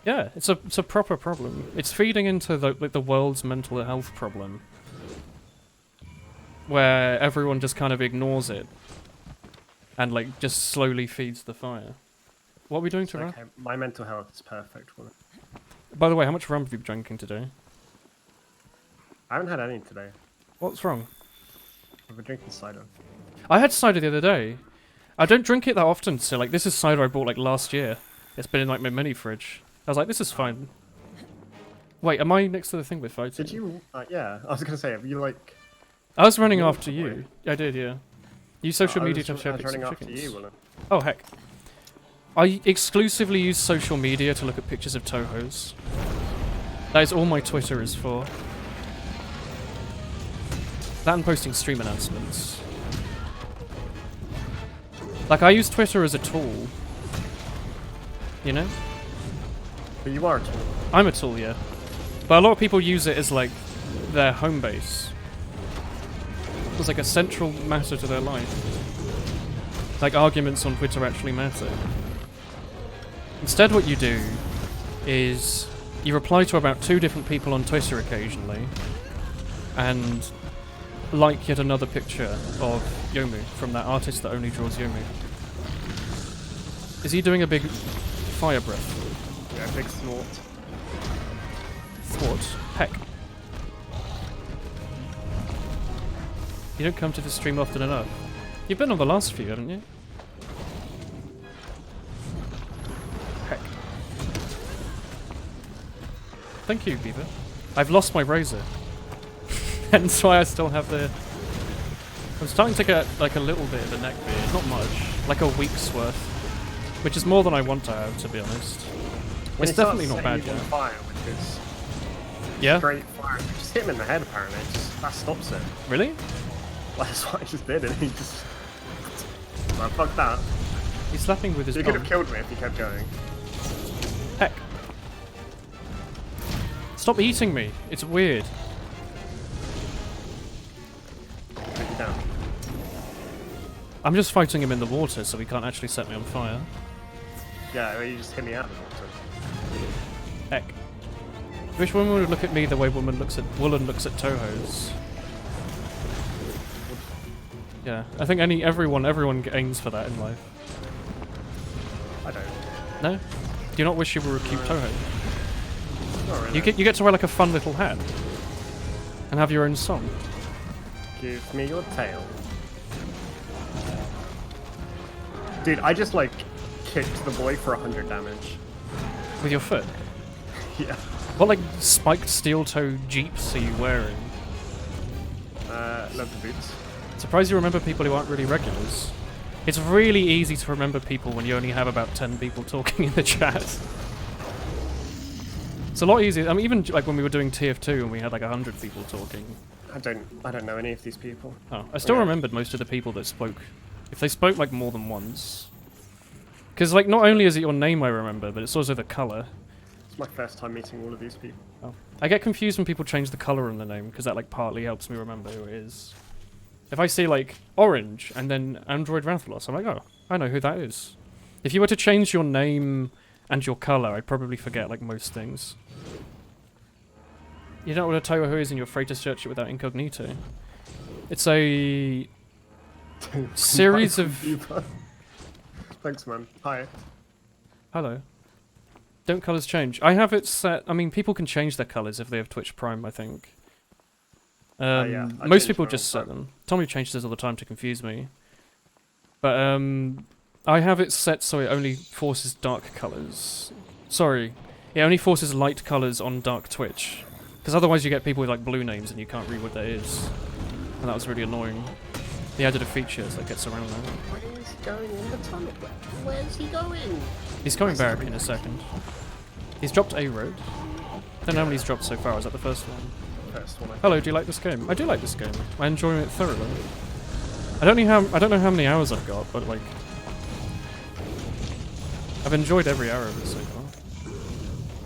Yeah, it's a proper problem. It's feeding into the world's mental health problem, where everyone just kind of ignores it, and like just slowly feeds the fire. What are we doing It's to rum? okay. My mental health is perfect. Well, By the way, how much rum have you been drinking today? I haven't had any today. What's wrong? I've been drinking cider. I had cider the other day. I don't drink it that often, so like this is cider I bought like last year. It's been in like my mini fridge. I was like, this is fine. Wait, am I next to the thing with fighting? Did you? Yeah, I was gonna say, have you like? I was running You after went you. I did, yeah. Use social I media was, to I share was pictures running of after chickens. you, Willen. Oh heck. I exclusively use social media to look at pictures of Tohos. That is all my Twitter is for. That and posting stream announcements. Like, I use Twitter as a tool. You know? But you are a tool. I'm a tool, yeah. But a lot of people use it as, like, their home base. It's like a central matter to their life. Like, arguments on Twitter actually matter. Instead, what you do is you reply to about 2 different people on Twitter occasionally, and like yet another picture of Yomu from that artist that only draws Yomu. Is he doing a big fire breath? Yeah, big snort. Thwart? Heck. You don't come to the stream often enough. You've been on the last few, haven't you? Heck. Thank you, Beaver. I've lost my razor. Hence why I still have the... I'm starting to get like a little bit of a neck beard, not much. Like a week's worth. Which is more than I want to have, to be honest. When It's he definitely starts not bad, setting you on yeah. fire, which is Yeah? straight fire. Just hit him in the head, apparently. That stops it. Really? Well, that's what I just did, and he just... Well, fuck that. He's slapping with his He could have palm. killed me if he kept going. Heck. Stop eating me. It's weird. Take you down. I'm just fighting him in the water, so he can't actually set me on fire. Yeah, he just hit me out of the water. Heck. Wish woman would look at me the way Woolen looks at Tohos. Yeah, I think everyone aims for that in life. I don't. No? Do you not wish you were a cute Toho? Not really. You get to wear like a fun little hat and have your own song. Give me your tail. Dude, I just like kicked the boy for 100 damage. With your foot? Yeah. What, like, spiked steel-toe jeeps are you wearing? Leather boots. Surprised you remember people who aren't really regulars. It's really easy to remember people when you only have about 10 people talking in the chat. It's a lot easier. I mean, even like when we were doing TF2 and we had like 100 people talking. I don't know any of these people. Oh, I still Yeah. remembered most of the people that spoke. If they spoke like more than once. Because like not only is it your name I remember, but it's also the color. It's my first time meeting all of these people. Oh. I get confused when people change the color on the name because that like partly helps me remember who it is. If I see like orange and then Android Rathlos, I'm like, oh, I know who that is. If you were to change your name and your color, I'd probably forget like most things. You don't know what a Touhou is and you're afraid to search it without incognito. It's a series of... Thanks, man. Hi. Hello. Don't colours change? I have it set... I mean, people can change their colours if they have Twitch Prime, I think. Yeah, I most changed people mine just on set Prime. them. Tommy changes this all the time to confuse me. But, I have it set so it only forces dark colours. Sorry. It only forces light colours on dark Twitch. Because otherwise you get people with, like, blue names and you can't read what that is. And that was really annoying. They added a feature that gets around that. Where is he going in the tunnel? Where's he going? He's coming back in a second. He's dropped a road. I don't know how many he's dropped so far. Is that the first one? First one. Hello, do you like this game? I do like this game. I enjoy it thoroughly. I don't know how many hours I've got, but like I've enjoyed every hour of it so far.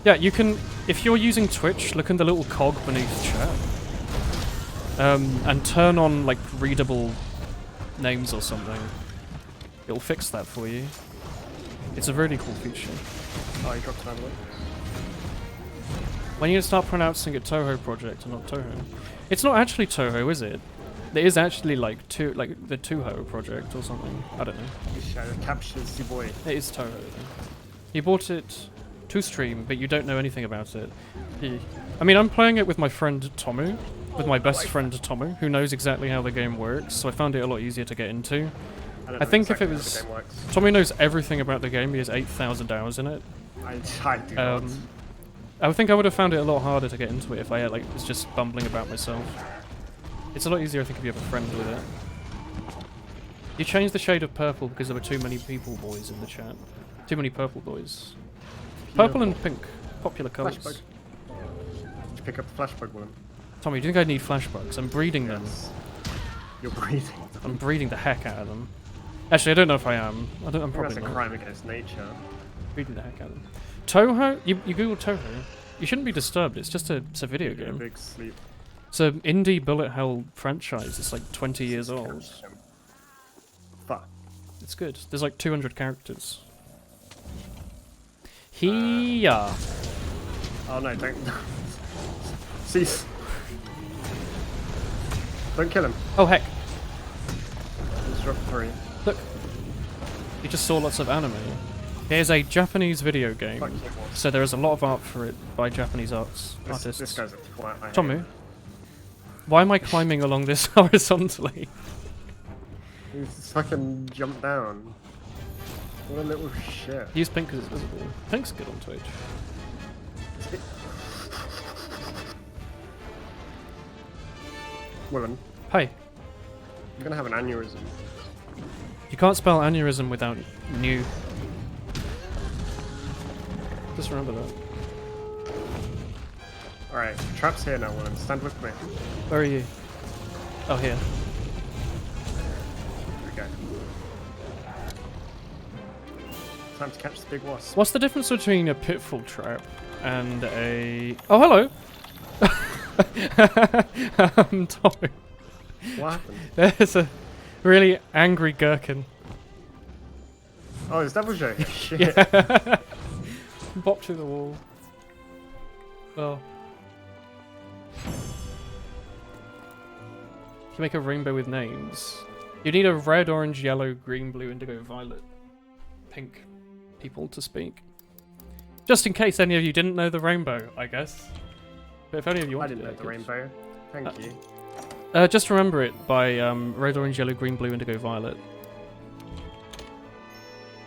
Yeah, you can if you're using Twitch, look in the little cog beneath chat. And turn on like readable names or something. It'll fix that for you. It's a really cool feature. Oh, he dropped another one. When you start pronouncing it Touhou Project and not Touhou. It's not actually Touhou, is it? It is actually like the Touhou Project or something. I don't know. His shadow captures the boy. It is Touhou though. You bought it to stream, but you don't know anything about it. I mean, I'm playing it with my friend Tomu, with my best friend Tomu, who knows exactly how the game works, so I found it a lot easier to get into. don't I know think if exactly it how was... the game works. Tommy knows everything about the game, he has 8,000 hours in it. I do not. I think I would have found it a lot harder to get into it if I like was just bumbling about myself. It's a lot easier, I think, if you have a friend with it. You changed the shade of purple because there were too many people boys in the chat. Too many purple boys. Purple and pink, popular colours. Flashbug. Did you pick up the flashbug one? Tommy, do you think I need flashbugs? I'm breeding them. Yes. You're breathing. I'm breeding the heck out of them. Actually, I don't know if I am. I'm I think probably that's a not. crime against nature. Breeding the heck out of them. Touhou? You Google Touhou. You shouldn't be disturbed. It's just a video You're in a game. big sleep. It's an indie bullet hell franchise. It's like 20 years old. Fuck. It's good. There's like 200 characters. Hiya. Oh no, don't. Cease. Don't kill him. Oh heck. He's dropped 3. Look. You just saw lots of anime. Here's a Japanese video game. Fuck you, boss. So there is a lot of art for it by Japanese artists. This guy's a twat. I hate Tomu, him. why am I climbing along this horizontally? He's fucking jumped down. What a little shit. Use pink because it's visible. Pink's good on Twitch. Woman, Hey, I'm gonna have an aneurysm. you can't spell aneurysm without new. Just remember that. Alright, trap's here now, woman. Stand with me. Where are you? Oh, here. Here we go. Time to catch the big wasp. What's the difference between a pitfall trap and a... Oh, hello! Tommy. What happened? There's a really angry gherkin. Oh, it's Devil Joe. Shit. Yeah. Pop through the wall. Oh. You make a rainbow with names. You need a red, orange, yellow, green, blue, indigo, violet, pink people to speak. Just in case any of you didn't know the rainbow, I guess. But if any of you I wanted didn't know it, the rainbow. Thank you. just remember it by red, orange, yellow, green, blue, indigo, violet.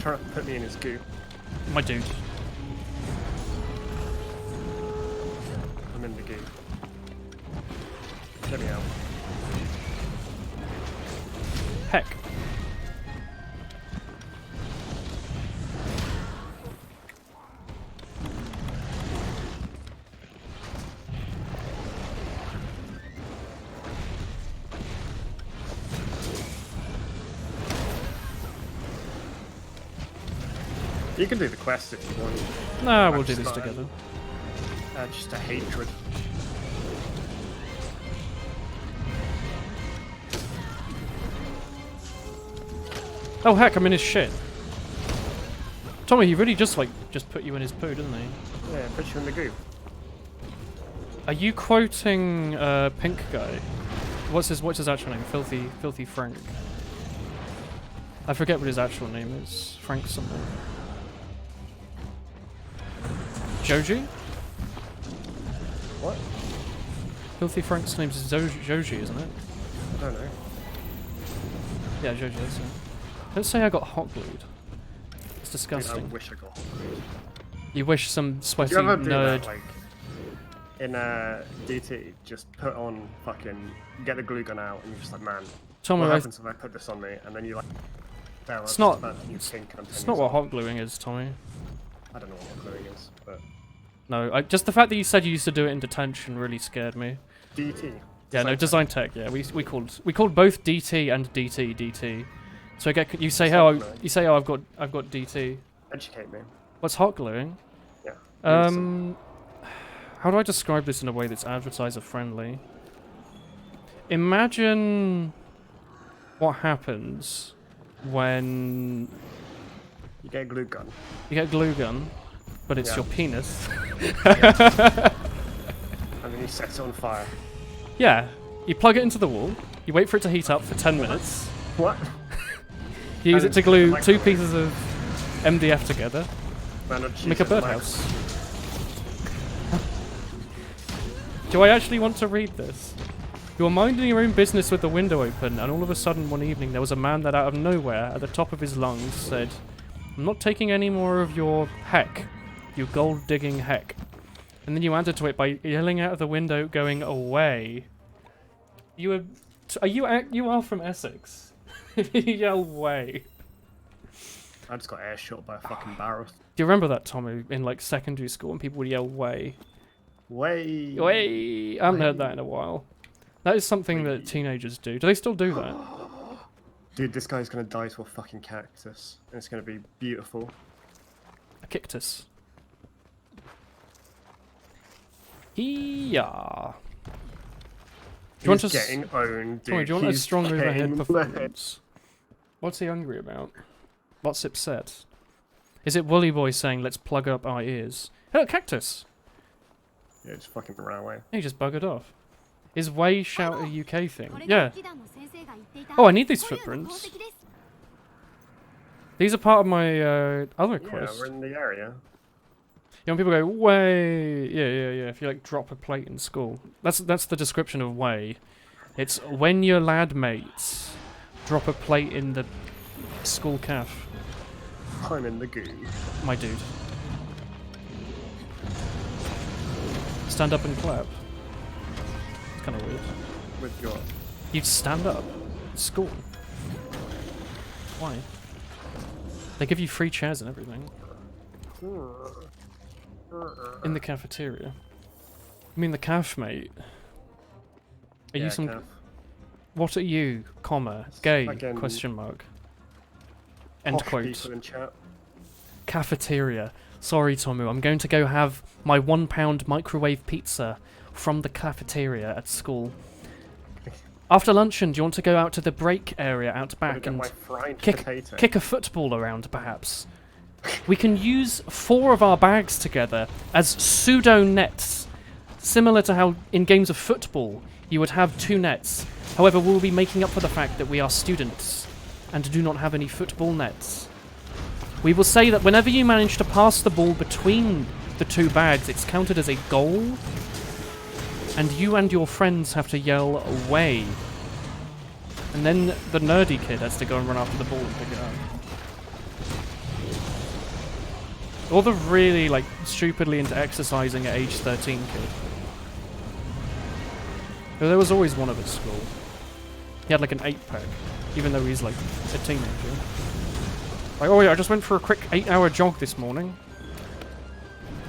trying to put me in his goo. My dude. I'm in the goo. Get me out. Heck. You can do the quest if you want. Nah, we'll do just this got together. Just a hatred. Oh heck, I'm in his shit. Tommy, he really just put you in his poo, didn't he? Yeah, put you in the goo. Are you quoting Pink Guy? What's his actual name? Filthy Frank. I forget what his actual name is. Frank something. Joji? What? Filthy Frank's name is Joji, isn't it? I don't know. Yeah, Joji, that's it. Don't say I got hot glued. It's Dude, disgusting. I wish I got. You wish some sweaty Do you ever do nerd. that, like, in DT, just put on fucking, get the glue gun out, and you're just like, man, Tommy, what I- happens if I put this on me? And then you like, damn, It's not- It's It's not what hot gluing is, Tommy. I don't know what hot gluing is, but No, just the fact that you said you used to do it in detention really scared me. DT. Yeah, no, design tech. Yeah, we called both DT and DT. So I get you say Hot oh gluing. I've got DT. Educate me. What's hot gluing? Yeah. How do I describe this in a way that's advertiser friendly? Imagine what happens when You get a glue gun. you get a glue gun, but it's Yeah. your penis. And then you set it on fire. Yeah, you plug it into the wall. You wait for it to heat up for 10 minutes. What? You use And it to glue like two the- pieces of MDF together. Man, I'd Make choose a it birdhouse. Do I actually want to read this? You were minding your own business with the window open, and all of a sudden one evening there was a man that out of nowhere, at the top of his lungs, said, "I'm not taking any more of your heck, you gold-digging heck." And then you answered to it by yelling out of the window, going, "Away." You are from Essex. You yell "way." I just got air shot by a fucking barrel. Do you remember that, Tommy, in like secondary school when people would yell "way"? Way. Way! I haven't heard that in a while. That is something that teenagers do. Do they still do that? Dude, this guy's gonna die to a fucking cactus. And it's gonna be beautiful. A cactus. Yeah. Do you want He's to? getting owned, dude. Tommy, do you want a He's strong overhead getting performance? What's he angry about? What's upset? Is it Woolly Boy saying, "Let's plug up our ears"? Hey, look, cactus. Yeah, just fucking ran away. He just buggered off. Is Way Shout a UK thing? これ Yeah. がキダの先生が言っていた Oh, I need these 固有の footprints. 宝石です These are part of my other Yeah, quest. we're in the area. You know, when people go, "Way," yeah. If you like drop a plate in school, that's the description of way. It's when your lad mates drop a plate in the school caf. I'm in the goo. My dude. Stand up and clap. It's kind of weird. With your... You'd stand up at school. Why? They give you free chairs and everything in the cafeteria. I mean the caf, mate. Are Yeah, you some? calf. What are you, comma, gay, Fucking question mark. End Posh quote. people in chat. Cafeteria. Sorry, Tomu, I'm going to go have my £1 microwave pizza from the cafeteria at school. After luncheon, do you want to go out to the break area out Gonna back get and my fried kick potato. a football around, perhaps? We can use 4 of our bags together as pseudo nets, similar to how in games of football you would have 2 nets. However, we'll be making up for the fact that we are students and do not have any football nets. We will say that whenever you manage to pass the ball between the 2 bags, it's counted as a goal, and you and your friends have to yell "away." And then the nerdy kid has to go and run after the ball and pick it up. Or the really, like, stupidly into exercising at age 13 kid. There was always one at school. He had like an 8-pack, even though he's like a teenager. Like, oh yeah, I just went for a quick 8-hour jog this morning.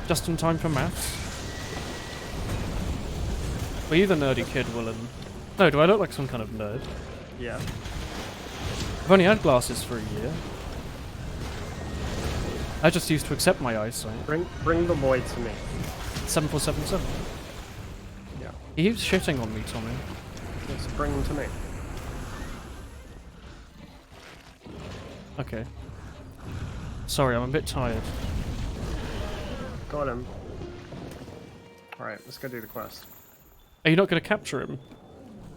Just in time for maths. Were you the nerdy kid, Willen? No, do I look like some kind of nerd? Yeah. I've only had glasses for a year. I just used to accept my eyesight. Bring the boy to me. 7477. Yeah. He keeps shitting on me, Tommy. Just bring him to me. Okay. Sorry, I'm a bit tired. Got him. Alright, let's go do the quest. Are you not going to capture him?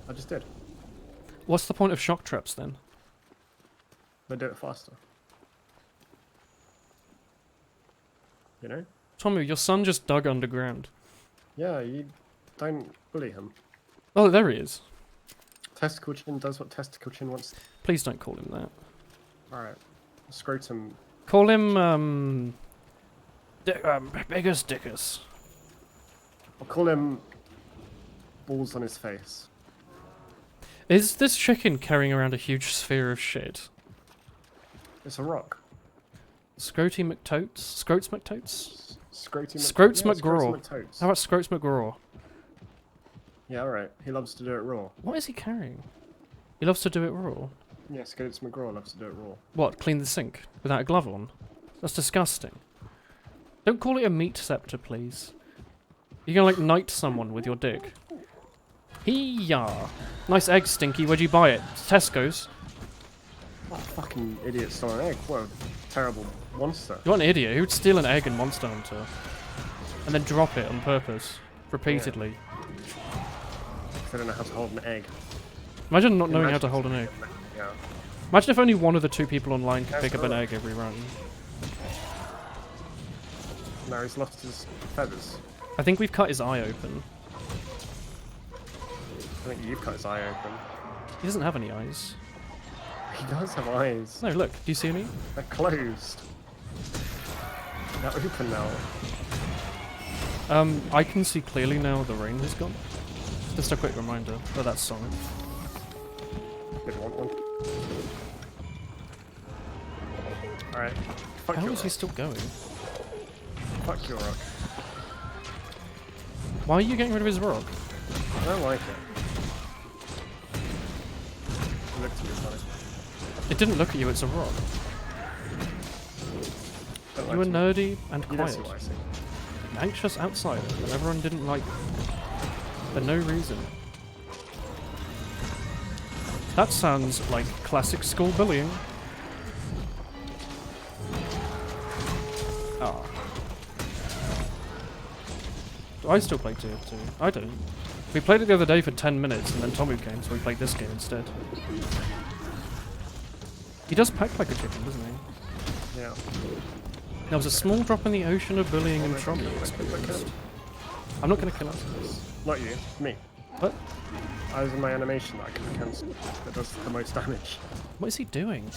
I just did. What's the point of shock traps then? They do it faster. You know? Tommy, your son just dug underground. Yeah, you don't bully him. Oh, there he is. Testicle Chin does what Testicle Chin wants. Please don't call him that. Alright. Scrotum. Call him, Biggest Dickus. I'll call him balls on his face. Is this chicken carrying around a huge sphere of shit? It's a rock. Scroty McTotes? Scrotes McTotes? Scrotes McGraw. McTotes. How about Scrotes McGraw? Yeah, alright. He loves to do it raw. What is he carrying? He loves to do it raw. Yeah, Scrotes McGraw loves to do it raw. What, clean the sink without a glove on? That's disgusting. Don't call it a meat scepter, please. You're gonna, like, knight someone with your dick. Hee-yah. Nice egg, Stinky. Where'd you buy it? Tesco's. Oh, fucking idiot stole an egg. What a terrible monster. You're an idiot. Who'd steal an egg in Monster Hunter? And then drop it on purpose. Repeatedly. I don't know how to hold an egg. Imagine not knowing how to hold an egg. Yeah. Imagine if only one of the two people online could That's pick up an right. egg every round. Now he's lost his feathers. I think we've cut his eye open. I think you've cut his eye open. He doesn't have any eyes. He does have eyes. No, look. Do you see any? They're closed. They're open now. I can see clearly now the rain has gone. Just a quick reminder that that's Sonic. Didn't want one. Alright. Fuck How your is he rock. still going? Fuck your rock. Why are you getting rid of his rock? I don't like it. It looks too funny. It didn't look at you, it's a rock. Don't You were like it. nerdy and You don't quiet. see what I see. An anxious outsider that everyone didn't like for no reason. That sounds like classic school bullying. Ah. Do I still play TF2? I don't. We played it the other day for 10 minutes and then Tomu came, so we played this game instead. He does pack like a chicken, doesn't he? Yeah. There was a small drop in the ocean of bullying and trauma experienced. I'm not gonna kill us. Not you. Me. What? I was in my animation that I can cancel. That does the most damage. What is he doing?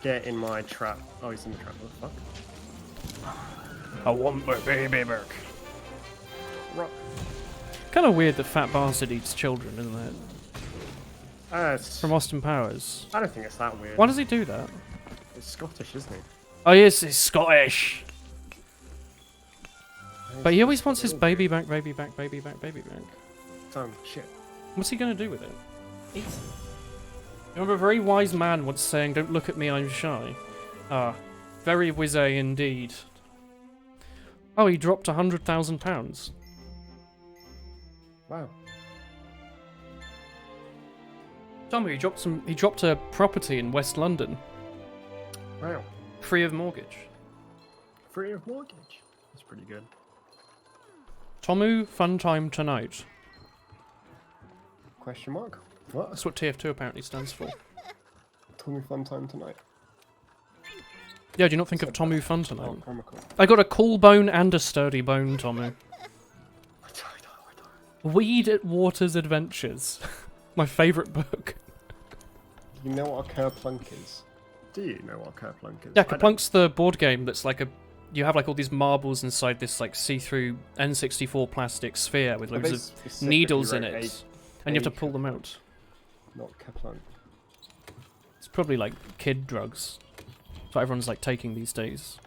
Get in my trap. Oh, he's in the trap. What the fuck? I want my baby back. Rock. Kind of weird that Fat Bastard eats children, isn't it? From Austin Powers. I don't think it's that weird. Why does he do that? It's Scottish, isn't he? Oh yes, he's Scottish. But he always wants his baby back, baby back, baby back, baby back. Shit. What's he gonna do with it? Eat it. Remember, a very wise man once saying, "Don't look at me, I'm shy." Ah, very wizzy indeed. Oh, he dropped £100,000. Wow. Tommy, he dropped a property in West London, Wow. free of mortgage. Free of mortgage. That's pretty good. Tomu, fun time tonight. Question mark? What? That's what TF2 apparently stands for. Told me fun time tonight. Yeah, do you not think of Tomu fun tonight? Oh, comical. I got a cool bone and a sturdy bone, Tomu. I don't. Weed at Water's Adventures. My favourite book. You know what a kerplunk is? Do you know what Kerplunk is? Yeah, I don't. Kerplunk's the board game that's like a. You have like all these marbles inside this like see-through N64 plastic sphere with But loads they of specifically needles in wrote it, and you have to pull them out. Not Kerplunk. It's probably like kid drugs. That's what everyone's like taking these days.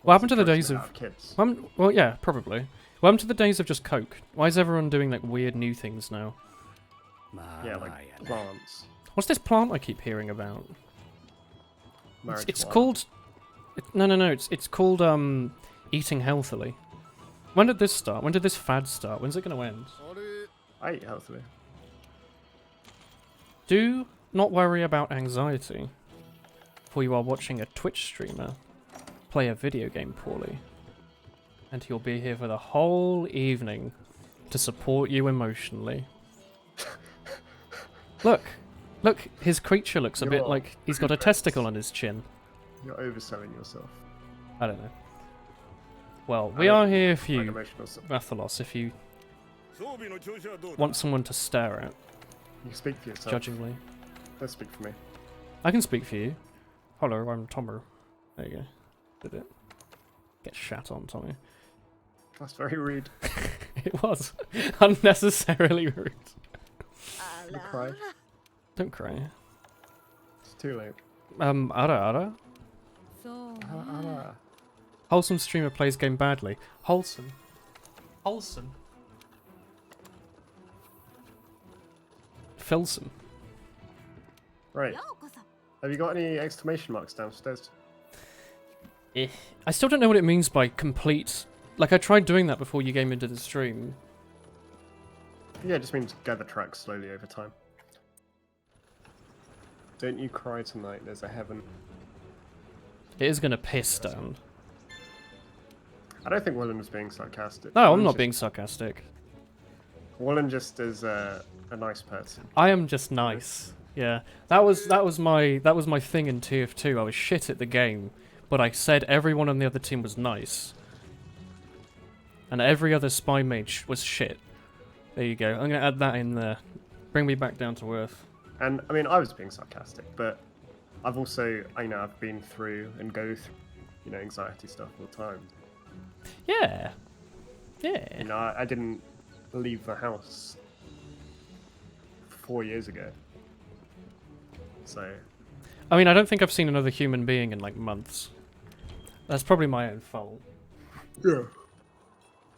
What happened to the days of? kids? Well, yeah, probably. What happened to the days of just Coke? Why is everyone doing like weird new things now? Yeah, like plants. What's this plant I keep hearing about? It's Marijuana. called. No. It's called eating healthily. When did this start? When did this fad start? When's it going to end? I eat healthily. Do not worry about anxiety, for you are watching a Twitch streamer play a video game poorly, and he'll be here for the whole evening to support you emotionally. Look, his creature looks a bit You're like he's got a pretty testicle on his chin. You're overselling yourself. I don't know. Well, we are here for Like you, emotional stuff. Rathalos, if you 装備の調子はどうだ want someone to stare at, You speak for yourself. judgingly. Don't speak for me. I can speak for you. Hello, I'm Tomer. There you go. Did it. Get shat on, Tommy. That's very rude. It was. Unnecessarily rude. You cry. Don't cry. It's too late. Ara. そうね Wholesome streamer plays game badly. Wholesome. Filsome. Right. ようこそ Have you got any exclamation marks downstairs? I still don't know what it means by complete. Like, I tried doing that before you came into the stream. Yeah, it just means gather tracks slowly over time. Don't you cry tonight, there's a heaven. It is gonna piss down. I don't think Willen was being sarcastic. No, I'm Willen's not just- being sarcastic. Willen just is a nice person. I am just nice. Yeah, that was my thing in TF2. I was shit at the game, but I said everyone on the other team was nice, and every other spy mage was shit. There you go. I'm gonna add that in there. Bring me back down to earth. And I mean, I was being sarcastic, but I've also, I've been through and go through, anxiety stuff all the time. Yeah. I didn't leave the house 4 years ago. So, I mean, I don't think I've seen another human being in like months. That's probably my own fault. yeah.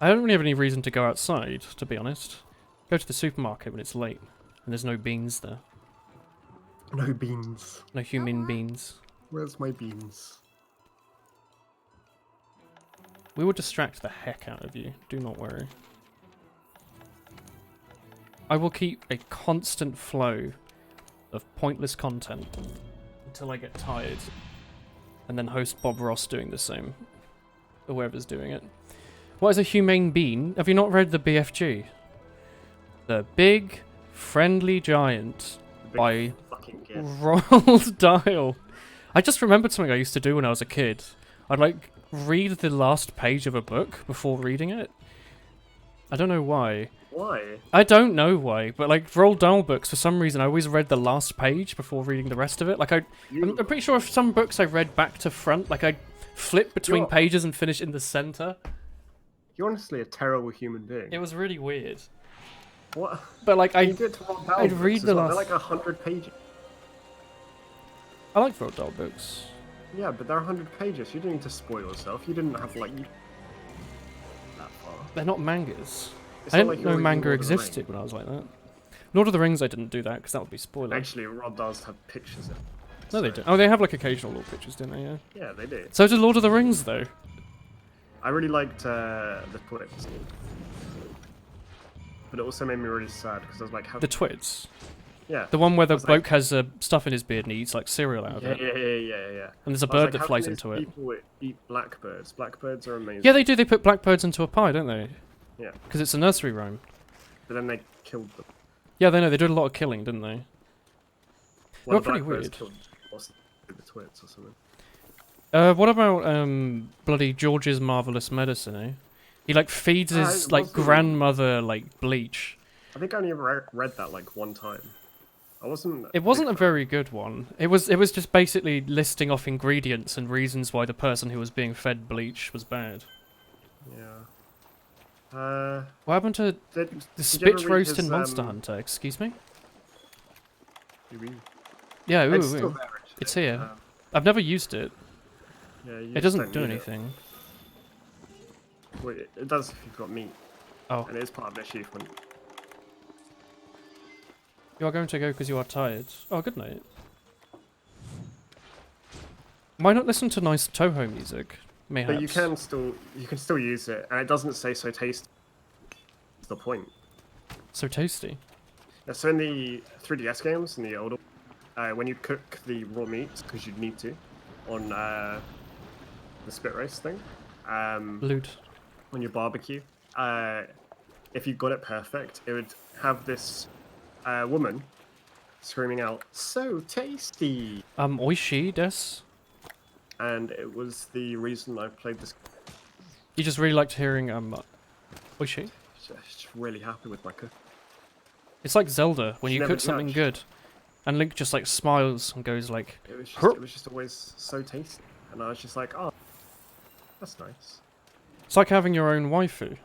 I don't really have any reason to go outside, to be honest. Go to the supermarket when it's late, and there's no beans there. No beans. No human beans. Where's my beans? We will distract the heck out of you, do not worry. I will keep a constant flow of pointless content until I get tired, and then host Bob Ross doing the same, or whoever's doing it. What is a humane bean? Have you not read the BFG? The Big Friendly Giant The big by fucking gift. Roald Dahl. I just remembered something I used to do when I was a kid. I'd like read the last page of a book before reading it. I don't know why. Why? I don't know why, but like Roald Dahl books, for some reason, I always read the last page before reading the rest of it. Like I'm pretty sure if some books I read back to front, like I'd flip between You're- pages and finish in the center. You're honestly a terrible human being. It was really weird. What? But like You do it to Roald Dahl I'd books read as the well. last. They're like 100 pages. I like Roald Dahl books. Yeah, but they're 100 pages. You didn't need to spoil yourself. You didn't have that far. They're not mangas. It's I not didn't like know you're reading manga Lord of the existed Rings. when I was like that. Lord of the Rings, I didn't do that because that would be spoiler. Actually, Roald does have pictures in it. No, they so- don't. Oh, they have like occasional little pictures, don't they? Yeah. Yeah, they do. So did Lord of the Rings, though. I really liked the Twits. But it also made me really sad because I was like, how... The Twits. yeah. The one where the I was like- bloke has stuff in his beard and he eats like cereal out of Yeah, it. yeah. And there's a I was bird like, that how flies can into these it. people eat blackbirds. Blackbirds are amazing. Yeah, they do. They put blackbirds into a pie, don't they? Yeah. Because it's a nursery rhyme. But then they killed them. Yeah, they know. They did a lot of killing, didn't they? One were of the pretty blackbirds weird. killed the Twits or something. What about bloody George's Marvelous Medicine, eh? He like feeds Ah, his it like wasn't- grandmother like bleach. I think I only ever read that like one time. I wasn't. It wasn't a very good one. It was just basically listing off ingredients and reasons why the person who was being fed bleach was bad. Yeah. What happened to Did the you ever spitch read roast in his, Monster Hunter? Excuse me? you read- Yeah, ooh, It's still ooh. there. Actually. It's here. Um, I've never used it. yeah, you It just doesn't don't do need anything. Well, it does if you've got meat, Oh, and it is part of the achievement. you are going to go because you are tired. Oh, good night. Why not listen to nice Toho music? Mayhaps. But you can still use it, and it doesn't say so tasty. That's the point. So tasty. Yeah, so in the 3DS games, in the older, when you cook the raw meat, because you'd need to, on the spit roast thing, Loot. on your barbecue, if you got it perfect, it would have this woman screaming out, "So tasty!" Oishi des? And it was the reason I played this. You just really liked hearing, Oishi? Just really happy with my cook. It's like Zelda, when She you never cook something judged. good, and Link just like smiles and goes like, It was just always so tasty, and I was just like, "Oh, that's nice." it's like having your own waifu.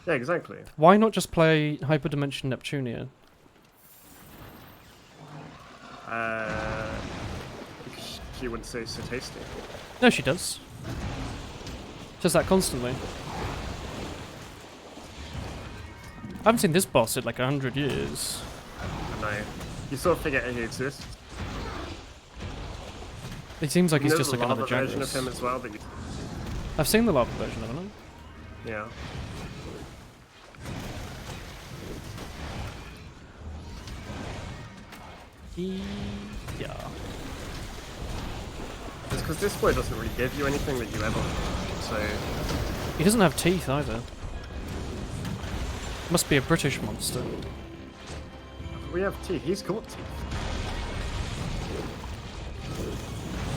Yeah, exactly. Why not just play Hyperdimension Neptunia? Because she wouldn't say so tasty. No, she does. Says that constantly. I haven't seen this boss in like 100 years. And you sort of forget he exists. It seems like You he's know just the like another lava version of Jagras. him as well. That you, I've seen the lava version of him. yeah. Yeah. It's because this boy doesn't really give you anything that you ever want. So He doesn't have teeth either. Must be a British monster. we have teeth. He's got teeth.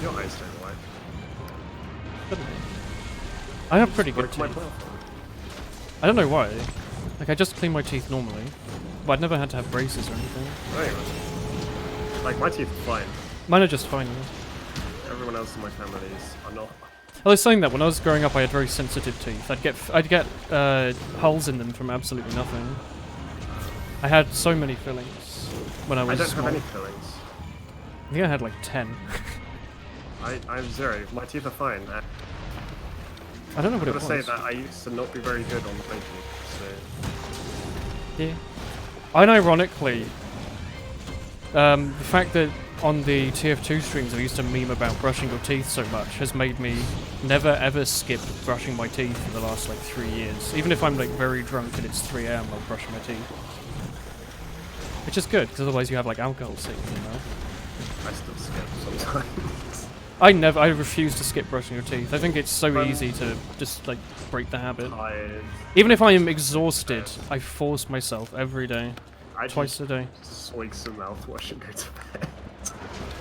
Your eyes don't lie. I have pretty good Broke my teeth. mouth. I don't know why. Like, I just clean my teeth normally. But I've never had to have braces or anything. Anyway, like my teeth are fine. Mine are just fine. Everyone else in my family are not. I was saying that when I was growing up, I had very sensitive teeth. I'd get holes in them from absolutely nothing. I had so many fillings when I I was don't small. have any fillings. I think I had like 10. I'm zero. My teeth are fine. I don't know what I it gotta say was. that I used to not be very good on baking, so Yeah. And ironically, the fact that on the TF2 streams I used to meme about brushing your teeth so much has made me never ever skip brushing my teeth for the last like 3 years. Even if I'm like very drunk and it's 3 AM, I'll brush my teeth. Which is good, because otherwise you have like alcohol sitting in your mouth. I still skip sometimes. I refuse to skip brushing your teeth. I think it's so easy to just like break the habit. Tired. Even if I am exhausted, I force myself every day, I twice a day. just swig some mouthwash and go to bed.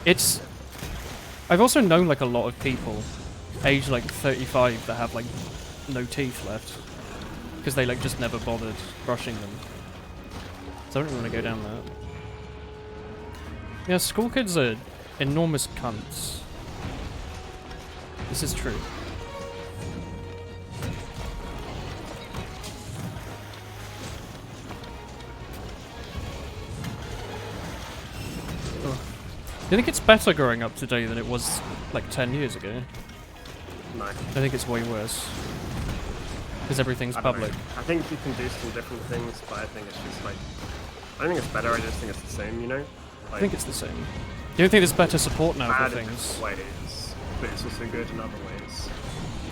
It's. I've also known like a lot of people, age like 35, that have like no teeth left because they like just never bothered brushing them. So I don't really want to go down that. Yeah, school kids are enormous cunts. This is true. Do you think it's better growing up today than it was like 10 years ago? No. I think it's way worse. Because everything's I don't public. know. I think you can do some different things, but I think it's just like I don't think it's better. I just think it's the same. You know. Like, I think it's the same. Do you think there's better support now bad for in things? different ways, but it's also good in other ways.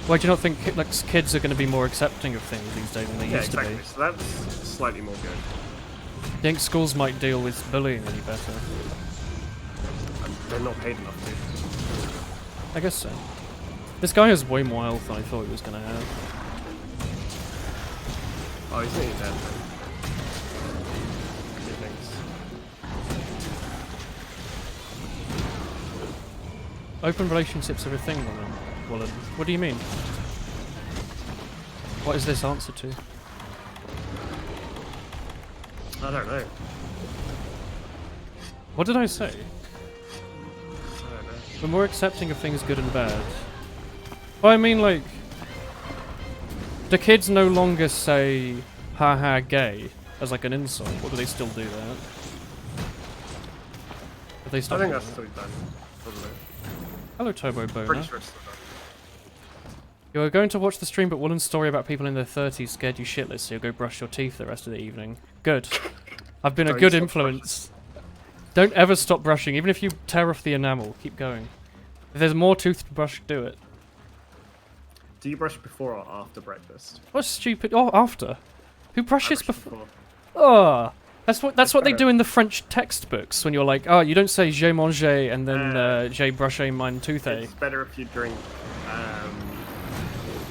Why do you not think like kids are going to be more accepting of things these days than they Yeah, used exactly. to be? So that's slightly more good. Do you think schools might deal with bullying any better? They're not paid enough to. I guess so. This guy has way more health than I thought he was going to have. Oh, he's nearly dead. Then. Good things. Open relationships are a thing, Wallen. What do you mean? What is this answer to? I don't know. What did I say? I don't know. We're more accepting of things good and bad. Well, I mean, like, the kids no longer say haha gay as like an insult, or do they still do that? Have they I stopped think doing that's that? still done. Probably. Hello, Turbo Boner. Pretty sure it's still done. You were going to watch the stream, but Woolen's story about people in their 30s scared you shitless, so you'll go brush your teeth the rest of the evening. Good. I've been a Don't good stop influence. Don't ever stop brushing, even if you tear off the enamel. Keep going. If there's more tooth to brush, do it. Do you brush before or after breakfast? What stupid... Oh, after. Who I brushes brush before? Oh, that's what they do in the French textbooks when you're like, oh, you don't say j'ai mangé and then j'ai brushé mon tooth. It's better if you drink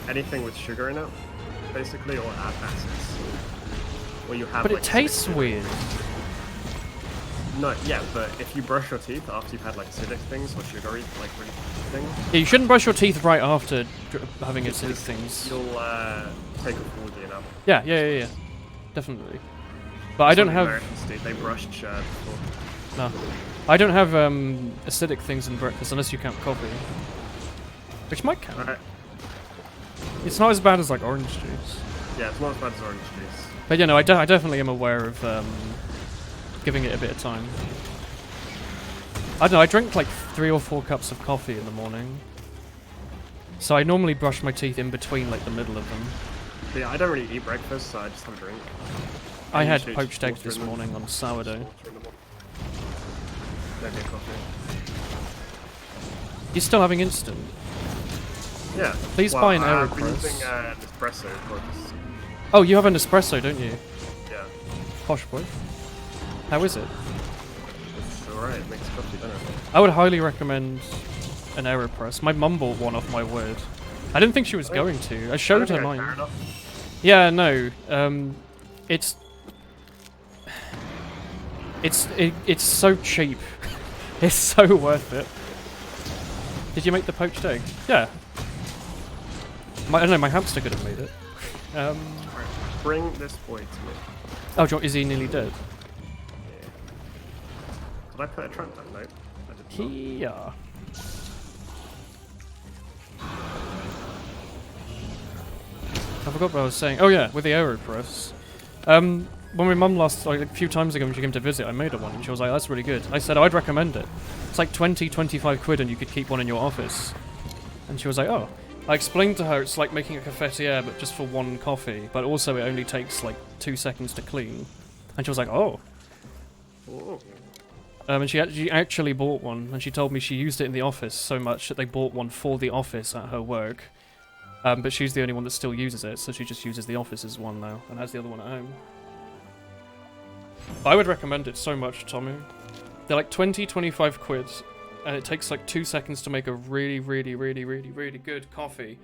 anything with sugar in it, basically, or acids. Or you have. But like, it tastes acidic- weird. No, yeah, but if you brush your teeth after you've had like acidic things or sugary like things, Yeah, you shouldn't brush your teeth right after having acidic because things. you'll take off all the enamel. Yeah. Definitely. But I don't Some have... Americans do. They brush before. No. I don't have acidic things in breakfast unless you count coffee. Which might count. Alright. It's not as bad as like orange juice. Yeah, it's not as bad as orange juice. But you know, I definitely am aware of giving it a bit of time. I don't know, I drink like 3 or 4 cups of coffee in the morning. So I normally brush my teeth in between like the middle of them. But yeah, I don't really eat breakfast, so I just have a drink. I had usually poached just eggs water this in them. morning on sourdough. Water in them. Maybe a coffee. You're still having instant? Yeah. Please well, buy an I've been AeroPress. using Nespresso for this. Oh, you have an espresso, don't you? Yeah. Posh boy. How is it? It's alright, it makes coffee, doesn't it? I would highly recommend an AeroPress. My mum bought one off my word. I didn't think she was going to. I showed her mine. Fair enough. Yeah, no. It's so cheap. It's so worth it. Did you make the poached egg? Yeah. I don't know. My hamster could have made it. Right, bring this boy to me. Oh, is he nearly dead? Yeah. Did I put a trap down? No. I did not. Yeah. I forgot what I was saying. Oh yeah, with the AeroPress. When my mum last, like a few times ago when she came to visit, I made her one and she was like, that's really good. I said, I'd recommend it. It's like 20-25 quid and you could keep one in your office. And she was like, oh. I explained to her it's like making a cafetiere but just for one coffee, but also it only takes like 2 seconds to clean. And she was like, oh. Ooh. And she actually bought one, and she told me she used it in the office so much that they bought one for the office at her work. But she's the only one that still uses it, so she just uses the office's one now, and has the other one at home. I would recommend it so much, Tommy. They're like 20-25 quid, and it takes like 2 seconds to make a really good coffee.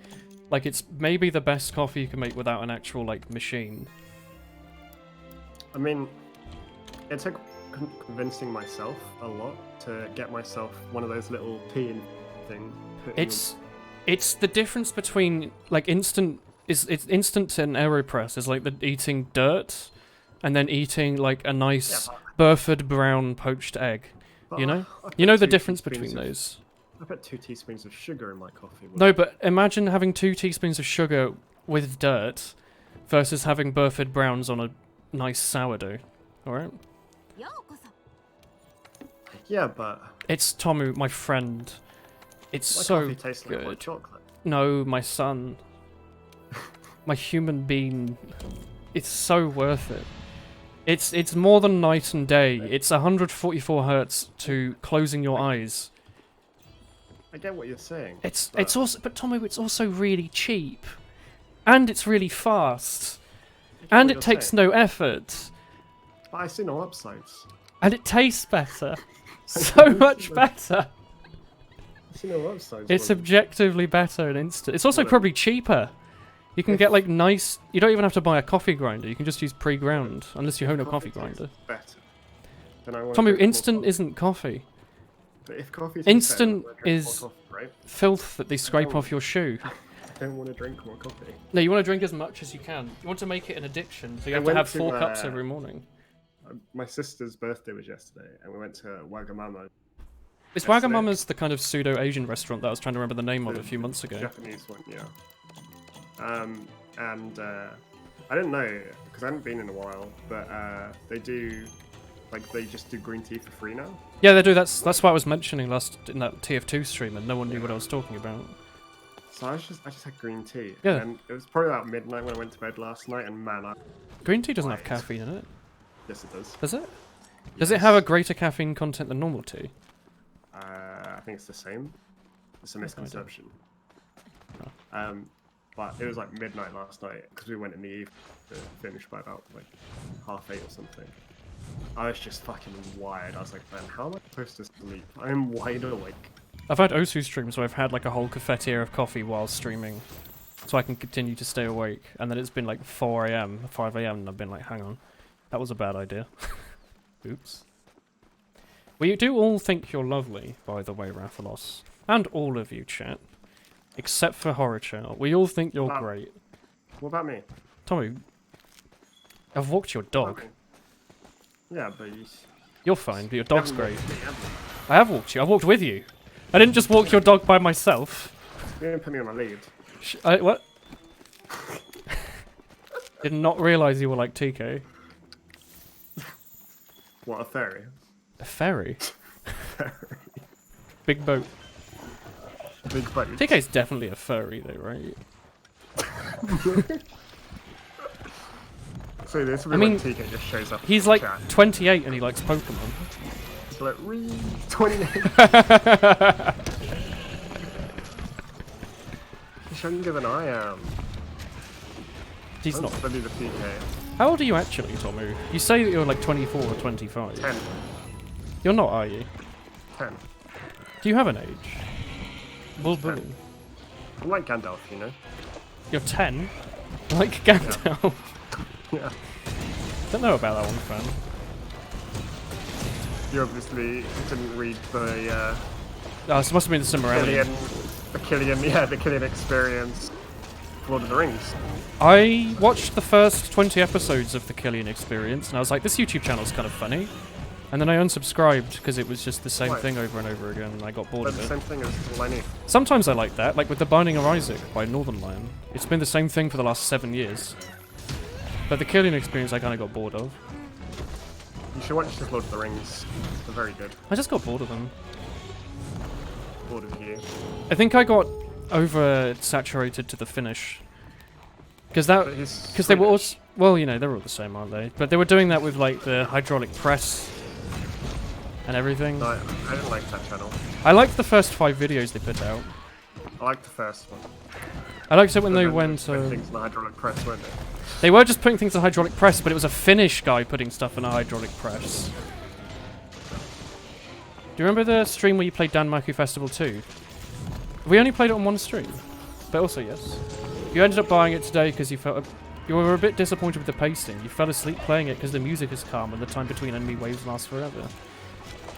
Like, it's maybe the best coffee you can make without an actual, like, machine. I mean, it took convincing myself a lot to get myself one of those little tea things. It's the difference between like instant it's instant and AeroPress is like the eating dirt and then eating like a nice Burford Brown poached egg. You know? You know the difference between those. I put 2 teaspoons of sugar in my coffee. No, but imagine having 2 teaspoons of sugar with dirt versus having Burford Browns on a nice sourdough. Alright? Yeah, but It's Tomu, my friend. It's my so coffee tastes like white good. chocolate. No, my son. My human being. It's so worth it. It's more than night and day. It's 144 hertz to closing your eyes. I get what you're saying. It's also, but Tommy, it's also really cheap, and it's really fast, and it takes no effort, But I see no upsides. and it tastes better, so much better. I see no upsides. It's Well, objectively better and instant. It's also Whatever. probably cheaper. You can get like nice. You don't even have to buy a coffee grinder. You can just use pre-ground, unless you own a coffee tastes grinder. better. Then I wanna Tommy, drink more instant coffee. isn't coffee. But if coffee instant better, I wanna drink is- more coffee, right? Filth that they scrape Oh. off your shoe. I don't want to drink more coffee. No, you want to drink as much as you can. You want to make it an addiction, so you I have to went have to, 4 cups uh, every morning. my sister's birthday was yesterday, and we went to Wagamama. Is Yesterday. Wagamama's the kind of pseudo-Asian restaurant that I was trying to remember the name of a few months ago? Japanese one, yeah. And I didn't know because I hadn't been in a while, but they do, like, they just do green tea for free now. Yeah, they do. That's what I was mentioning last in that TF2 stream, and no one knew what I was talking about. So I just had green tea. Yeah. And it was probably about midnight when I went to bed last night, and man, Green tea doesn't have Right. caffeine in it, yes, it does. does it? Does it have a greater caffeine content than normal tea? I think it's the same. It's a no idea. misconception. But it was like midnight last night because we went in the evening to finish by about like 8:30 or something. I was just fucking wired. I was like, man, how am I supposed to sleep? I'm wide awake. I've had Osu streams where I've had like a whole cafetiere of coffee while streaming, so I can continue to stay awake. And then it's been like 4 a.m., 5 a.m., and I've been like, hang on, that was a bad idea. Oops. We do all think you're lovely, by the way, Raphalos. And all of you, chat. Except for Horror Chat. We all think you're Wow. great. What about me? Tommy, I've walked your What dog. about me? Yeah, but you You're fine, but your dog's haven't great. walked me, have you? I have walked you. I walked with you. I didn't just walk your dog by myself. You didn't put me on a lead. What? Did not realize you were like TK. What, a fairy? A ferry? Big boat. Big boat. TK's definitely a furry though, right? So this will be I when mean, TK just shows up. He's in like chat. 28 and he likes Pokemon. He's like, 29. He's younger than I am. He's I not. don't believe the TK. How old are you actually, Tomu? You say that you're like 24 or 25. 10. You're not, are you? 10. Do you have an age? Bulbully. I'm like Gandalf, you know? You're 10? Like Gandalf? Yeah. Don't know about that one, fan. You obviously didn't read the Oh, so it must have been the Cimmerian. the Killian experience, Lord of the Rings. I watched the first 20 episodes of the Killian Experience, and I was like, this YouTube channel's kind of funny. And then I unsubscribed because it was just the same Why? thing over and over again, and I got bored But of the it. same thing as Lenny. Sometimes I like that, like with The Binding of Isaac by Northern Lion. It's been the same thing for the last 7 years. But the Killian Experience I kind of got bored of. You should watch the Lord of the Rings. They're very good. I just got bored of them. Bored of you. I think I got over-saturated to the finish. Because they were all... Swedish. Well, you know, they're all the same, aren't they? But they were doing that with, like, the hydraulic press and everything. No, I didn't like that channel. I liked the first 5 videos they put out. I liked the first one. I liked it when But they then went... they put things in the hydraulic press, weren't they? They were just putting things in hydraulic press, but it was a Finnish guy putting stuff in a hydraulic press. Do you remember the stream where you played Danmaku Festival 2? We only played it on one stream, but also yes. You ended up buying it today because you felt... You were a bit disappointed with the pacing. You fell asleep playing it because the music is calm and the time between enemy waves lasts forever.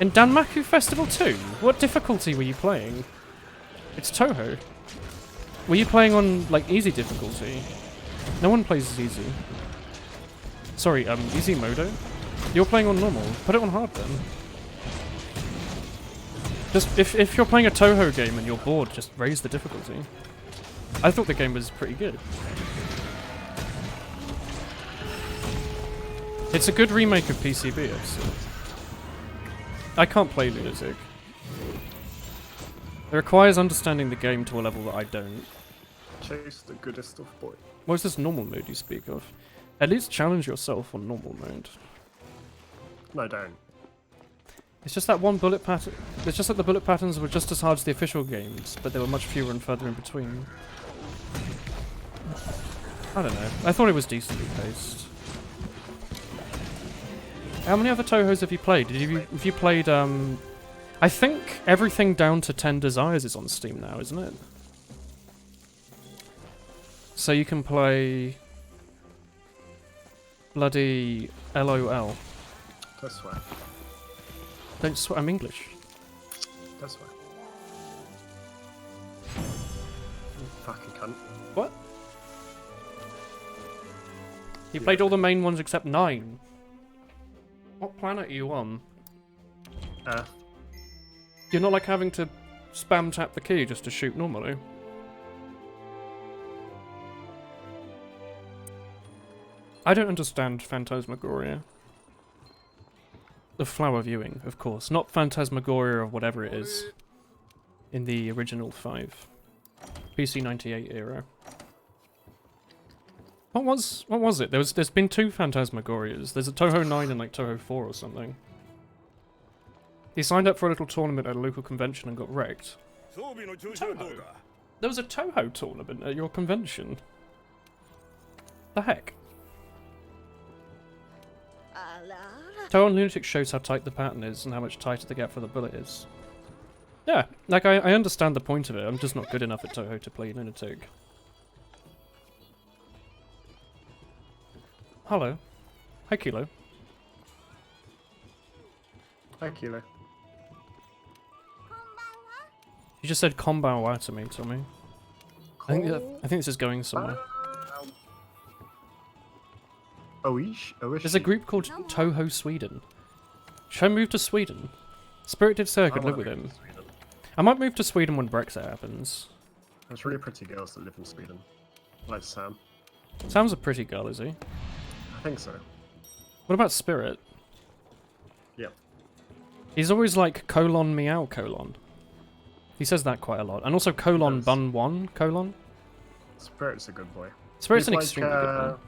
In Danmaku Festival 2, what difficulty were you playing? It's Toho. Were you playing on, like, easy difficulty? No one plays as easy. Sorry, easy modo? You're playing on normal. Put it on hard then. Just, if you're playing a Toho game and you're bored, just raise the difficulty. I thought the game was pretty good. It's a good remake of PCB, actually. I can't play Lunatic. It requires understanding the game to a level that I don't. Chase the goodest of boy. What is this normal mode you speak of? At least challenge yourself on normal mode. No, don't. It's just that one bullet pattern. It's just that the bullet patterns were just as hard as the official games, but they were much fewer and further in between. I don't know. I thought it was decently paced. How many other Tohos have you played? Have you played, I think everything down to 10 Desires is on Steam now, isn't it? So you can play... bloody LOL. Don't swear. Don't swear, I'm English. Don't swear. You fucking cunt. What? You played all the main ones except 9. What planet are you on? Earth. You're not like having to spam tap the key just to shoot normally. I don't understand Phantasmagoria. The flower viewing, of course, not Phantasmagoria or whatever it is in the original 5. PC 98 era. What was it? There's been 2 Phantasmagorias. There's a Touhou 9 and like Touhou 4 or something. He signed up for a little tournament at a local convention and got wrecked. 装備の調子はどうだ There was a Touhou tournament at your convention. The heck? Touhou on Lunatic shows how tight the pattern is and how much tighter the gap for the bullet is. Yeah, like I understand the point of it, I'm just not good enough at Touhou to play Lunatic. Hello. Hi Kilo. Hi, Kilo. You just said konbanwa to me, Tommy. I think this is going somewhere. Oish? There's a group called Touhou Sweden. Should I move to Sweden? Spirit did say I could live with him. I might move to Sweden when Brexit happens. There's really pretty girls that live in Sweden. Like Sam. Sam's a pretty girl, is he? I think so. What about Spirit? Yep. He's always like colon meow colon. He says that quite a lot. And also colon Yes. bun one colon. Spirit's a good boy. Spirit's He's an extremely good one.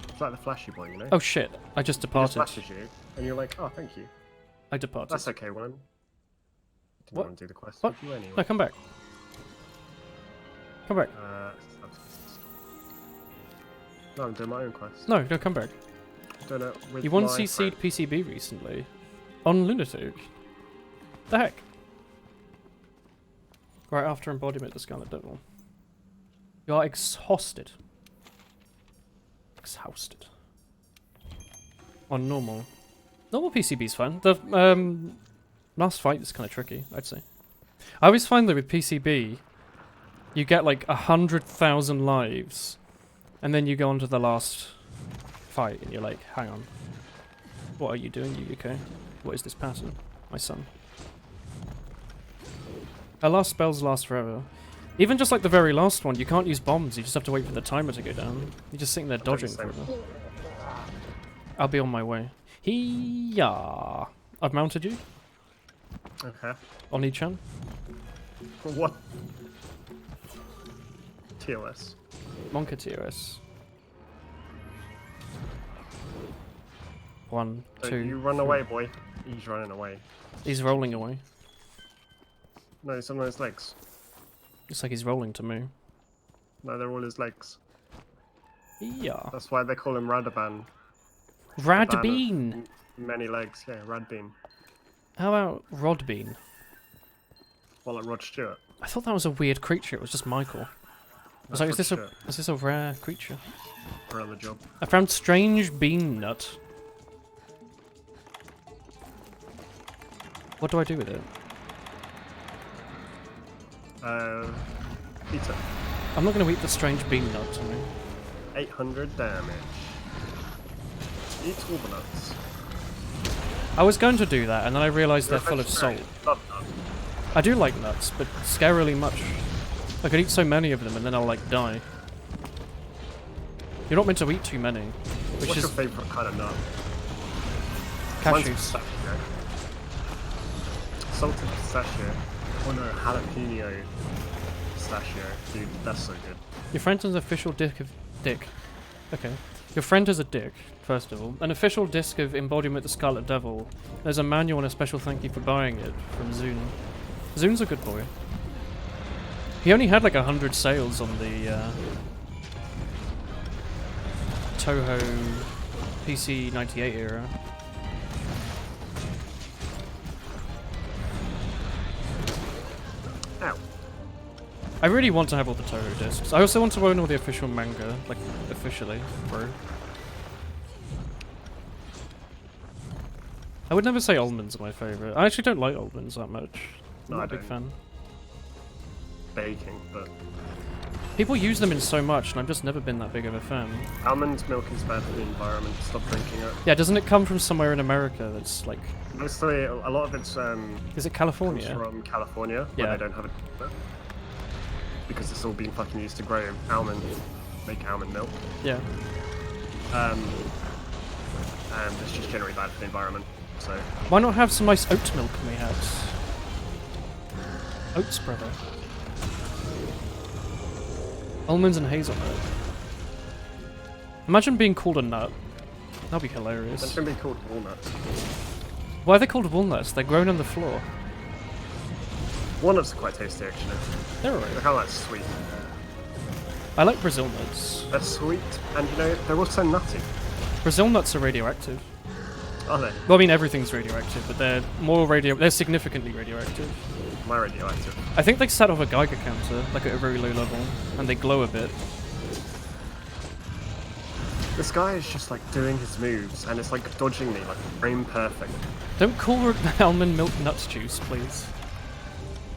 It's like the flashy boy, you know? Oh shit, I just He just departed. flashes you, and you're like, oh, thank you. I departed. That's okay, Willem. Didn't What? want to do the quest What? with you anyway. No, come back. Come back. No, I'm doing my own quest. No, come back. Doing it with You won my CC'd friend. PCB recently. On Lunatic. The heck? Right after embodiment, the Scarlet Devil. You are exhausted. Exhausted. On normal. Normal PCB's fine. The last fight is kind of tricky, I'd say. I always find that with PCB, you get like 100,000 lives, and then you go on to the last fight, and you're like, hang on. What are you doing, Yuyuko? What is this pattern, my son? Her last spells last forever. Even just like the very last one, you can't use bombs, you just have to wait for the timer to go down. You're just sitting there dodging same. forever. I'll be on my way. Hee-yah! I've mounted you, Okay. Oni-chan. What? TOS. Monka TOS. 1, So 2. you run away, boy. He's running away. He's rolling away. No, some of his legs. Looks like he's rolling to me. No, they're all his legs. Yeah. That's why they call him Radaban. Radbean! Many legs, yeah, Radbean. How about Rodbean? Well, like Rod Stewart. I thought that was a weird creature, it was just Michael. I was like, That's Rod is this a rare creature? Stewart. We're on the job. I found strange bean nut. What do I do with it? Peter. I'm not going to eat the strange bean nut to me. 800 damage. Eat all the nuts. I was going to do that, and then I realised they're You're a full of salt. vegetarian. Love nuts. I do like nuts, but scarily much. I could eat so many of them, and then I'll, like, die. You're not meant to eat too many. Which What's is your favourite kind of nut? Mine's cashews. pistachio. Salted pistachio. Oh no, jalapeno pistachio. Dude, that's so good. Your friend is an official dick. Okay. Your friend is a dick, first of all. An official disc of Embodiment the Scarlet Devil. There's a manual and a special thank you for buying it from Zune. Zune's a good boy. He only had like 100 sales on the Touhou PC 98 era. Ow. I really want to have all the Touhou discs. I also want to own all the official manga, like officially, bro. I would never say almonds are my favourite. I actually don't like almonds that much. I'm No, not I a big don't. fan. Baking, but People use them in so much, and I've just never been that big of a fan. Almond milk is bad for the environment. Stop drinking it. Yeah, doesn't it come from somewhere in America that's like... Mostly, a lot of it's Is it comes California? from California, Yeah. where they don't have it. Because it's all been fucking used to grow almond, make almond milk. Yeah. And it's just generally bad for the environment. So, Why not have some nice oat milk in the house? Oats, brother. Almonds and hazelnut. Imagine being called a nut. That'd be that's hilarious. going to be called walnut. Why are they called walnuts? They're grown on the floor. Walnuts are quite tasty, actually. They're They're alright. kind of like sweet. I like Brazil nuts. They're sweet, and you know, they're also nutty. Brazil nuts are radioactive. Are they? Well, I mean everything's radioactive, but they're significantly radioactive. My radioactive. I think they set off a Geiger counter, like at a very low level, and they glow a bit. This guy is just like doing his moves, and it's like dodging me, like frame perfect. Don't call it almond milk nuts juice, please.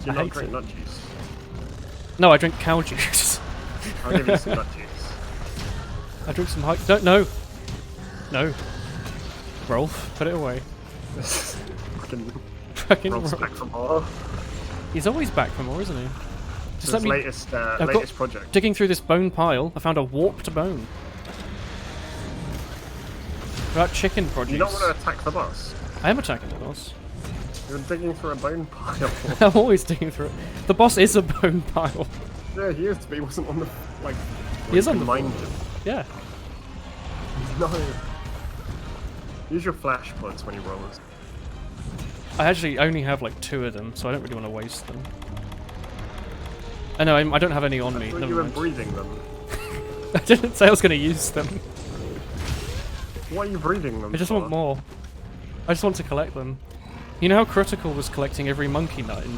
Do you I not hate drink it. nut juice? No, I drink cow juice. I'll give you some nut juice. I drink some high. Don't no. No. Rolf, put it away. Fucking Fucking Rob's Rolf. back from more. He's always back for more, isn't he? Just His let me. latest, got- latest project. Digging through this bone pile, I found a warped bone. About chicken produce. You don't want to attack the boss. I am attacking the boss. You're digging through a bone pile. I'm always digging through it. The boss is a bone pile. Yeah, he is, but he wasn't on the like. He is on the mind floor. Yeah. No. Use your flash pods when he rolls. I actually only have like 2 of them, so I don't really want to waste them. I know, I don't have any on me. I thought Never you were mind. breeding them. I didn't say I was going to use them. What are you breeding them I just for? want more. I just want to collect them. You know how Critical was collecting every monkey nut in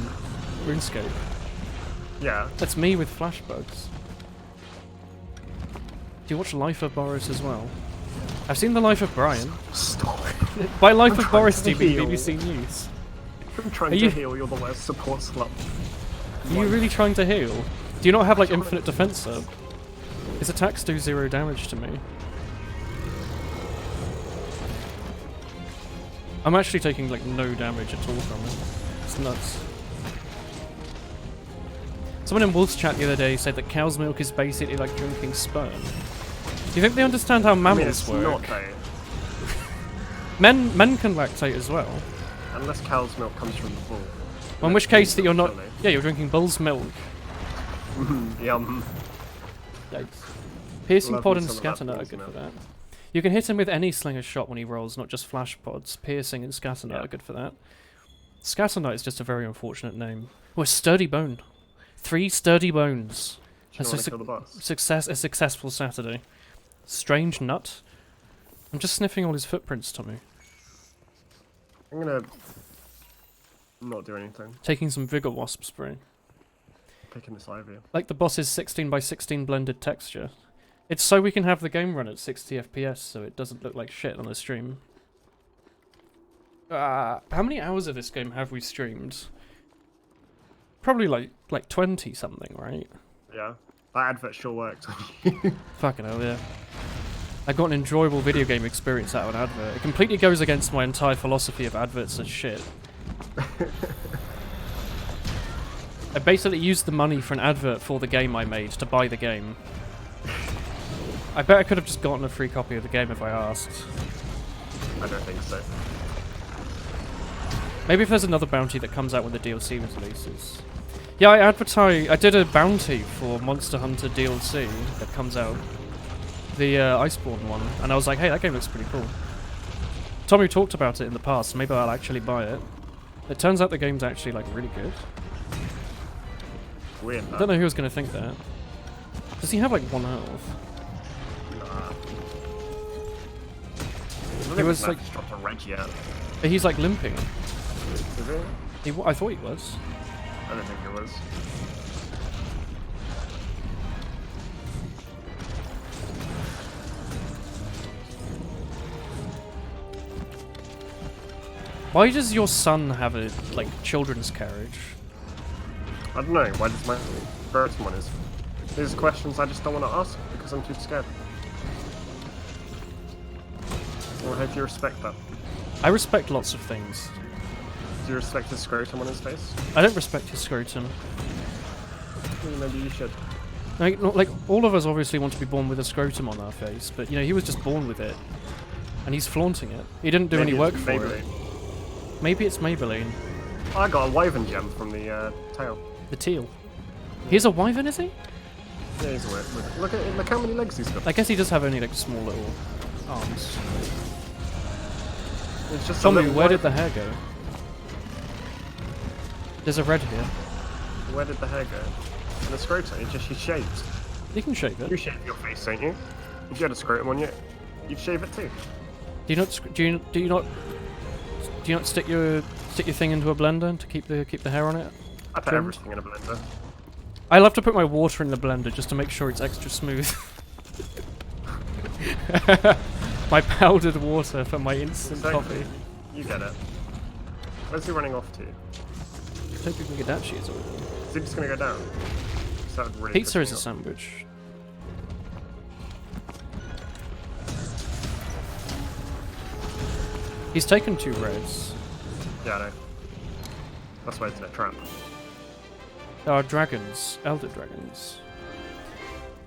RuneScape? Yeah. That's me with flashbugs. Do you watch Life of Boris as well? I've seen The Life of Brian. Stop. By Life I'm of trying Boris, to do you mean heal. BBC News? I'm trying Are to you- heal. You're the worst support slut. Are you really trying to heal? Do you not have like Sure. infinite defense up? His attacks do 0 damage to me. I'm actually taking like no damage at all from it. It's nuts. Someone in Wolf's chat the other day said that cow's milk is basically like drinking sperm. Do you think they understand how I mean, mammals it's work? not though. Men can lactate as well. Unless cow's milk comes from the bull. Well, in which case that you're not. Surely. Yeah, you're drinking bull's milk. Yum. Yikes. Piercing Love pod me and some of that scatter nut are bull's good for milk. that. You can hit him with any slinger shot when he rolls, not just flash pods. Piercing and scatter nut Yeah. are good for that. Scatter nut is just a very unfortunate name. Oh, a sturdy bone. 3 sturdy bones. Do you That's want a to kill the boss? a successful Saturday. Strange nut. I'm just sniffing all his footprints, Tommy. I'm gonna not do anything. Taking some Vigor Wasp spray. Picking this ivy. Like the boss's 16 by 16 blended texture. It's so we can have the game run at 60 FPS so it doesn't look like shit on the stream. How many hours of this game have we streamed? Probably like 20 something, right? Yeah. That advert sure worked. Fucking hell, yeah. I got an enjoyable video game experience out of an advert. It completely goes against my entire philosophy of adverts as shit. I basically used the money for an advert for the game I made to buy the game. I bet I could have just gotten a free copy of the game if I asked. I don't think so. Maybe if there's another bounty that comes out when the DLC releases. Yeah, I did a bounty for Monster Hunter DLC that comes out. The Iceborne one. And I was like, hey, that game looks pretty cool. Tommy talked about it in the past, maybe I'll actually buy it. It turns out the game's actually like really good. Weird. I don't know who was going to think that. Does he have like 1 health? Nah. He was like, Just dropped a reg yet. he's like limping. Is it? I thought he was. I don't think it was. Why does your son have a like children's carriage? I don't know. Why does my first one is These are questions I just don't want to ask because I'm too scared. Well, I hope you respect that. I respect lots of things. Do you respect his scrotum on his face? I don't respect his scrotum. Well, maybe you should. Like, all of us obviously want to be born with a scrotum on our face, but, you know, he was just born with it. And he's flaunting it. He didn't do Maybe any work it's for it. Maybelline. Maybe it's Maybelline. I got a wyvern gem from the tail. The teal. He's a wyvern, is he? Yeah, he's a wyvern. Look how many legs he's got. I guess he does have only, like, small little arms. It's just a Tommy, little where did the wyvern. hair go? There's a red here. Where did the hair go? And the scrotum, he shaved. You can shave it. You shave your face, don't you? If you had a scrotum on you, you'd shave it too. Do you not? Do you not stick your thing into a blender to keep the hair on it? I put Trimmed? everything in a blender. I love to put my water in the blender just to make sure it's extra smooth. My powdered water for my instant Exactly. coffee. You get it. Where's he running off to? I hope you can get that shit as well. Is he just gonna go down? That would really Pizza piss is a me off. sandwich. He's taken 2 reds. Yeah, I know. That's why it's a trap. There are dragons, elder dragons.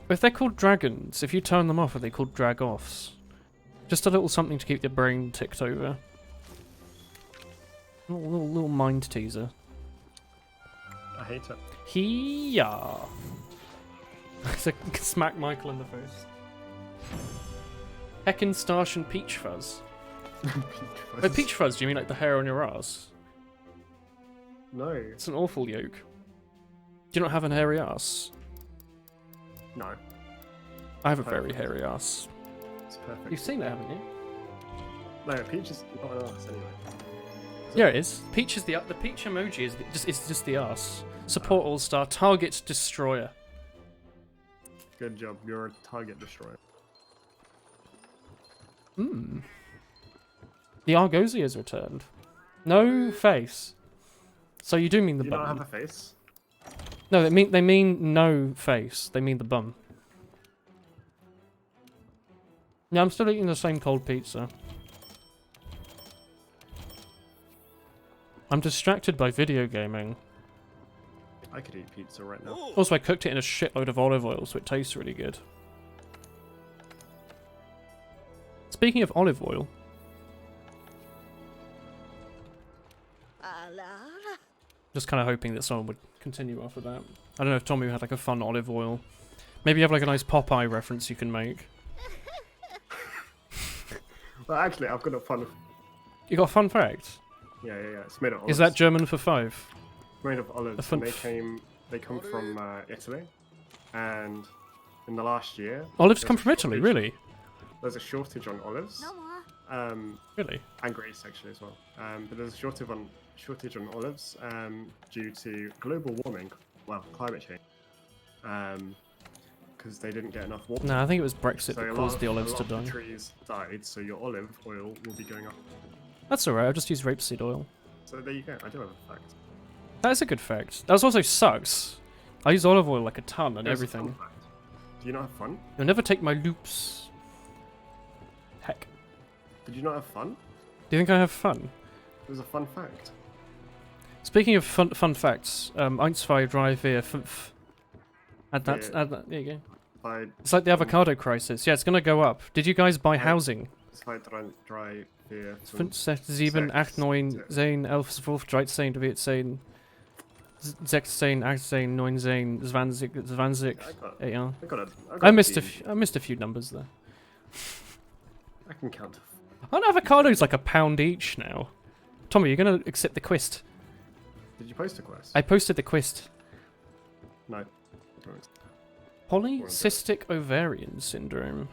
If they're called dragons, if you turn them off, are they called drag-offs? Just a little something to keep your brain ticked over. Little mind teaser. I hate it. He-ya! Smack Michael in the face. Heckin' Starch and Peach Fuzz. By Peach Fuzz, do you mean like the hair on your ass? No. It's an awful yoke. Do you not have an hairy ass? No. I have a very hairy ass. It's perfect. You've seen it, haven't you? No, Peach is not an ass anyway. Yeah, it is. Peach is the peach emoji is just the ass. Support All Star. Target Destroyer. Good job. You're a target destroyer. Hmm. The Argosy has returned. No face. So you do mean the Do you bum? not have a face? No, they mean no face. They mean the bum. Yeah, I'm still eating the same cold pizza. I'm distracted by video gaming. I could eat pizza right now. Also, I cooked it in a shitload of olive oil, so it tastes really good. Speaking of olive oil, just kind of hoping that someone would continue after that. I don't know if Tommy had like a fun olive oil. Maybe you have like a nice Popeye reference you can make. Well, actually, I've got a fun. You got a fun fact? Yeah. It's made of olives. Is that German for 5? It's made of olives? A fun And they come from Italy, and in the last year. Olives there's come a from Italy, shortage- really? There's a shortage on olives. No more. Really? And Greece actually as well. But there's a shortage on olives due to global warming, well, climate change, because they didn't get enough water. No, I think it was Brexit So that a lot caused of- the olives a to lot of die. the trees died, so your olive oil will be going up. That's alright, I'll just use rapeseed oil. So there you go. I do have a fact. That is a good fact. That also sucks. I use olive oil like a ton and Here's a everything. fun fact. Do you not have fun? You'll never take my loops. Heck. Did you not have fun? Do you think I have fun? It was a fun fact. Speaking of fun facts, 1, 2, 3, 4, 5. Add that, Yeah. add that, there you go. I It's like the avocado crisis. Yeah, it's gonna go up. Did you guys buy housing? 2, 3, 4, 5, 6, 7, 8, 9, 10, 11, 12, 13, 14, 16, 18, 19, 20, 20, yeah. I missed a few numbers there. I can count. Aren't avocados like £1 each now? Tommy, you're gonna accept the quest. Did you post a quest? I posted the quest. No. Don't. Polycystic ovarian syndrome.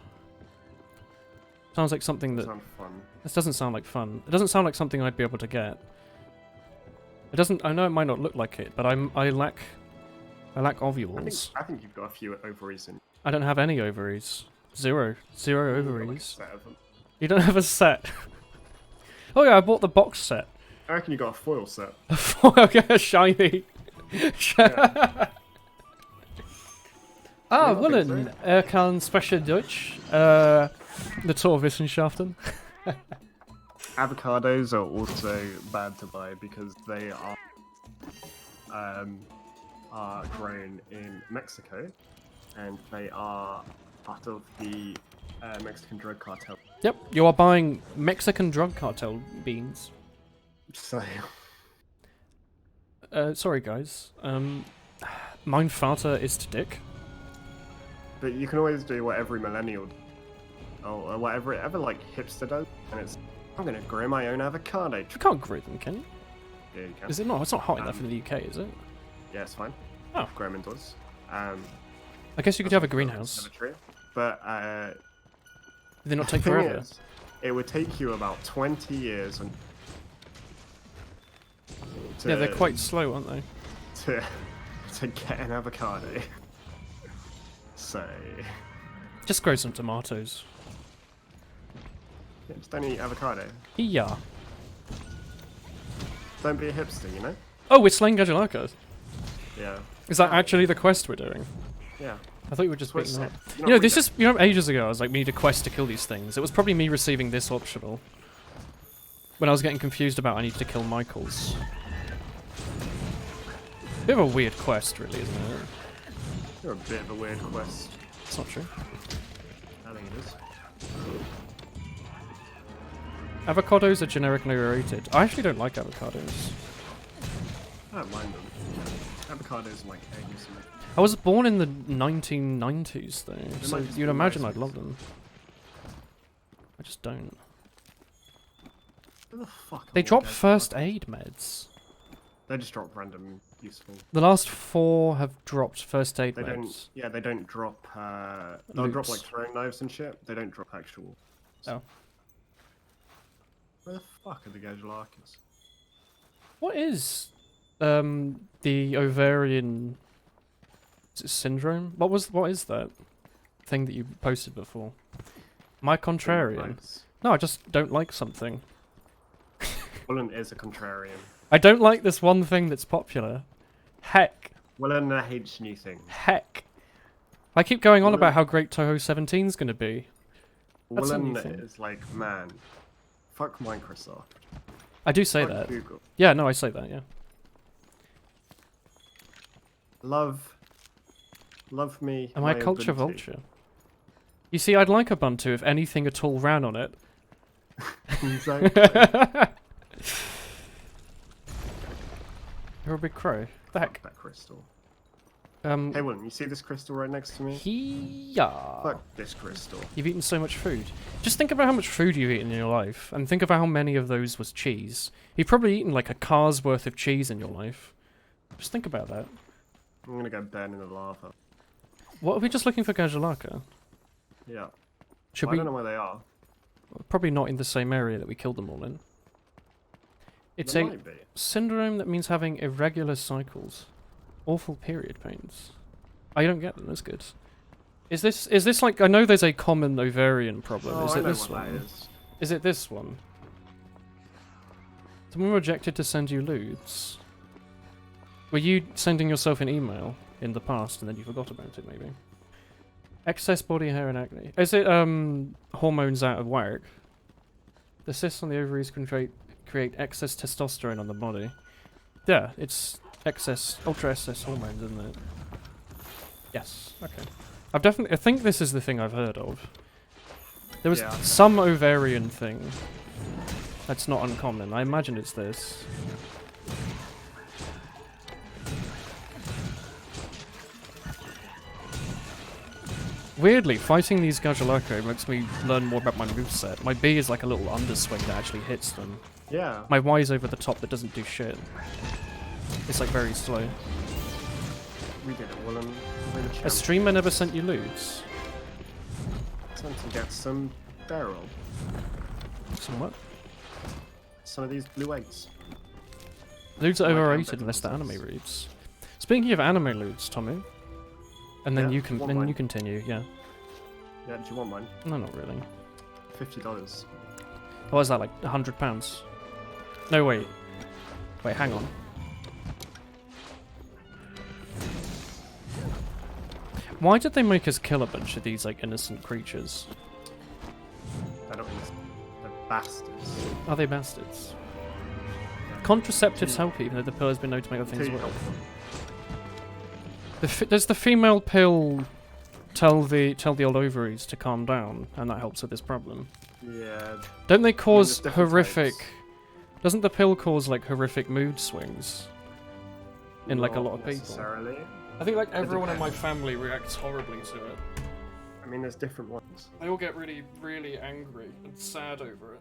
Sounds like something that... Sound fun. This doesn't sound like fun. It doesn't sound like something I'd be able to get. It doesn't... I know it might not look like it, but I lack ovules. I think you've got a few ovaries in. I don't have any ovaries. Zero You've got, like, a ovaries. set of them. You don't have a set. Oh yeah, I bought the box set. I reckon you got a foil set. Okay, shiny. Ah, I think Willen, kann sprechen Deutsch. The Torwissenschaften. Avocados are also bad to buy because they are grown in Mexico, and they are part of the Mexican drug cartel. Yep, you are buying Mexican drug cartel beans. So, Sorry guys. Mein Vater ist dick. but you can always do what every millennial, or whatever like hipster does, and it's I'm gonna grow my own avocado. You can't grow them, can you? Yeah, you can. Is it not? It's not hot enough in the UK, is it? Yeah, it's fine. Oh. Grow them indoors. I guess you could have a greenhouse. Have a tree. But Did they not take thing forever? is, it would take you about 20 years Yeah, they're quite slow, aren't they? to get an avocado. So Just grow some tomatoes. yeah, just don't eat avocado. Yeah. Don't be a hipster, you know? Oh, we're slaying Gajalakas. Yeah. Is that actually the quest we're doing? Yeah. I thought you were just That's beating what them up. it's- You know, this is, ages ago I was like, we need a quest to kill these things. It was probably me receiving this optional. When I was getting confused about I need to kill Michaels. Bit of a weird quest, really, isn't it? You're a bit of a weird quest. It's not true. I think it is. Avocados are generic and overrated. I actually don't like avocados. I don't mind them. Avocados are like eggs. And I was born in the 1990s, though, so might just you'd be imagine nice I'd love them. I just don't. where the fuck? They are all drop those first avocados? aid meds. They just drop random useful. The last 4 have dropped first aid They meds. don't. Yeah, they don't drop. They'll drop like Loops. throwing knives and shit. They don't drop actual. Oh. Where the fuck are the Gajalakas? What is the ovarian syndrome? What is that thing that you posted before? My contrarian. Nice. No, I just don't like something. Willen is a contrarian. I don't like this one thing that's popular. Heck. Willen hates new things. Heck. I keep going on Well, about how great Toho 17's gonna be. That's a new Willen thing. is like, man, fuck Microsoft. I do say Fuck that. Google. Yeah, no, I say that, yeah. Love me. Am I a my culture Ubuntu. vulture? You see, I'd like Ubuntu if anything at all ran on it. Exactly. You're a big crow. The heck? Fuck that crystal. Hey, Hey, Willen, you see this crystal right next to me? yeah. Fuck this crystal. You've eaten so much food. Just think about how much food you've eaten in your life, and think about how many of those was cheese. You've probably eaten like a car's worth of cheese in your life. Just think about that. I'm gonna go burn in the lava. What, are we just looking for Gajalaka? Yeah. Should I we? don't know where they are. Probably not in the same area that we killed them all in. It's They a might be. syndrome that means having irregular cycles. Awful period pains. I don't get them, that's good. Is this like, I know there's a common ovarian problem. Oh, Is I it know this what that one? is. Is it this one? Someone rejected to send you lewds. Were you sending yourself an email in the past and then you forgot about it, maybe? Excess body hair and acne. Is it hormones out of whack? The cysts on the ovaries can create excess testosterone on the body. Yeah, it's excess, ultra excess hormones, isn't it? Yes. Okay. I think this is the thing I've heard of. There was Yeah. some ovarian thing that's not uncommon. I imagine it's this. Weirdly, fighting these Gajalako makes me learn more about my moveset. My B is like a little underswing that actually hits them. Yeah. My Y is over the top that doesn't do shit. It's like very slow. We did it, Willen. We're the A champ. streamer never sent you lewds? Time to get some barrel. Somewhat. Some of these blue eggs. Lewds are Like overrated unless they're anime ambivalences. lewds. Speaking of anime lewds, Tommy. And then Yeah, you can want then mine? you continue, yeah. Yeah, do you want mine? No, not really. $50. What is that, like £100? No, wait. Wait, hang on. Why did they make us kill a bunch of these like innocent creatures? I don't understand. They're bastards. Are they bastards? Contraceptives help even though the pill has been known to make other things Too work. helpful. Does the female pill tell the old ovaries to calm down, and that helps with this problem? Yeah. Don't they cause there's different horrific? types. Doesn't the pill cause like horrific mood swings in like a Not lot of people? necessarily. I think like everyone in my family reacts horribly to it. I mean, there's different ones. They all get really, really angry and sad over it.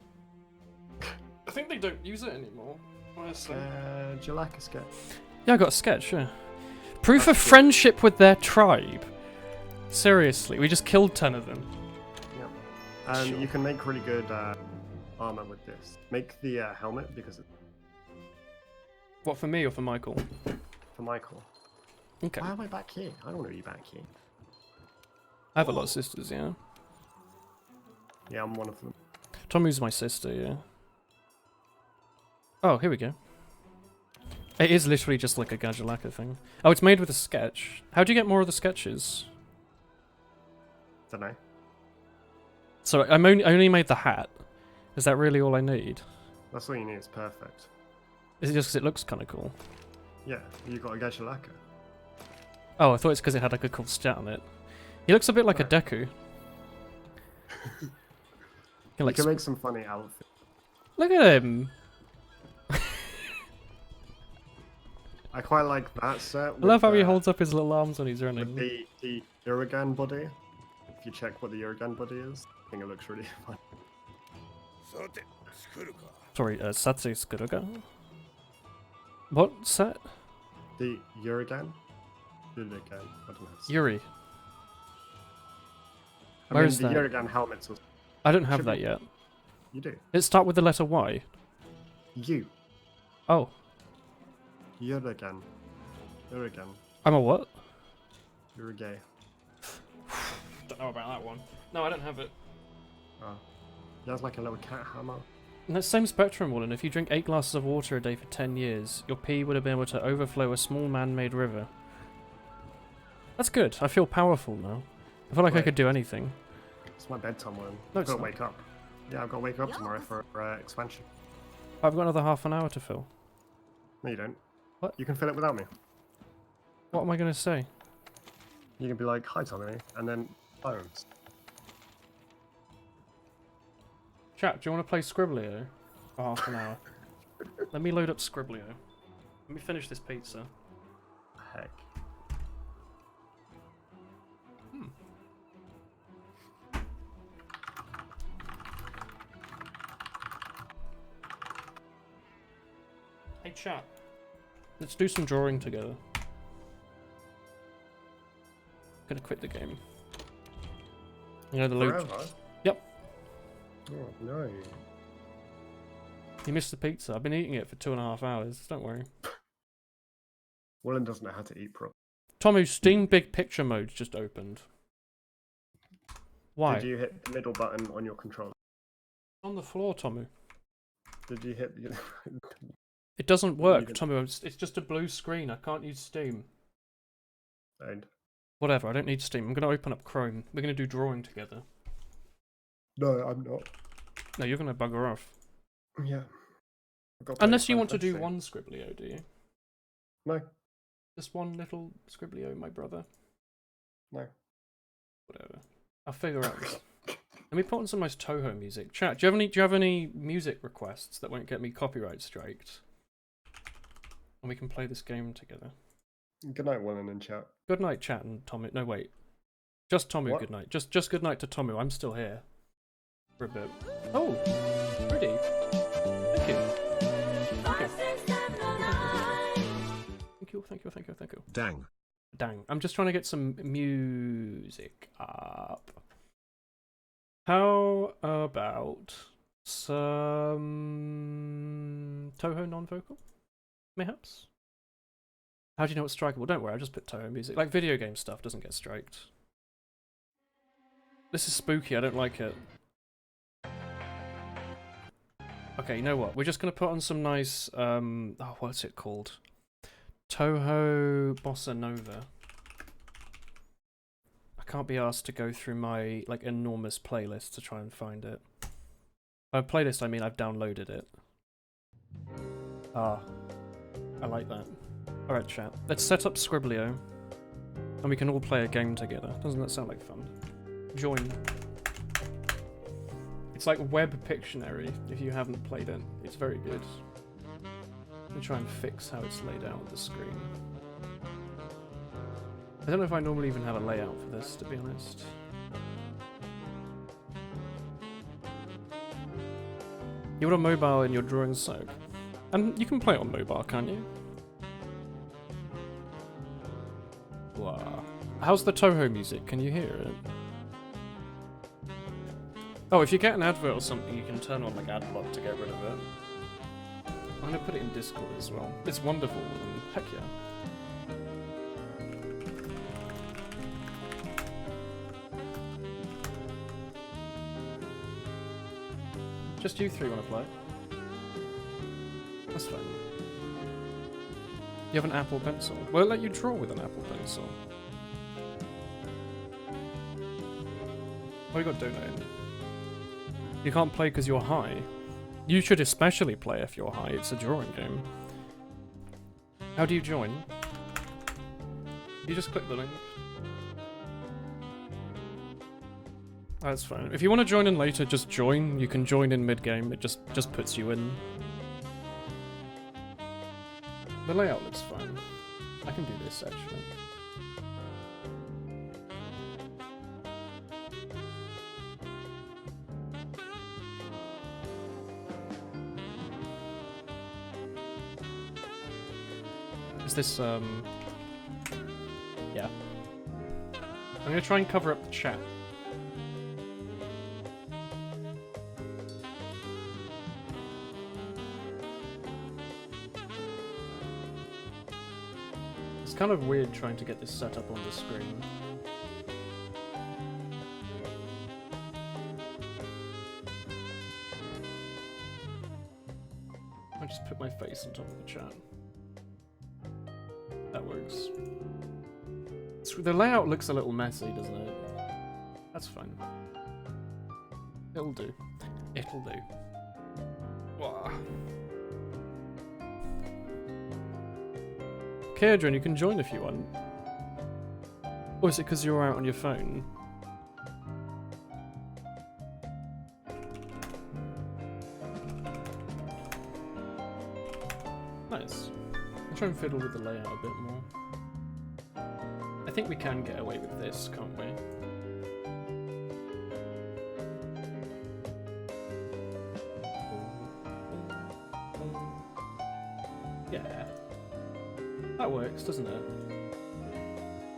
I think they don't use it anymore. Honestly. Do you like a sketch? Yeah, I got a sketch. Yeah. Proof of That's good. friendship with their tribe. Seriously, we just killed 10 of them. Yep. And Sure. you can make really good armor with this. Make the helmet because it's What, for me or for Michael? for Michael. Okay. Why am I back here? I don't want to be back here. I have a lot of sisters, yeah. Yeah, I'm one of them. Tommy's my sister, yeah. Oh, here we go. It is literally just like a Gajalaka thing. Oh, it's made with a sketch. How do you get more of the sketches? Don't know. So I only made the hat. Is that really all I need? That's all you need. It's perfect. Is it just because it looks kind of cool? Yeah, you got a Gajalaka. Oh, I thought it's because it had like a cool stat on it. He looks a bit like a Right. Deku. He You like can make some funny outfits. Look at him. I quite like that set. I love how he with, holds up his little arms when he's with running. the Uragan body. If you check what the Uragan body is, I think it looks really fun. さて作るか Sorry, Satsu Skuruga? What set? The Uragan? Uragan. I don't know. how to say it. Yuri. I Where mean, is the that? Uragan helmets. I don't have Should that be- yet. You do. It start with the letter Y. You. Oh, Uragan. Uragan. I'm a what? You're a gay. Don't know about that one. No, I don't have it. Oh. He has like a little cat hammer. In that same spectrum, Wallen, if you drink 8 glasses of water a day for 10 years, your pee would have been able to overflow a small man-made river. That's good. I feel powerful now. I feel like I Right. could do anything. It's my bedtime one. No, I've it's got to not. wake up. Yeah, I've got to wake up tomorrow for expansion. I've got another half an hour to fill. No, you don't. What? You can fill it without me. What am I going to say? You can be like, hi Tommy, and then phones. Chat, do you want to play Scribblio for half an hour? Let me load up Scribblio. Let me finish this pizza. Heck. Hey chat, let's do some drawing together. Gonna quit the game. You know the loot. Forever? Yep. Oh, no. You missed the pizza. I've been eating it for 2.5 hours. Don't worry. Willen doesn't know how to eat properly. Tomu, Steam Big Picture mode just opened. Why? Did you hit the middle button on your controller? On the floor, Tomu. Did you hit the... It doesn't work, didn't- Tomu. It's just a blue screen. I can't use Steam. And... Whatever, I don't need Steam. I'm going to open up Chrome. We're going to do drawing together. No, I'm not. No, you're going to bugger off. Yeah. I've got to Unless play you want to Final do Fantasy. one Scribblio, do you? No, Just one little Scribblio, my brother. no. Whatever. I'll figure out. Let me put on some nice Toho music. Chat, do you have any music requests that won't get me copyright striked? And we can play this game together. Good night, Willen and chat. Good night, chat and Tomu. No, wait. Just Tomu, What? good night. Just good night to Tomu. I'm still here. For a bit. Oh! Pretty. Thank you. Thank you. Dang. Dang. I'm just trying to get some music up. How about some Toho non-vocal? Mayhaps? How do you know it's strikeable? Don't worry, I just put Toho music. Like video game stuff doesn't get striked. This is spooky, I don't like it. Okay, you know what? We're just gonna put on some nice oh, what's it called? Toho Bossa Nova. can't be asked to go through my like enormous playlist to try and find it. By playlist, I mean I've downloaded it. Ah, I like that. Alright, chat. Let's set up Scriblio, and we can all play a game together. Doesn't that sound like fun? Join. It's like Web Pictionary, if you haven't played it. It's very good. Let me try and fix how it's laid out on the screen. I don't know if I normally even have a layout for this, to be honest. You're on mobile and you're drawing soak. And you can play it on mobile, can't you? Wow. How's the Toho music? Can you hear it? Oh, if you get an advert or something, you can turn on like ad block to get rid of it. I'm gonna put it in Discord as well. It's wonderful, and heck yeah. Just you three want to play? That's fine. You have an Apple Pencil. Will it let you draw with an Apple Pencil? Oh, you got donut. You can't play because you're high. You should especially play if you're high. It's a drawing game. How do you join? You just click the link. That's fine. If you want to join in later, just join. You can join in mid-game. It just puts you in. The layout looks fine. I can do this, actually. Is this, yeah. I'm gonna try and cover up the chat. It's kind of weird trying to get this set up on the screen. I just put my face on top of the chat. That works. The layout looks a little messy, doesn't it? That's fine. It'll do. It'll do. Wah. Okay, Adrian, you can join if you want. Or is it because you're out on your phone? Nice. I'll try and fiddle with the layout a bit more. I think we can get away with this, can't we? Yeah. That works, doesn't it?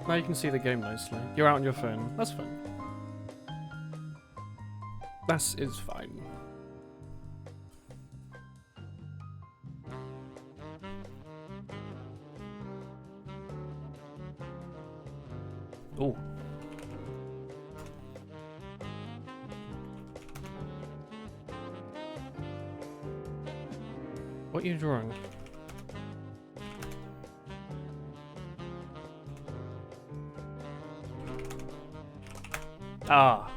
Now you can see the game nicely. You're out on your phone. That's fine. That is fine. Oh. What are you drawing? Ah.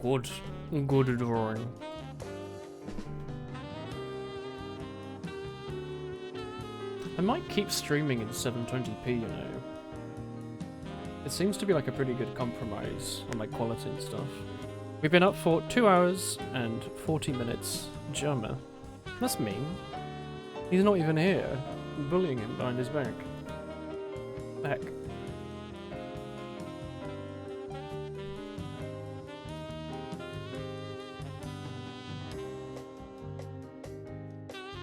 Good. Good drawing. I might keep streaming in 720p, you know. It seems to be like a pretty good compromise on like quality and stuff. We've been up for 2 hours and 40 minutes. Jammer. That's mean. He's not even here. I'm bullying him behind his back. Heck.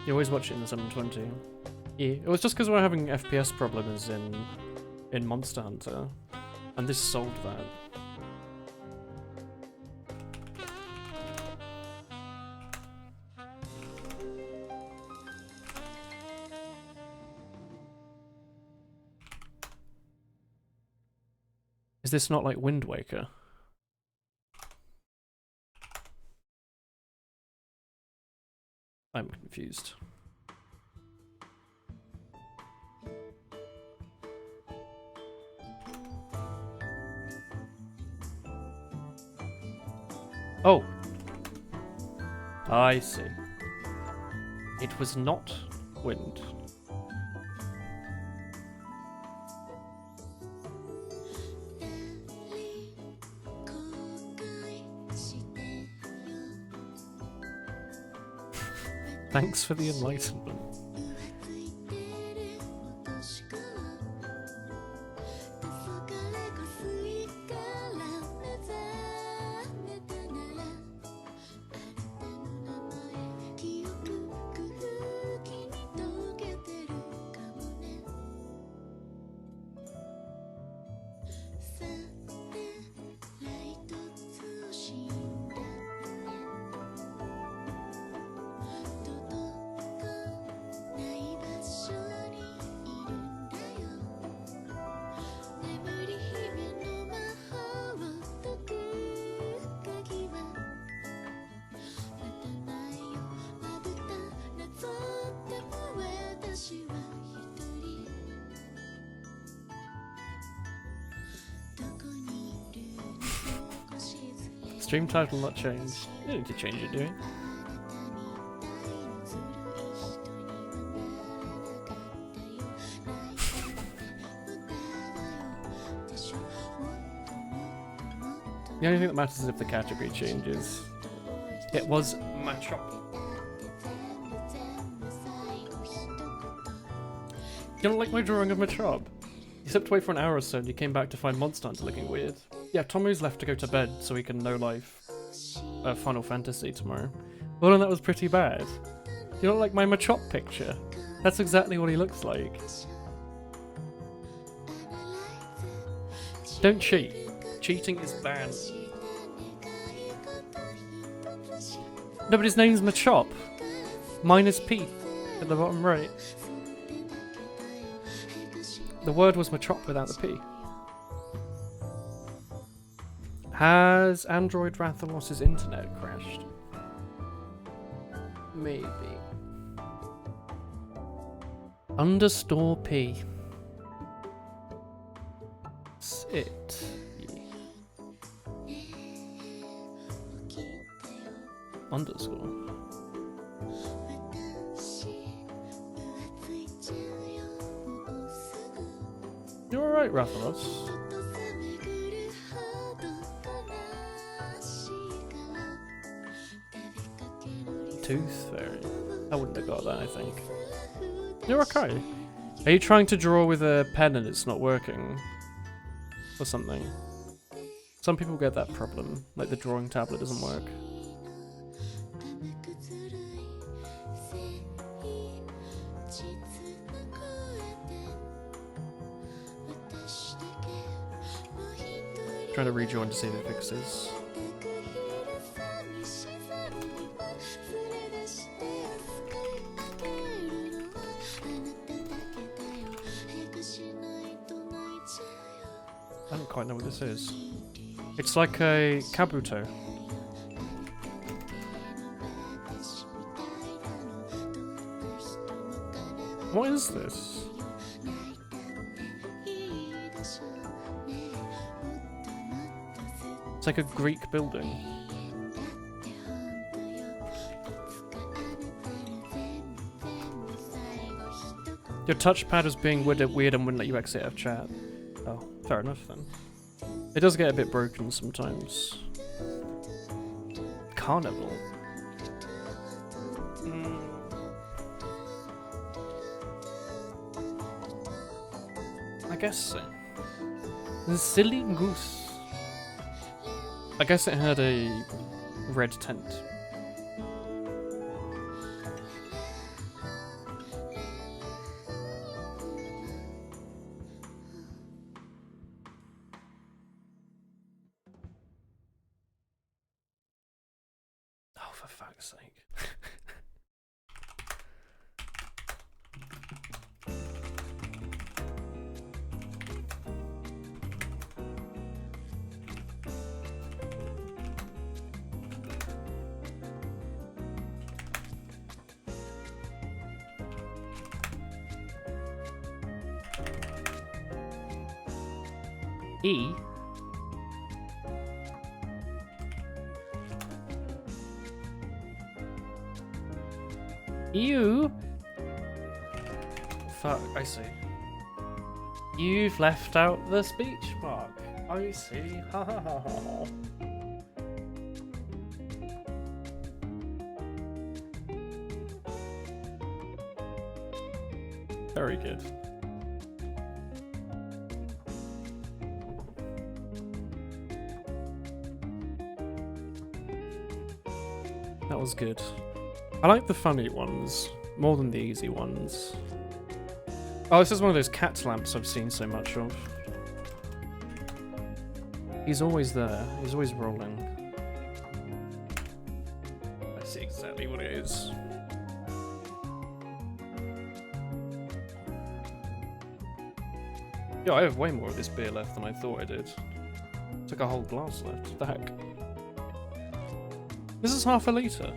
You always watch it in the 720. Yeah, it was just because we're having FPS problems in Monster Hunter, and this solved that. Is this not like Wind Waker? I'm confused. Oh. I see. It was not wind. Thanks for the enlightenment. Stream title not changed. You don't need to change it, do you? The only thing that matters is if the category changes. It was Machop. You don't like my drawing of Machop? You slept away for an hour or so and you came back to find Monster Hunter looking weird. Yeah, Tomu's left to go to bed so he can no life Final Fantasy tomorrow. Well, and that was pretty bad. You don't like my Machop picture? That's exactly what he looks like. Don't cheat. Cheating is bad. No, but his name's Machop. Mine is P at the bottom right. The word was Machop without the P. Has Android Rathalos' internet crashed? Maybe. Understore P. It. Underscore. You're alright, Rathalos. Tooth Fairy. I wouldn't have got that, I think. You're okay. Are you trying to draw with a pen and it's not working? Or something? Some people get that problem, like the drawing tablet doesn't work. Trying to rejoin to see if it fixes. I don't quite know what this is. It's like a Kabuto. What is this? It's like a Greek building. Your touchpad was being weird and wouldn't let you exit out of chat. Oh, fair enough then. It does get a bit broken sometimes. Carnival. I guess so. The silly goose. I guess it had a red tent. Oh, for fuck's sake. You. Fuck, I see. You've left out the speech mark. I see. Ha ha ha ha ha. Very good. That was good. I like the funny ones more than the easy ones. Oh, this is one of those cat lamps I've seen so much of. He's always there. He's always rolling. I see exactly what it is. Yeah, I have way more of this beer left than I thought I did. Took a whole glass left. What the heck? This is half a litre.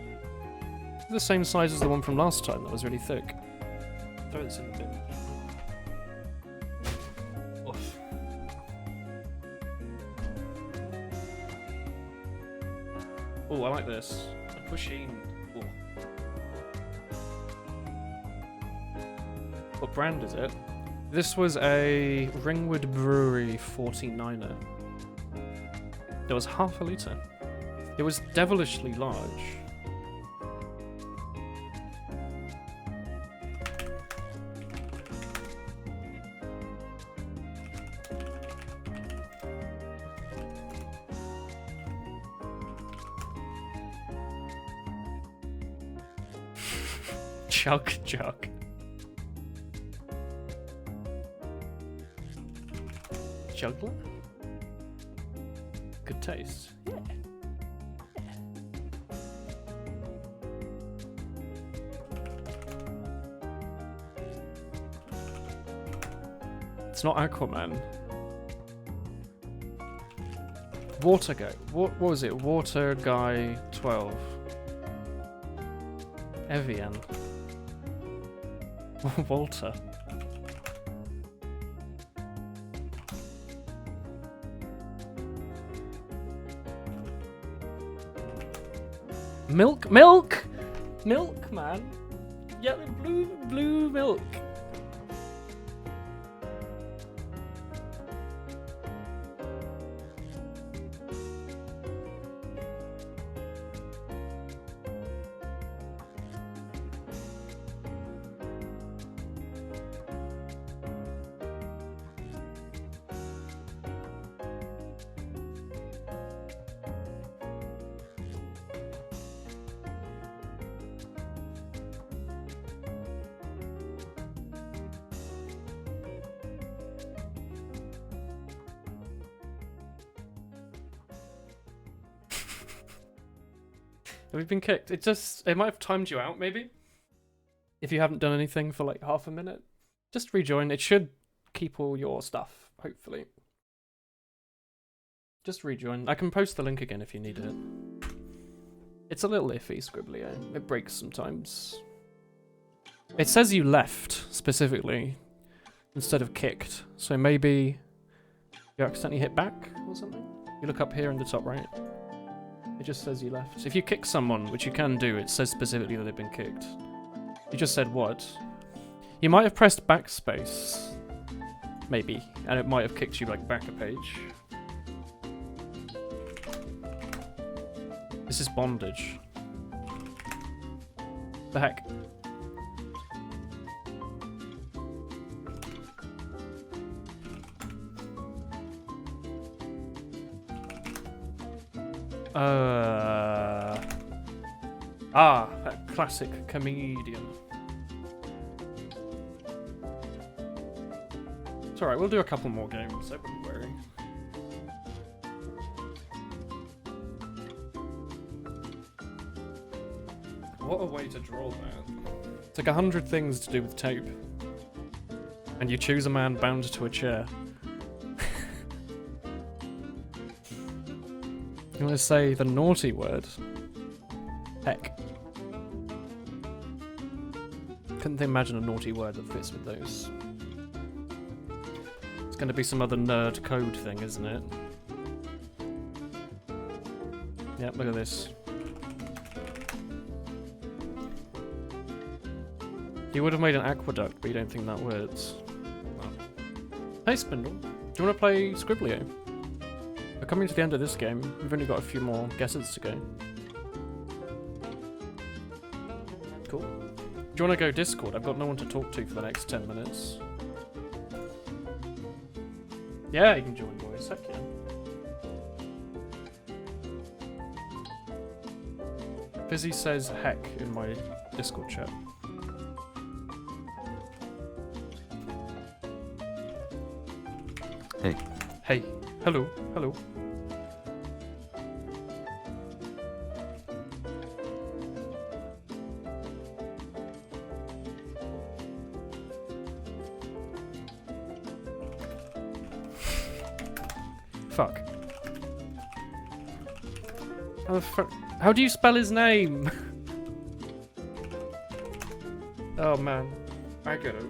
The same size as the one from last time that was really thick. Throw this in the bin. Oof. Oh, I like this. A pushing. Ooh. What brand is it? This was a Ringwood Brewery 49er. There was half a litre. It was devilishly large. Chug jug. Juggler? Good taste. Yeah. It's not Aquaman. Water Guy. What was it? Water Guy 12. Evian. Walter. Milk, milk, milk, man. Yellow, blue milk. Have you been kicked? It might have timed you out, maybe? If you haven't done anything for like half a minute. Just rejoin. It should keep all your stuff, hopefully. Just rejoin. I can post the link again if you need it. It's a little iffy, Scribbly. It breaks sometimes. It says you left, specifically, instead of kicked. So maybe you accidentally hit back or something? You look up here in the top right. It just says you left. If you kick someone, which you can do, it says specifically that they've been kicked. You just said what? You might have pressed backspace. Maybe. And it might have kicked you like back a page. This is bondage. The heck? That classic comedian. It's alright, we'll do a couple more games, I wouldn't worry. What a way to draw that. It's like 100 things to do with tape. And you choose a man bound to a chair. You want to say the naughty word? Heck. Couldn't imagine a naughty word that fits with those. It's going to be some other nerd code thing, isn't it? Yep, look at this. You would have made an aqueduct, but you don't think that works. Hey Spindle, do you want to play Scriblio? We're coming to the end of this game. We've only got a few more guesses to go. Cool. Do you want to go Discord? I've got no one to talk to for the next 10 minutes. Yeah, you can join, boys. Heck yeah. Fizzy says heck in my Discord chat. Hey. Hey. Hello. Hello. Fuck. How the fuck? How do you spell his name? Oh man. I get it.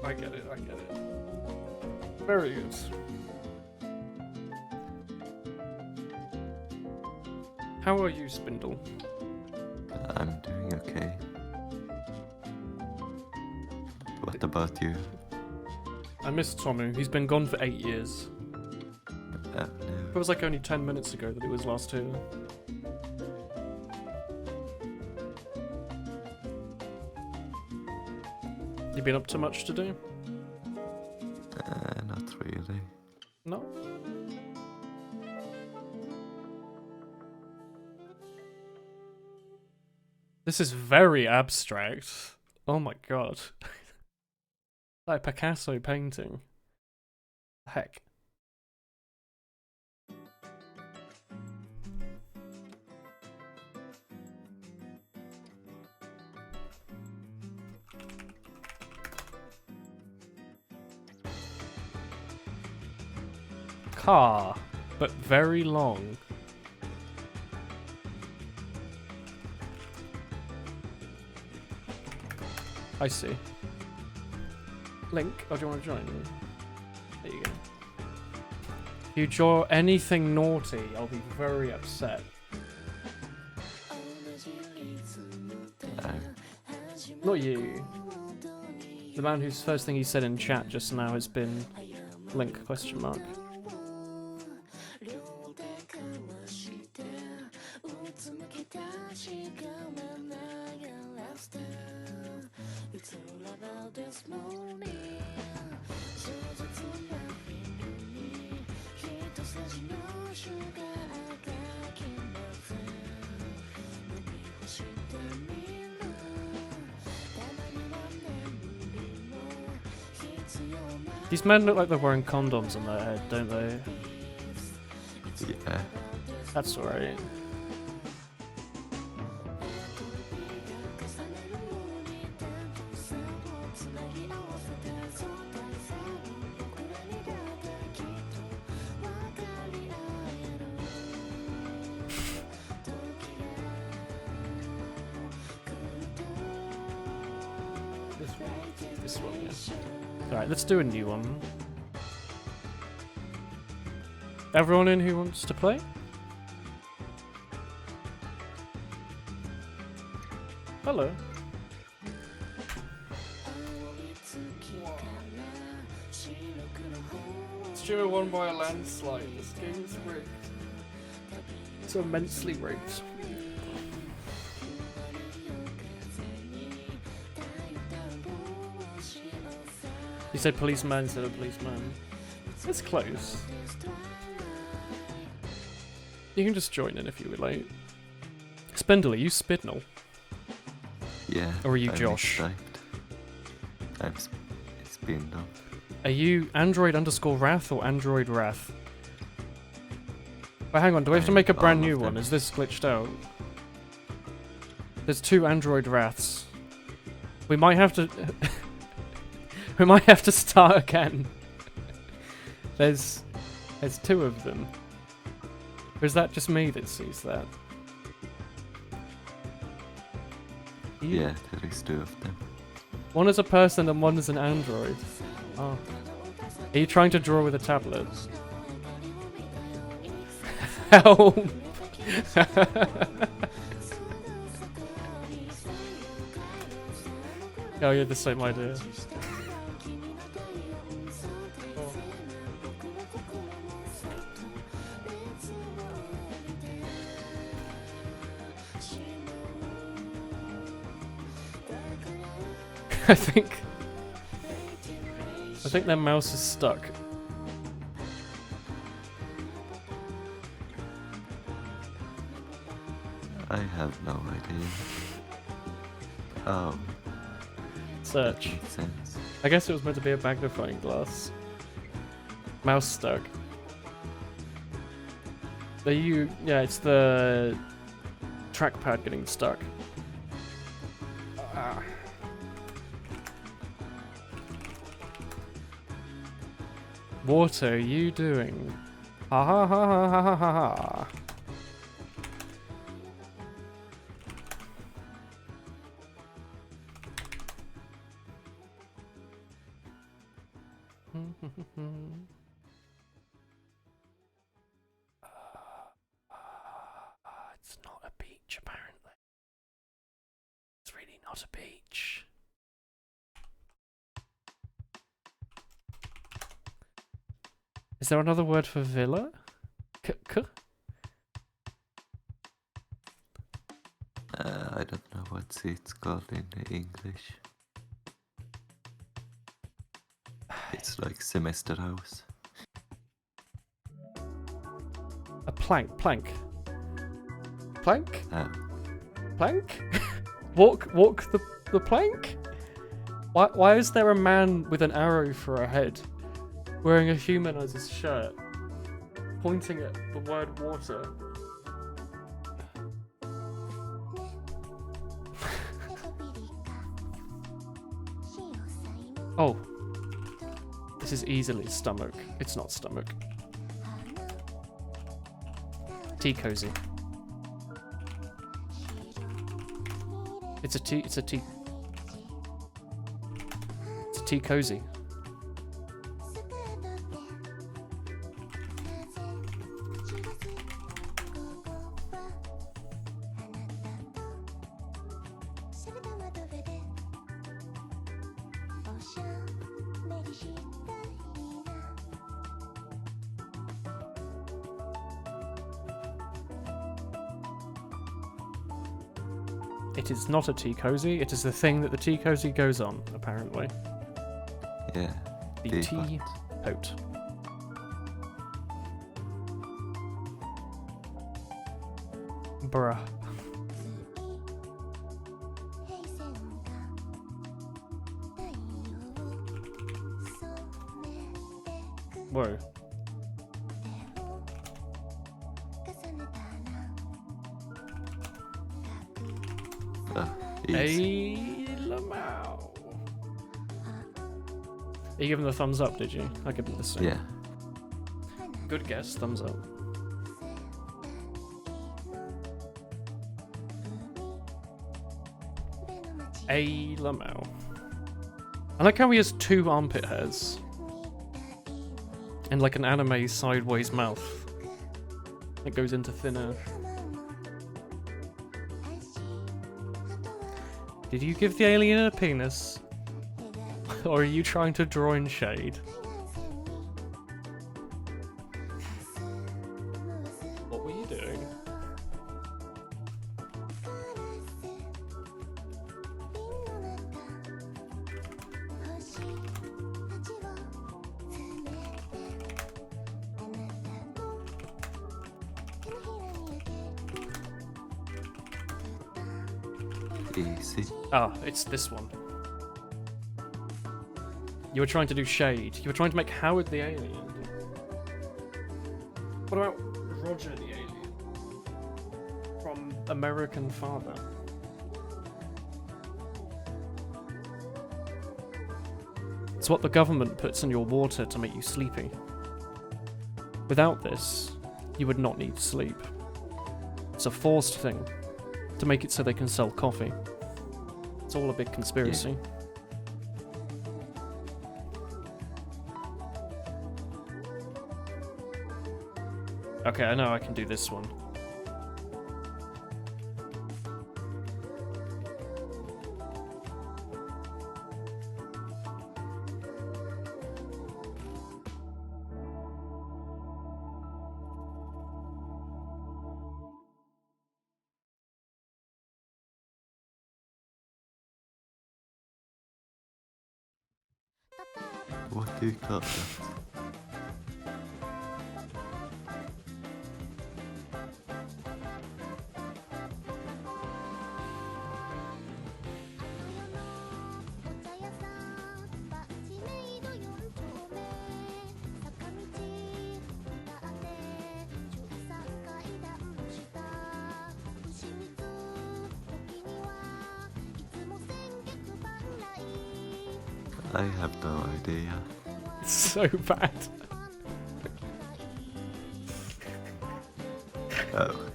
I get it. I get it. There he is. How are you, Spindle? I'm doing okay. What about you? I miss Tomu. He's been gone for 8 years. No. It was like only 10 minutes ago that he was last here. You been up to much to do? Not really. No? This is very abstract. Oh my god. Like Picasso painting. Heck. Car, but very long. I see. Link, oh, do you want to join me? There you go. If you draw anything naughty, I'll be very upset. Not you. The man whose first thing he said in chat just now has been Link, question mark. These men look like they're wearing condoms on their head, don't they? Yeah. That's alright. This one, yeah. Alright, let's do a new one. Everyone in who wants to play? Hello. Stuart won by a landslide. This game is rigged. It's immensely rigged. You said policeman instead of policeman. It's close. You can just join in if you would like. Spindle, are you Spidnal? Yeah. Or are you I'm Josh? mistyped. It's been done. Are you Android_Wrath or Android Wrath? But hang on, do we have to make a brand all of new one? them. Is this glitched out? There's 2 Android Wraths. We might have to... we might have to start again. There's 2 of them. Or is that just me that sees that? Yeah, there is 2 of them. One is a person and one is an android. Oh. Are you trying to draw with a tablet? Help! Oh, yeah, the same idea. I think their mouse is stuck. I have no idea. Oh, Search. makes sense. I guess it was meant to be a magnifying glass. Mouse stuck. Yeah, it's the trackpad getting stuck. Ah. What are you doing? Ha ha ha ha ha ha ha ha. It's not a beach, apparently. It's really not a beach. Is there another word for villa? I don't know what it's called in English. It's like semester house. A plank. Plank? Plank? walk the plank? Why is there a man with an arrow for a head, wearing a human as his shirt, pointing at the word water? Oh. This is easily stomach. It's not stomach. Tea cozy. It's a tea cozy. It is not a tea cozy, it is the thing that the tea cozy goes on, apparently. Yeah. The tea coat. Bruh. Whoa. Easy. Hey, Lamau. You gave him the thumbs up, did you? I give him the same. Yeah. Good guess, thumbs up. A Lamau. I like how he has two armpit hairs. And like an anime sideways mouth. That goes into thin air. Did you give the alien a penis? Or are you trying to draw in shade? What were you doing? Easy. Ah, it's this one. You were trying to do shade. You were trying to make Howard the alien. What about Roger the alien? From American Father. It's what the government puts in your water to make you sleepy. Without this, you would not need sleep. It's a forced thing to make it so they can sell coffee. It's all a big conspiracy. Okay, I know I can do this one. What do you call that? I have no idea. It's so bad. Oh.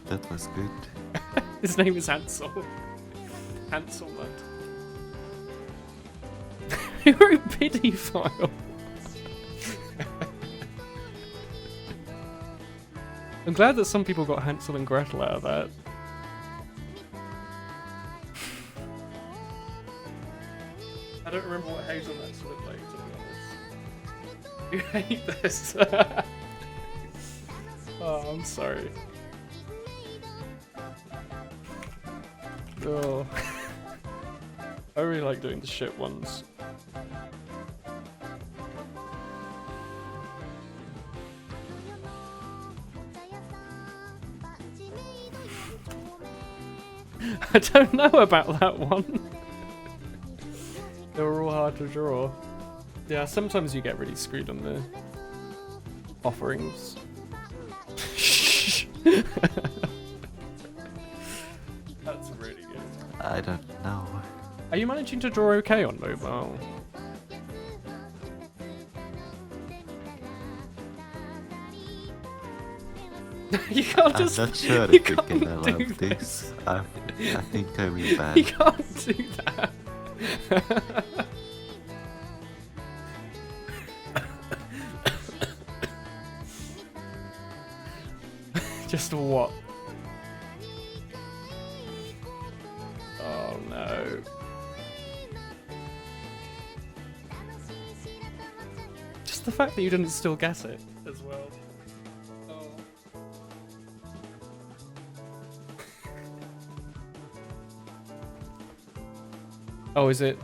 That was good. His name is Hansel. Hansel Mud. Who wrote pity file? I'm glad that some people got Hansel and Gretel out of that. I don't remember what hazelnuts look like, to be honest. You hate this. Oh, I'm sorry. Oh. I really like doing the shit ones. I don't know about that one. They were all hard to draw. Yeah, sometimes you get really screwed on the offerings. That's really good. I don't know. Are you managing to draw okay on mobile? You can't just. I'm not sure you if we can't can allow do this. I think I will ban. You can't do that. Just what? Oh no. Just the fact that you didn't still guess it as well. Oh. Oh, is it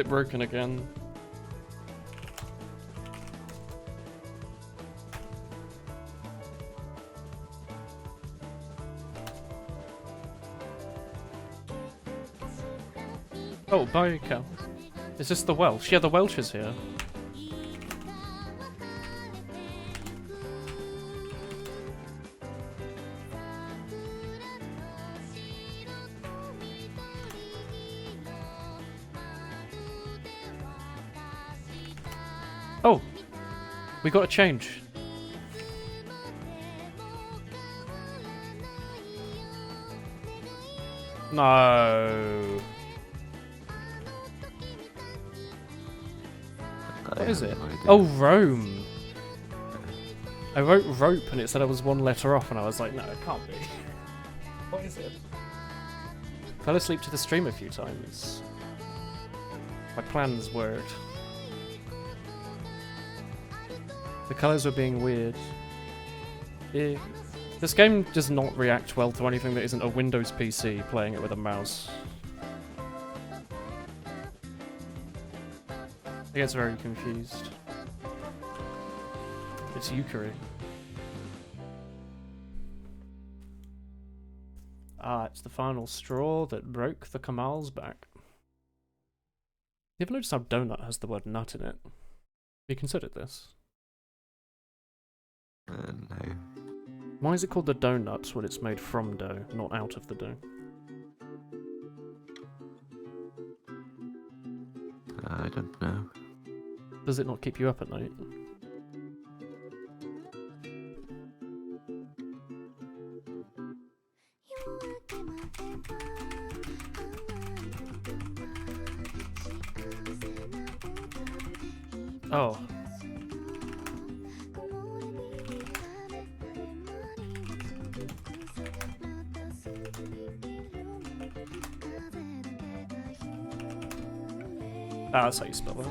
broken again? Oh, Biocal. Is this the Welsh? Yeah, the Welsh is here. Oh! We got a change. No. What is it? Oh, Rome. I wrote rope and it said I was one letter off and I was like, no, it can't be. What is it? Fell asleep to the stream a few times. My plans worked. The colours were being weird. Yeah. This game does not react well to anything that isn't a Windows PC playing it with a mouse. It gets very confused. It's Euchre. Ah, it's the final straw that broke the Kamal's back. You ever notice how donut has the word nut in it? Have you considered this? No. Why is it called the donut when it's made from dough, not out of the dough? I don't know. Does it not keep you up at night? Oh. Ah, that's how you spell that.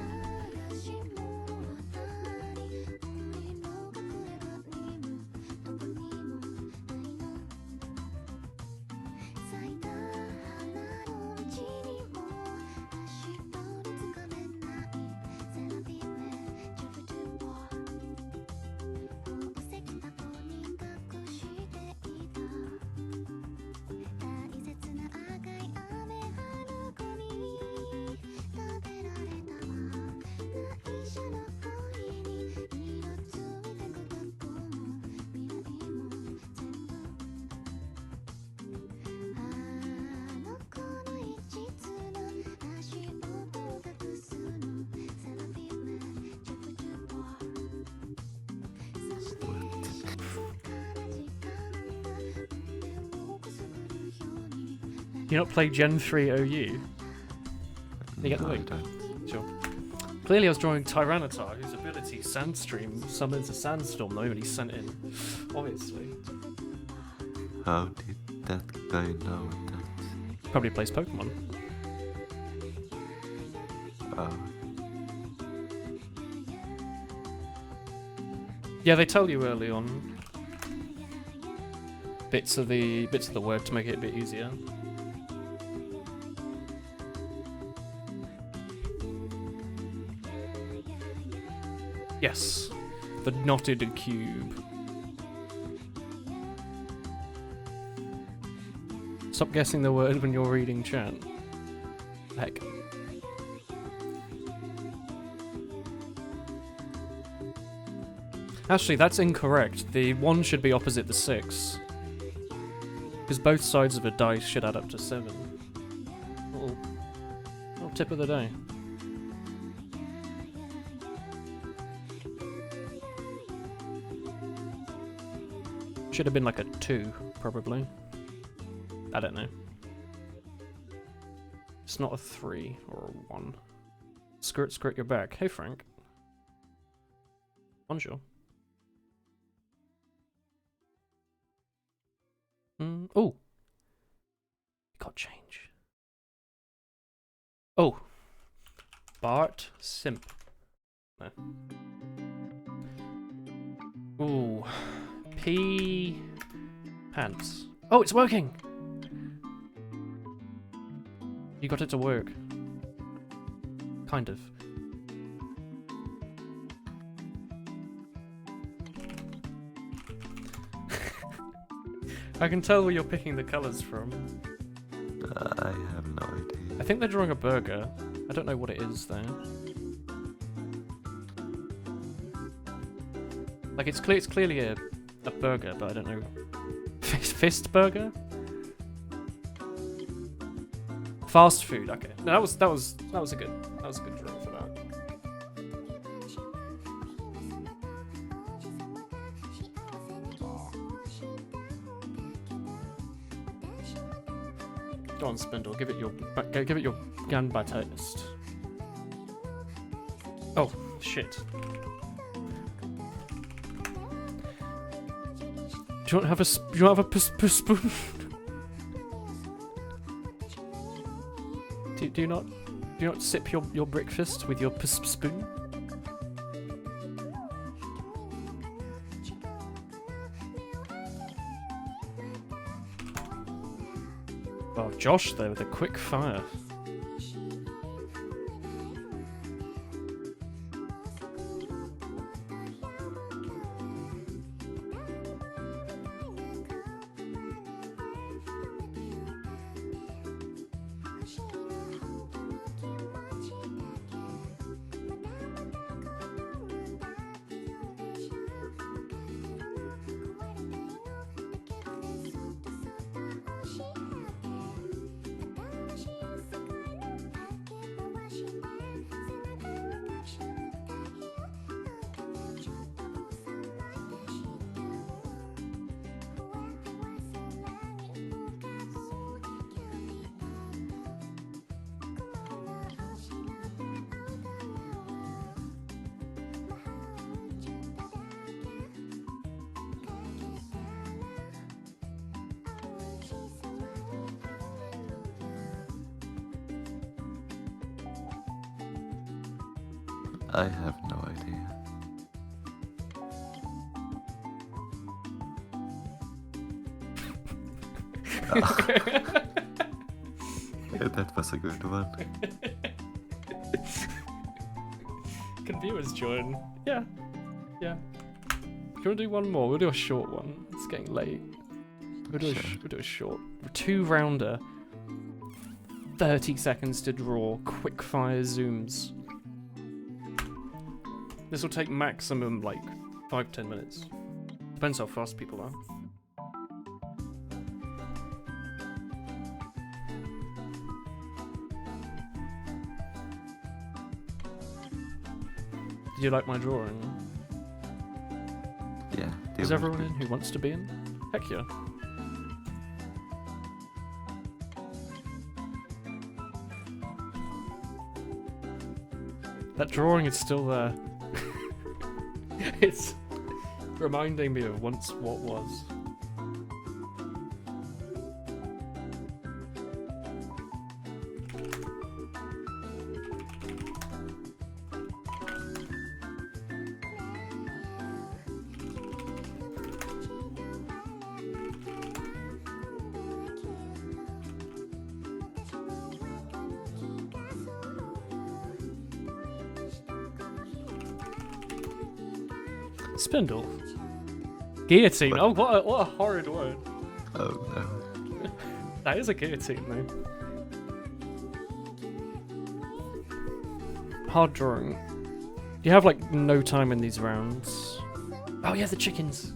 You not play Gen 3 OU? You get the No, I link? don't. Sure. Clearly I was drawing Tyranitar, whose ability Sandstream summons a sandstorm the moment he's sent in. Obviously. How did that guy know that? Probably plays Pokemon. Oh, Yeah, they tell you early on bits of the word to make it a bit easier. Yes, the knotted cube. Stop guessing the word when you're reading chat. Heck. Actually, that's incorrect. The 1 should be opposite the 6. Because both sides of a dice should add up to 7. Little tip of the day. Should have been like a 2, probably. I don't know. It's not a 3 or a 1. Skirt, you're back. Hey, Frank. Bonjour. Oh. Got change. Oh. Bart Simp. No. Ooh. P. Pants. Oh, it's working! You got it to work. Kind of. I can tell where you're picking the colours from. I have no idea. I think they're drawing a burger. I don't know what it is though. Like it's clearly a burger, but I don't know. Fist burger? Fast food. Okay. No, that was a good drawing for that. Go on, Spindle. Give it your Ganbatist. Oh shit. Do you want to have a spoon? do you not sip your breakfast with your spoon? Oh, Josh there with a quick fire. I have no idea. Yeah, that was a good one. Can viewers join? Yeah. Yeah. Do you want to do one more? We'll do a short one. It's getting late. We'll do a short. 2-rounder. 30 seconds to draw. Quick fire zooms. This will take maximum like 5-10 minutes. Depends how fast people are. Did you like my drawing? Yeah. they Is were everyone good. in who wants to be in? Heck yeah. That drawing is still there. It's reminding me of once what was. Spindle. Guillotine. What? Oh, what a horrid word. Oh no. That is a guillotine, though. Hard drawing. You have like no time in these rounds. Oh yeah, the chickens.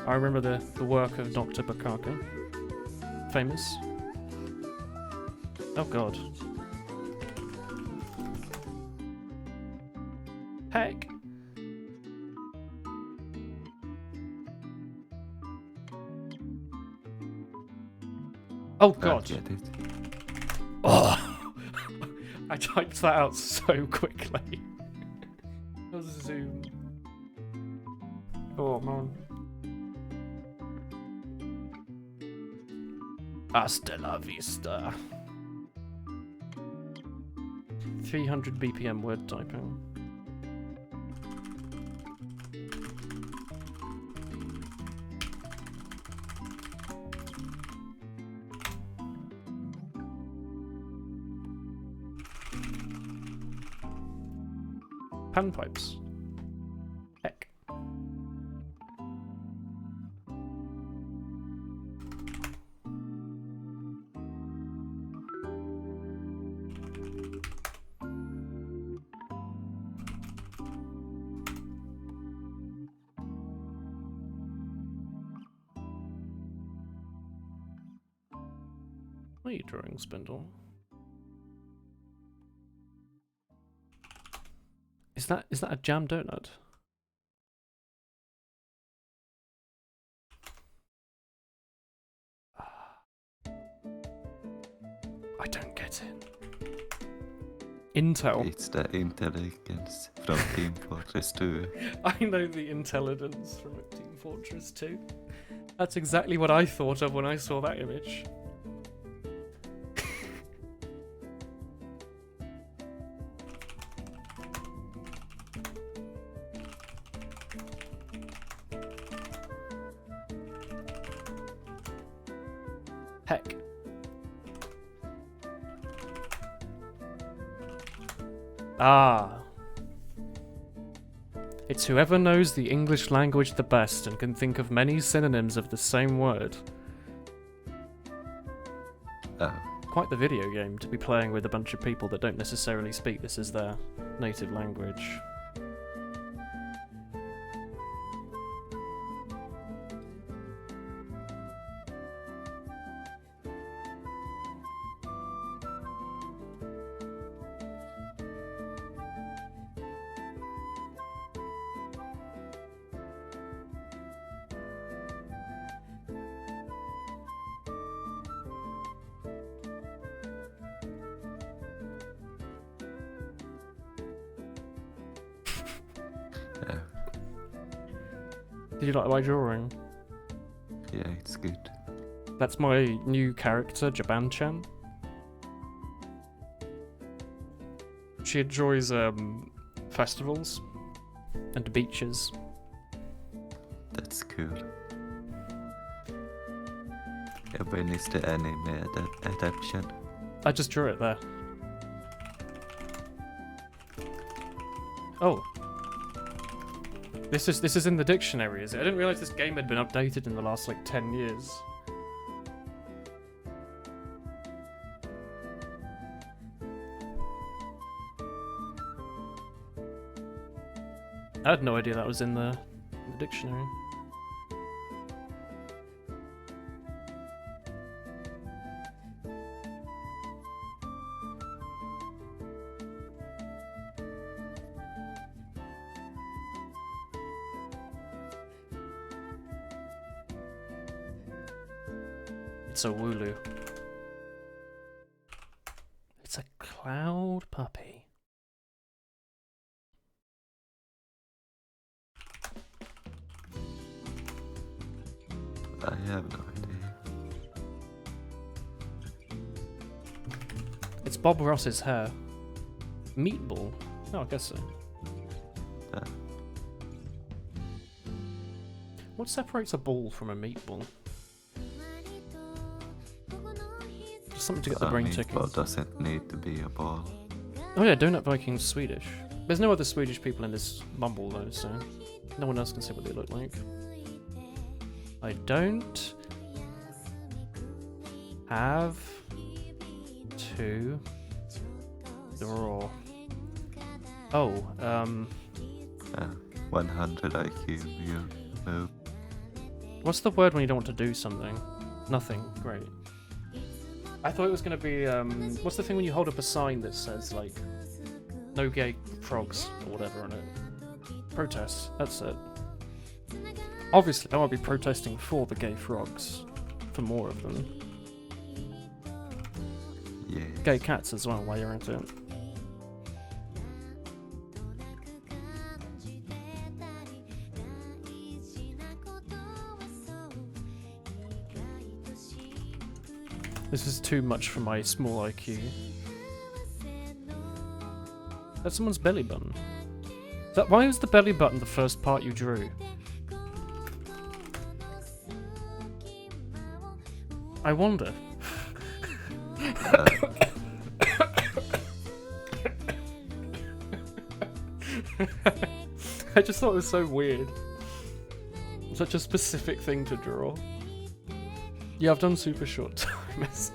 I remember the work of Dr. Bakaka. Famous. Oh god. Heck. Oh god. Get it. Oh! I typed that out so quickly. Let's zoom. Oh man. Hasta la vista. 300 BPM word typing. Panpipes. Heck. What are you drawing, Spindle? Is that a jam donut? I don't get it. Intel. It's the intelligence from Team Fortress 2. I know the intelligence from Team Fortress 2. That's exactly what I thought of when I saw that image. Heck. Ah. It's whoever knows the English language the best and can think of many synonyms of the same word. Oh, Quite the video game to be playing with a bunch of people that don't necessarily speak this as their native language. oh, Did you like my drawing? yeah, it's good. That's my new character, Jaban-chan. She enjoys festivals and beaches. That's cool. Yeah, when is the anime adaptation? I just drew it there. Oh. This is in the dictionary, is it? I didn't realize this game had been updated in the last like 10 years. I had no idea that was in the dictionary. It's a Wooloo. It's a cloud puppy. I have no idea. It's Bob Ross's hair. Meatball? No, I guess so. Uh, What separates a ball from a meatball? Just something to get the a brain meatball ticking. doesn't need to be a ball. Oh yeah, Donut Viking's Swedish. There's no other Swedish people in this mumble though, so no one else can say what they look like. I don't have to draw. Oh, 100 IQ, you move. what's the word when you don't want to do something? Nothing. Great. I thought it was gonna be what's the thing when you hold up a sign that says like no gay frogs or whatever on it? Protest. That's it. Obviously, I won't be protesting for the gay frogs, for more of them. Yeah. Gay cats as well, while you're at it. This is too much for my small IQ. That's someone's belly button. Why was the belly button the first part you drew? I wonder. I just thought it was so weird. Such a specific thing to draw. Yeah, I've done super short timers.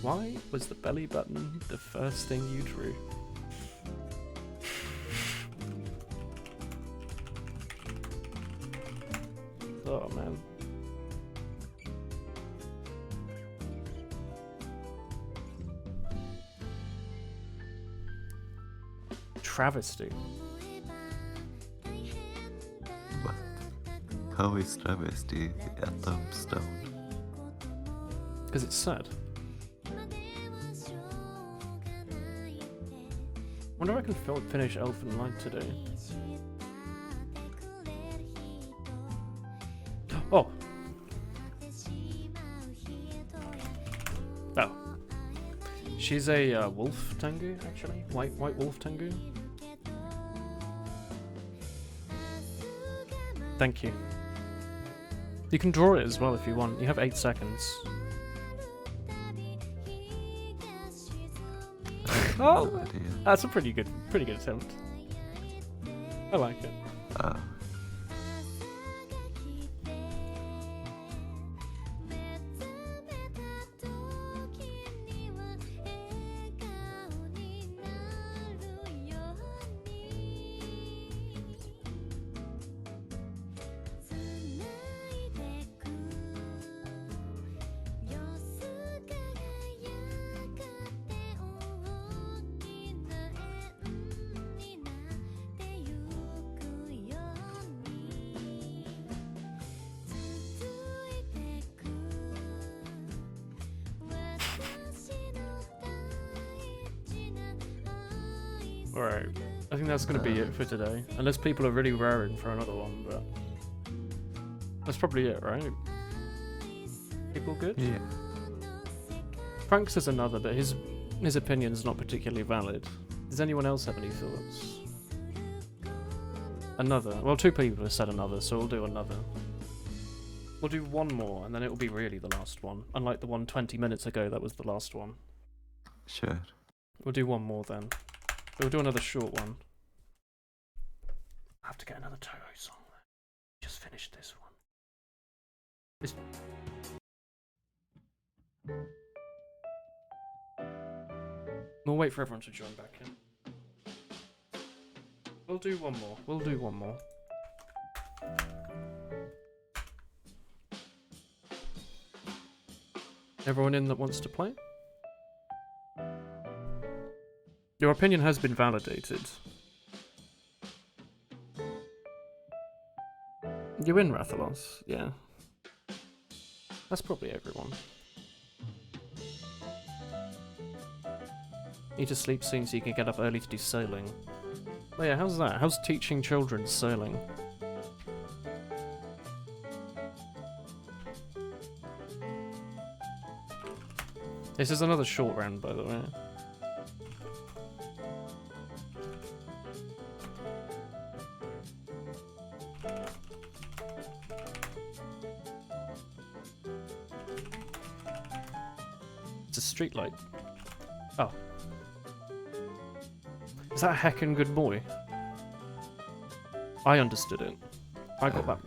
Why was the belly button the first thing you drew? Oh man. Travesty. What? How is travesty a tombstone? Because it's sad. Wonder if I can finish Elfen Light today. Oh! Oh. She's a wolf tengu, actually. White wolf tengu. Thank you. You can draw it as well if you want. You have 8 seconds. Oh, No idea. that's a pretty good attempt. I like it. Ah, Alright. I think that's going to be it for today. Unless people are really raring for another one, but... That's probably it, right? People good? yeah. Frank says another, but his opinion's not particularly valid. Does anyone else have any thoughts? Another. Well, 2 people have said another, so we'll do another. We'll do one more, and then it'll be really the last one. Unlike the one 20 minutes ago, that was the last one. Sure. We'll do one more then. We'll do another short one. I have to get another Toho song. Just finished this one. We'll wait for everyone to join back in. We'll do one more. We'll do one more. Everyone in that wants to play? Your opinion has been validated. You win, Rathalos. Yeah. That's probably everyone. Need to sleep soon so you can get up early to do sailing. Oh yeah, how's that? How's teaching children sailing? This is another short round, by the way. It's a street light. Oh. Is that a heckin' good boy? I understood it. I got that.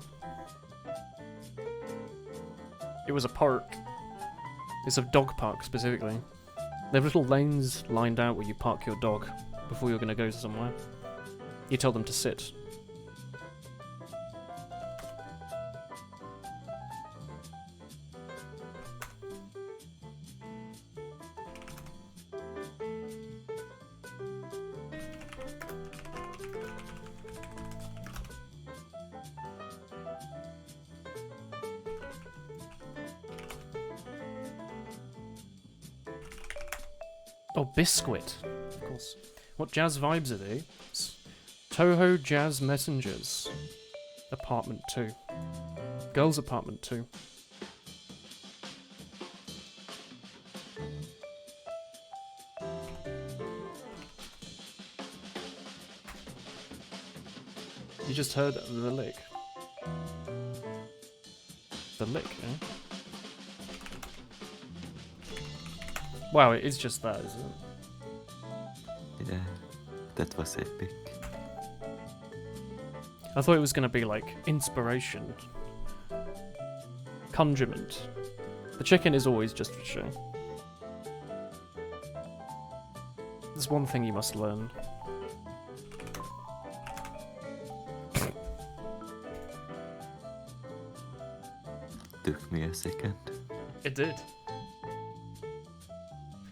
It was a park. It's a dog park, specifically. They have little lanes lined out where you park your dog before you're going to go somewhere. You tell them to sit. Oh, Biscuit. Of course. What jazz vibes are these? Toho Jazz Messengers. Apartment 2. Girls' Apartment 2. You just heard the lick. The lick, eh? Wow, it is just that, isn't it? Yeah, that was epic. I thought it was going to be like inspiration. Conjurement. The chicken is always just for show. There's one thing you must learn. Took me a second. It did.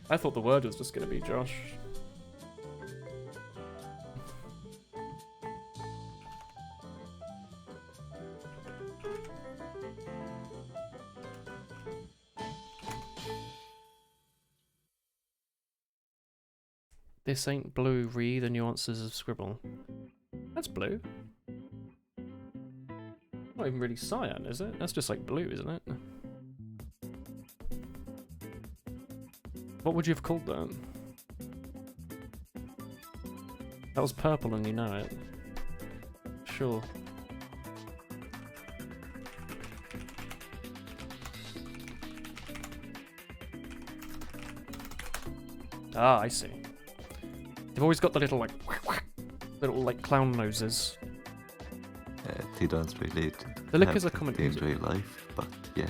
I thought the word was just going to be Josh. This ain't blue, read the nuances of scribble. That's blue. Not even really cyan, is it? That's just like blue, isn't it? What would you have called that? That was purple and you know it. Sure. Ah, I see. They've always got the little like little like clown noses. They don't really The lick have is a that common in music. real life, but yeah.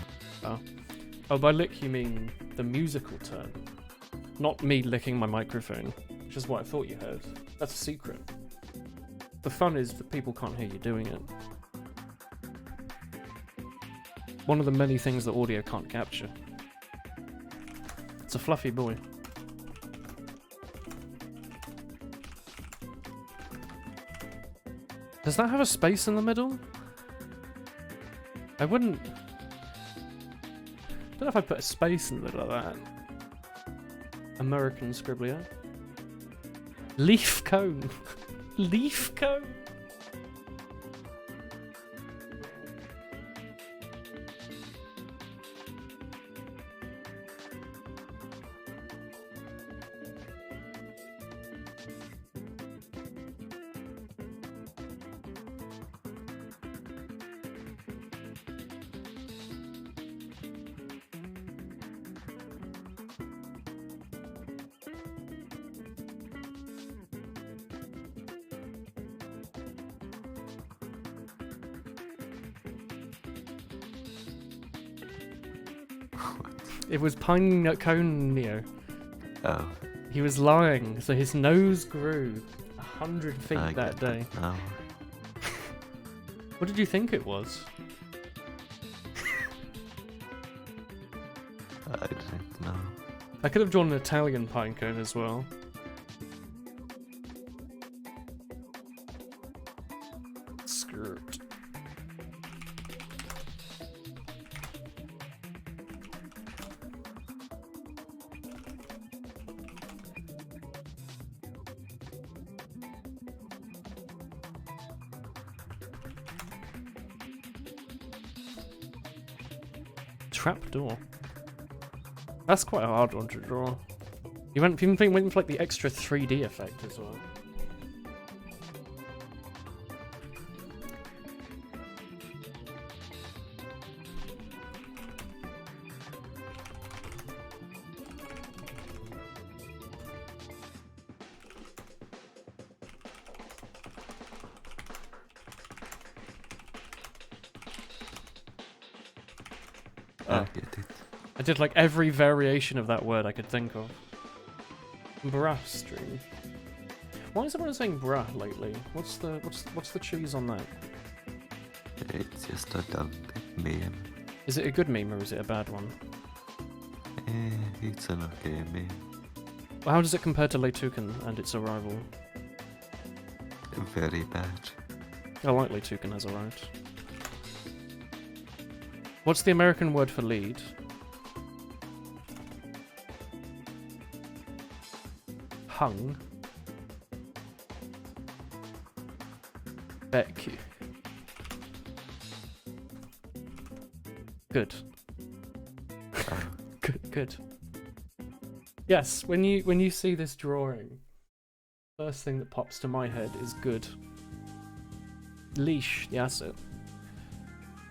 Oh, by lick you mean the musical term. Not me licking my microphone, which is what I thought you heard. That's a secret. The fun is that people can't hear you doing it. One of the many things that audio can't capture. It's a fluffy boy. Does that have a space in the middle? I wouldn't... don't know if I'd put a space in the middle of that. American Scribbler. Leaf cone. Leaf cone? It was Pine Cone Neo. Oh, He was lying, so his nose grew 100 feet I that get day. that now. What did you think it was? I didn't know. I could have drawn an Italian pine cone as well. Skirt. Trap door. That's quite a hard one to draw. You went for like the extra 3D effect as well. I get it. I did like every variation of that word I could think of. Bruh stream. Why is everyone saying bruh lately? What's the cheese on that? It's just a dumb meme. Is it a good meme or is it a bad one? It's an okay meme. Well, how does it compare to Leituken and its arrival? Very bad. I like Leituken has arrived. What's the American word for lead? Hung. Beck. Good. Good. Yes, when you see this drawing, first thing that pops to my head is good. Leash, the asset.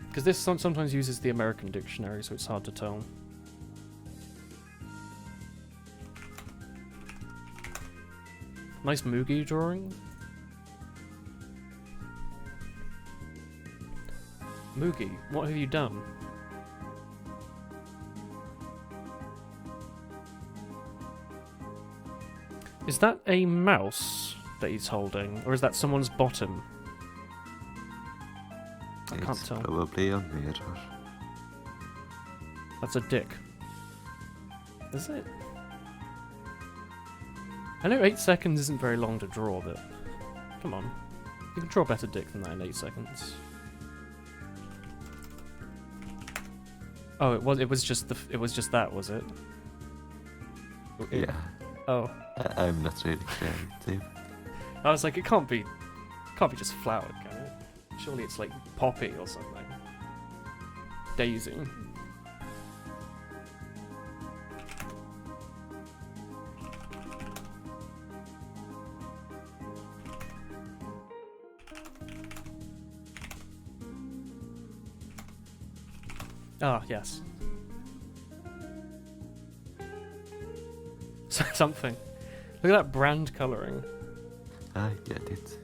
Because this sometimes uses the American dictionary, so it's hard to tell. Nice Mugi drawing. Mugi, what have you done? Is that a mouse that he's holding, or is that someone's bottom? I can't It's tell. probably a mirror. That's a dick. Is it? I know 8 seconds isn't very long to draw, but come on. You can draw a better dick than that in 8 seconds. Oh, it was just that, was it? Yeah. Oh. I'm not really creative. I was like, it can't be just flower, can it? Surely it's like poppy or something. Daisy. Ah, yes. Something. Look at that brand colouring. I get it.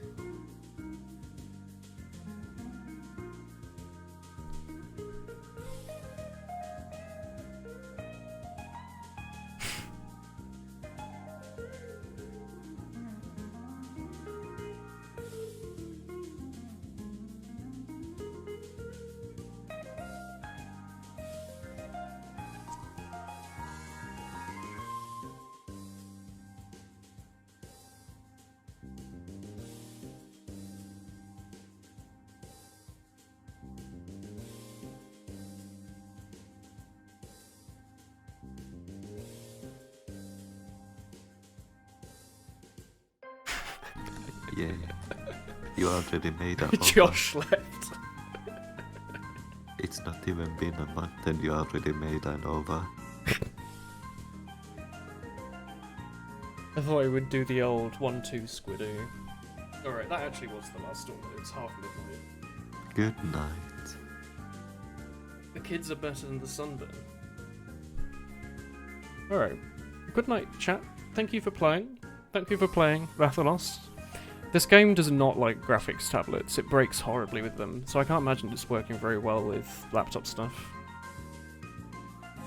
Yeah. You already made a OVA. Josh left. It's not even been a month and you already made an OVA. I thought I would do the old 1-2 squiddy. Alright, that actually was the last one. It's half midnight. Good night. The kids are better than the sunburn. Alright. Good night, chat. Thank you for playing. Thank you for playing Rathalos. This game does not like graphics tablets. It breaks horribly with them, so I can't imagine it's working very well with laptop stuff.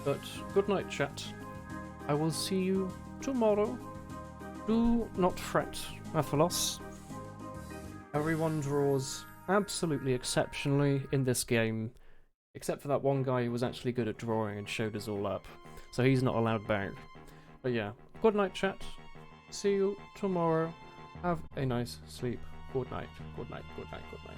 But good night, chat. I will see you tomorrow. Do not fret, Rathalos. Everyone draws absolutely exceptionally in this game, except for that one guy who was actually good at drawing and showed us all up, so he's not allowed back. But yeah, good night, chat. See you tomorrow. Have a nice sleep. Good night, good night, good night, good night.